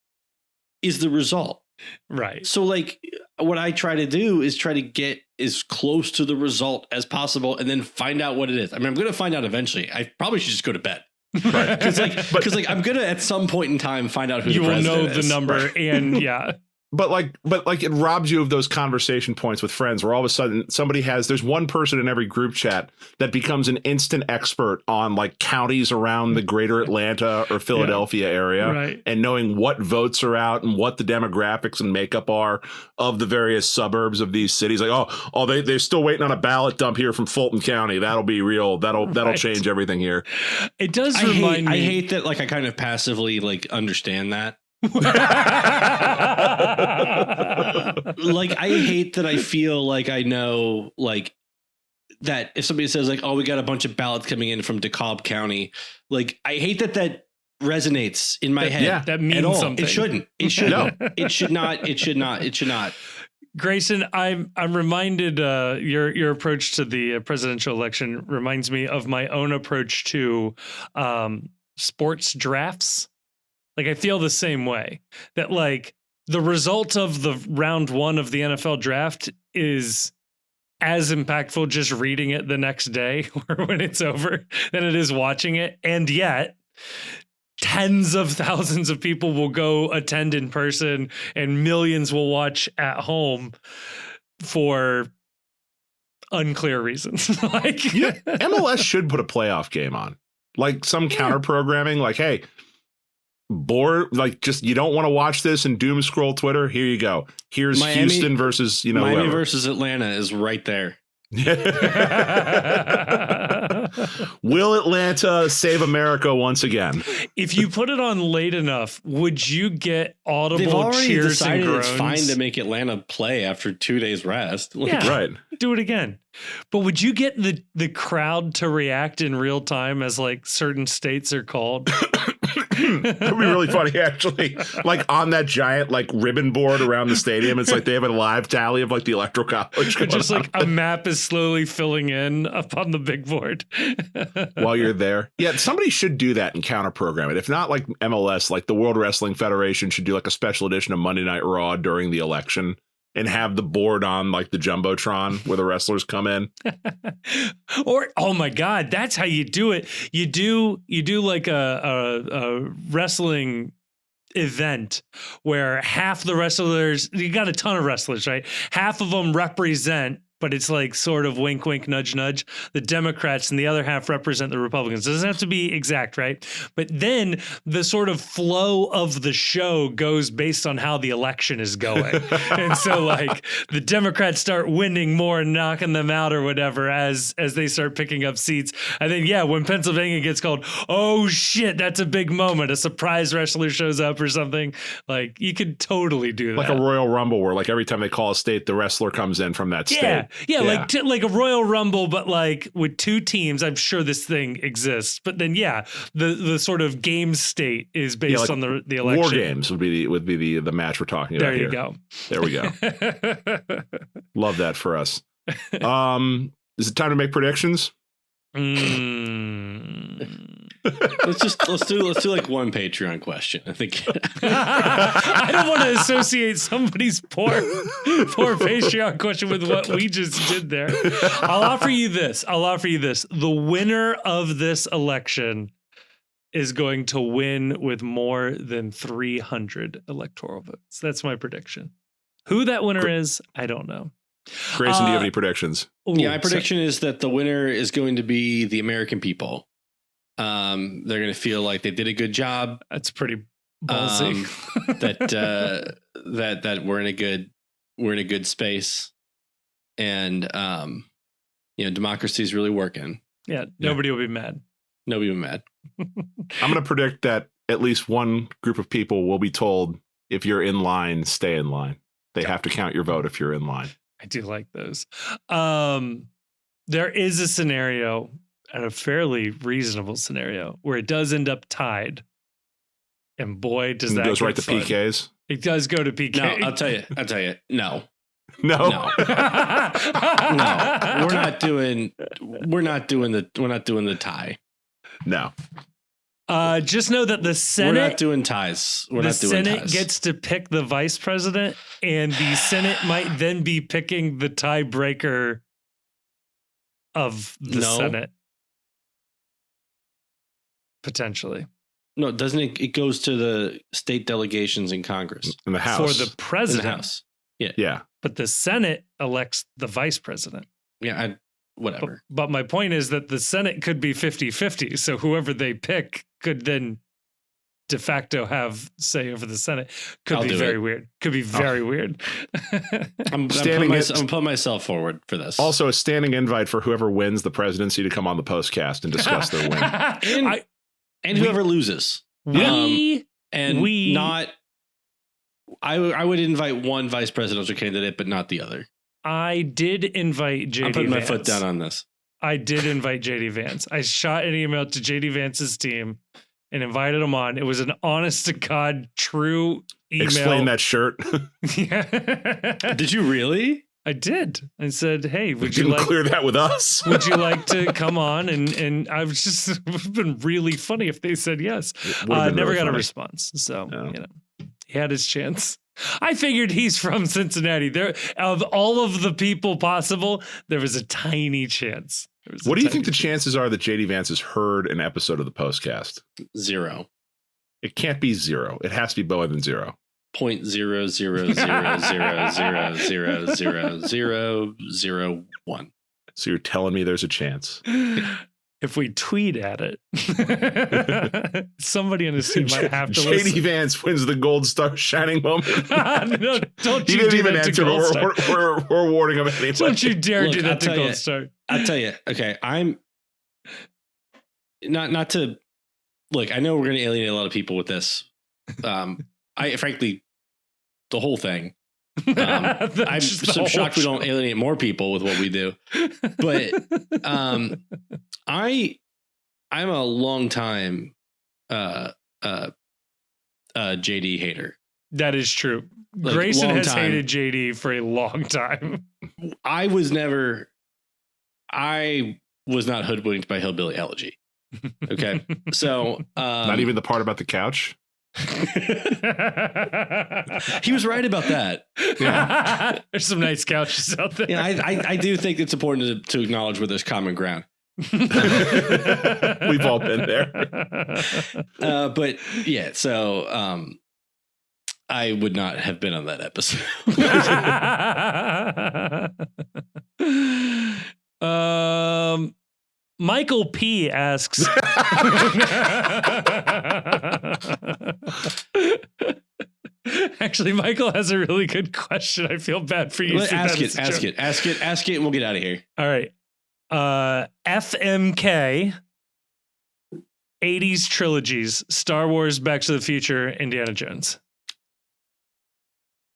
is the result. Right. So like what I try to do is try to get as close to the result as possible and then find out what it is. I mean, I'm going to find out eventually. I probably should just go to bed. Right. Because I'm going to at some point in time find out who you the president will know is. the number. Right. And yeah. But it robs you of those conversation points with friends where all of a sudden there's one person in every group chat that becomes an instant expert on like counties around the greater Atlanta or Philadelphia area, right. And knowing what votes are out and what the demographics and makeup are of the various suburbs of these cities. Like, they're still waiting on a ballot dump here from Fulton County. That'll be real. That'll change everything here. It does remind me. I hate that like I kind of passively like understand that. Like I hate that I feel like I know like that if somebody says like, oh, we got a bunch of ballots coming in from DeKalb County, like I hate that resonates in my head. Yeah, that means something. It shouldn't. It should. No. It should not. It should not. It should not. Grayson, I'm reminded your approach to the presidential election reminds me of my own approach to sports drafts. Like I feel the same way that like the result of the round 1 of the NFL draft is as impactful just reading it the next day or when it's over than it is watching it. And yet tens of thousands of people will go attend in person and millions will watch at home for unclear reasons. Like yeah, MLS should put a playoff game on, like some counter programming, like, hey, bored, like just you don't want to watch this and doom scroll Twitter. Here you go. Here's Miami, Houston versus Miami whoever. versus Atlanta is right there. Will Atlanta save America once again? If you put it on late enough, would you get audible They've already cheers decided and groans? It's fine to make Atlanta play after 2 days rest. Yeah, right. Do it again. But would you get the crowd to react in real time as like certain states are called? That would be really funny, actually. Like on that giant like ribbon board around the stadium, it's like they have a live tally of like the electoral college. Just like a map is slowly filling in up on the big board while you're there. Yeah, somebody should do that and counter program it. If not like MLS, like the World Wrestling Federation should do like a special edition of Monday Night Raw during the election and have the board on like the Jumbotron where the wrestlers come in. Or, oh my God, that's how you do it. You do like a wrestling event where half the wrestlers, you got a ton of wrestlers, right? Half of them represent, but it's like sort of wink, wink, nudge, nudge, the Democrats, and the other half represent the Republicans. It doesn't have to be exact, right? But then the sort of flow of the show goes based on how the election is going. And so like the Democrats start winning more and knocking them out or whatever as they start picking up seats. And then, yeah, when Pennsylvania gets called, oh shit, that's a big moment. A surprise wrestler shows up or something. Like you could totally do that. Like a Royal Rumble where like every time they call a state, the wrestler comes in from that state. Yeah, like a Royal Rumble, but like with 2 teams. I'm sure this thing exists. But then, yeah, the sort of game state is based on the election. War Games would be the match we're talking about. There you go. There we go. Love that for us. Is it time to make predictions? Let's do like one Patreon question. I think I don't want to associate somebody's poor Patreon question with what we just did there. I'll offer you this. The winner of this election is going to win with more than 300 electoral votes. That's my prediction. Who that winner is, I don't know. Grayson, do you have any predictions? Yeah, my prediction is that the winner is going to be the American people. They're going to feel like they did a good job. That's pretty ballsy. That we're in a good space, and democracy is really working. Yeah, nobody will be mad. Nobody will be mad. I'm going to predict that at least one group of people will be told, if you're in line, stay in line. They have to count your vote if you're in line. I do like those. There is a scenario, and a fairly reasonable scenario, where it does end up tied. And boy, does that goes right to fun. PKs. It does go to PK. No, I'll tell you. No. No. No. No. We're not doing the tie. No. Just know that the Senate, we're not doing ties. The Senate gets to pick the vice president, and the Senate might then be picking the tiebreaker of the Senate. Potentially. No, doesn't it? It goes to the state delegations in Congress. In the House. For the president. In the House. Yeah. Yeah. But the Senate elects the vice president. Yeah, whatever. But my point is that the Senate could be 50-50. So whoever they pick could then de facto have say over the Senate. Could be very weird. Could be very weird. I'm putting myself forward for this. Also, a standing invite for whoever wins the presidency to come on the postcast and discuss their win. And whoever loses. I would invite one vice presidential candidate, but not the other. I did invite JD I'm putting Vance. my foot down on this. I did invite JD Vance. I shot an email to JD Vance's team and invited him on. It was an honest to God, true email. Explain that shirt. Yeah. Did you really? I did. I said, "Hey, would you like clear that with us? Would you like to come on?" And I was just it would have been really funny if they said yes. Never really got funny. a response. So he had his chance. I figured he's from Cincinnati. There, of all of the people possible, there was a tiny chance. What do you think the chances are that JD Vance has heard an episode of the postcast? 0. It can't be 0. It has to be lower than 0. 0.00000000001. So you're telling me there's a chance? If we tweet at it, somebody on his team might have to JD listen. Vance wins the Gold Star shining moment. No, don't he you didn't do even that to answer. Gold Star. We're awarding him anyway. Don't you dare Look, do that to Gold Star. I'll tell you. Okay, I'm not to look. I know we're going to alienate a lot of people with this. I frankly, the whole thing. I'm so shocked we don't alienate more people with what we do. But I'm a long time JD hater. That is true. Like, Grayson has time. hated JD for a long time. I was not hoodwinked by Hillbilly Elegy. Okay. So not even the part about the couch. He was right about that. Yeah. There's some nice couches out there. Yeah, I do think it's important to acknowledge where there's common ground. We've all been there. But yeah, so I would not have been on that episode. Michael P asks. Actually, Michael has a really good question. I feel bad for you. Ask it, and we'll get out of here. All right. FMK 80s trilogies, Star Wars, Back to the Future, Indiana Jones.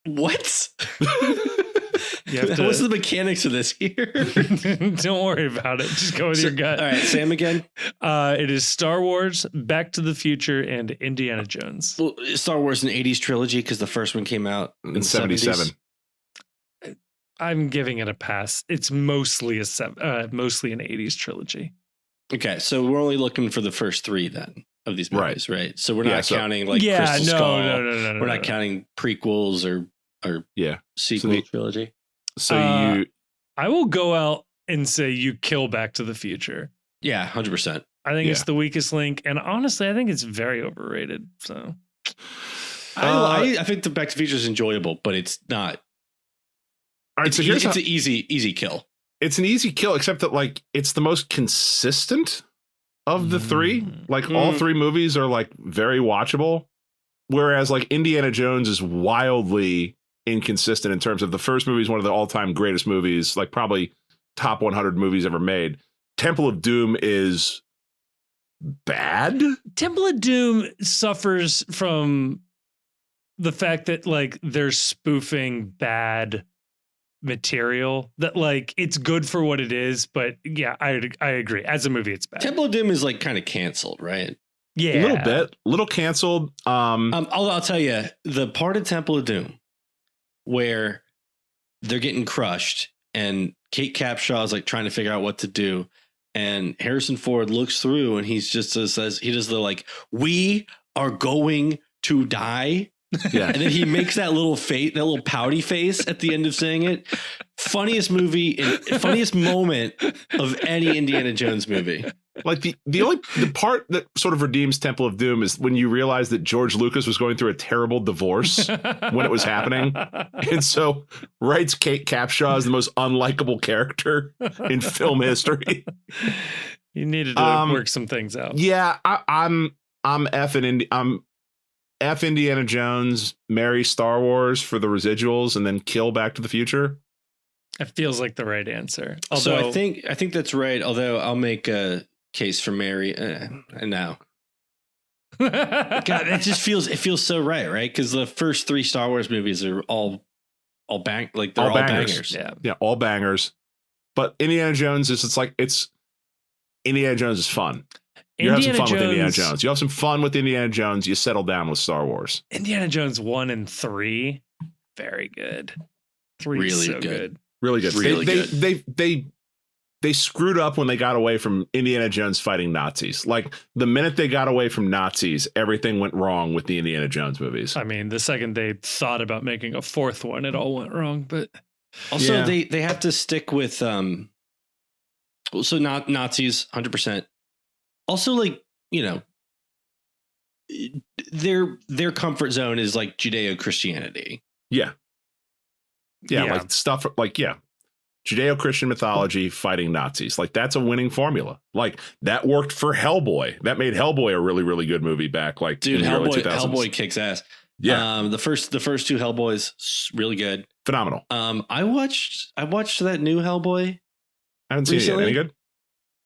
What? What's the mechanics of this here? Don't worry about it. Just go with your gut. All right, Sam again. It is Star Wars, Back to the Future, and Indiana Jones. Well, Star Wars an 80s trilogy because the first one came out in 77. 70s. I'm giving it a pass. It's mostly an 80s trilogy. Okay, so we're only looking for the first 3 then of these movies, right? So we're not counting like Crystal Skull. No. We're not counting prequels or sequel trilogy. So I will go out and say you kill Back to the Future. Yeah, 100%. I think it's the weakest link, and honestly, I think it's very overrated. So, I think the Back to the Future is enjoyable, but it's not. All right, it's an easy kill. It's an easy kill, except that like it's the most consistent of the 3. Like all 3 movies are like very watchable, whereas like Indiana Jones is wildly inconsistent in terms of the first movie is one of the all-time greatest movies, like probably top 100 movies ever made. Temple of Doom is bad. Temple of Doom suffers from the fact that like they're spoofing bad material, that like it's good for what it is, but yeah, I agree. As a movie, it's bad. Temple of Doom is like kind of canceled, right? Yeah, A little bit, little canceled. I'll tell you, the part of Temple of Doom where they're getting crushed and Kate Capshaw is like trying to figure out what to do, and Harrison Ford looks through and he's just says, he does the like, we are going to die. Yeah. And then he makes that little pouty face at the end of saying it. Funniest moment of any Indiana Jones movie. Like the part that sort of redeems Temple of Doom is when you realize that George Lucas was going through a terrible divorce when it was happening. And so writes Kate Capshaw as the most unlikable character in film history. You needed to work some things out. Yeah, I'm F Indiana Jones, marry Star Wars for the residuals, and then kill Back to the Future. It feels like the right answer. Although I think that's right. Although I'll make a case for Mary now. God, it feels so right? Because the first 3 Star Wars movies are all bangers. Yeah, all bangers. But Indiana Jones it's Indiana Jones is fun. You have some fun with Indiana Jones. You have some fun with Indiana Jones. You settle down with Star Wars. Indiana Jones 1 and 3, very good. 3 really so good. Really good. Really good. They screwed up when they got away from Indiana Jones fighting Nazis. Like the minute they got away from Nazis, everything went wrong with the Indiana Jones movies. I mean, the second they thought about making a 4th one, it all went wrong. But also, they have to stick with so not Nazis 100%. Also, like, their comfort zone is like Judeo-Christianity. Yeah, like stuff like Judeo-Christian mythology fighting Nazis. Like that's a winning formula. Like that worked for Hellboy. That made Hellboy a really, really good movie back like dude, in the early 2000s. Hellboy kicks ass. Yeah. The first 2 Hellboys really good. Phenomenal. I watched that new Hellboy. I haven't seen it yet. Any good?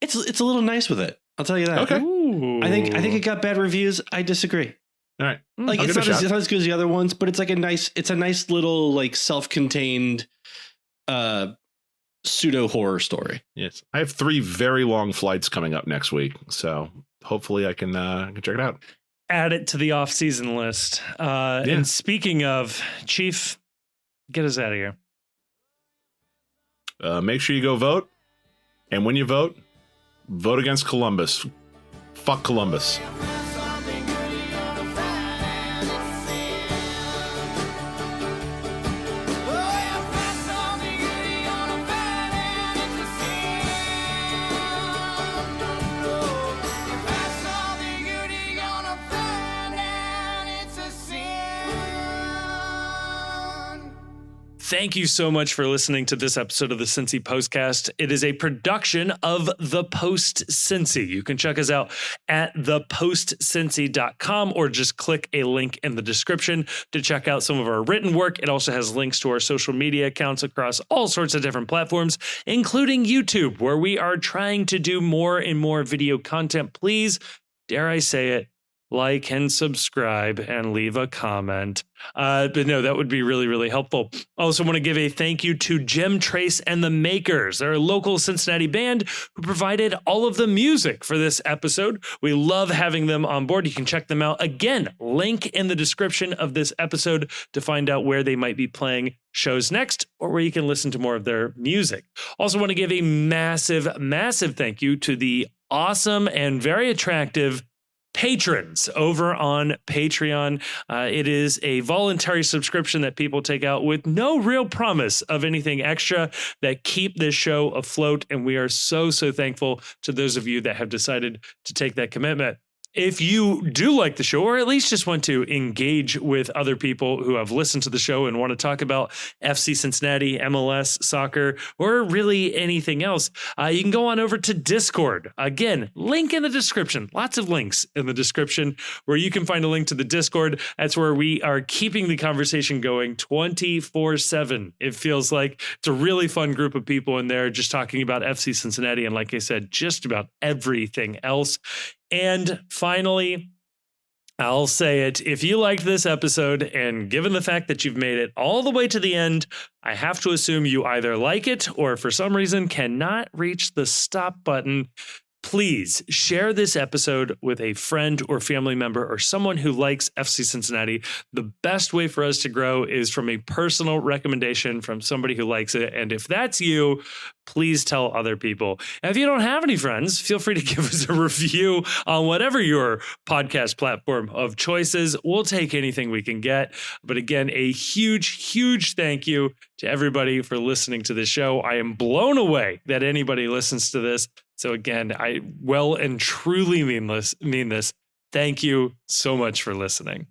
It's a little nice with it. I'll tell you that. Okay. Ooh. I think it got bad reviews. I disagree. All right. Like it's not as good as the other ones, but it's like a nice little like self-contained pseudo horror story. Yes. I have 3 very long flights coming up next week, so hopefully I can check it out. Add it to the off-season list. And speaking of, Chief, get us out of here. Make sure you go vote, and when you vote against Columbus. Fuck Columbus. Thank you so much for listening to this episode of the Cincy Postcast. It is a production of The Post Cincy. You can check us out at thepostcincy.com or just click a link in the description to check out some of our written work. It also has links to our social media accounts across all sorts of different platforms, including YouTube, where we are trying to do more and more video content. Please, dare I say it, like and subscribe and leave a comment. But no, that would be really, really helpful. I also want to give a thank you to Jim Trace and the Makers. They're a local Cincinnati band who provided all of the music for this episode. We love having them on board. You can check them out. Again, link in the description of this episode to find out where they might be playing shows next or where you can listen to more of their music. Also want to give a massive, massive thank you to the awesome and very attractive patrons over on Patreon. It is a voluntary subscription that people take out with no real promise of anything extra that keep this show afloat. And we are so, so thankful to those of you that have decided to take that commitment. If you do like the show, or at least just want to engage with other people who have listened to the show and want to talk about FC Cincinnati, MLS, soccer, or really anything else, you can go on over to Discord. Again, link in the description. Lots of links in the description where you can find a link to the Discord. That's where we are keeping the conversation going 24/7. It feels like it's a really fun group of people in there just talking about FC Cincinnati. And like I said, just about everything else. And finally, I'll say it. If you liked this episode, and given the fact that you've made it all the way to the end, I have to assume you either like it or for some reason cannot reach the stop button. Please share this episode with a friend or family member or someone who likes FC Cincinnati. The best way for us to grow is from a personal recommendation from somebody who likes it. And if that's you, please tell other people. And if you don't have any friends, feel free to give us a review on whatever your podcast platform of choice is. We'll take anything we can get. But again, a huge, huge thank you to everybody for listening to this show. I am blown away that anybody listens to this. So again, I well and truly mean this. Thank you so much for listening.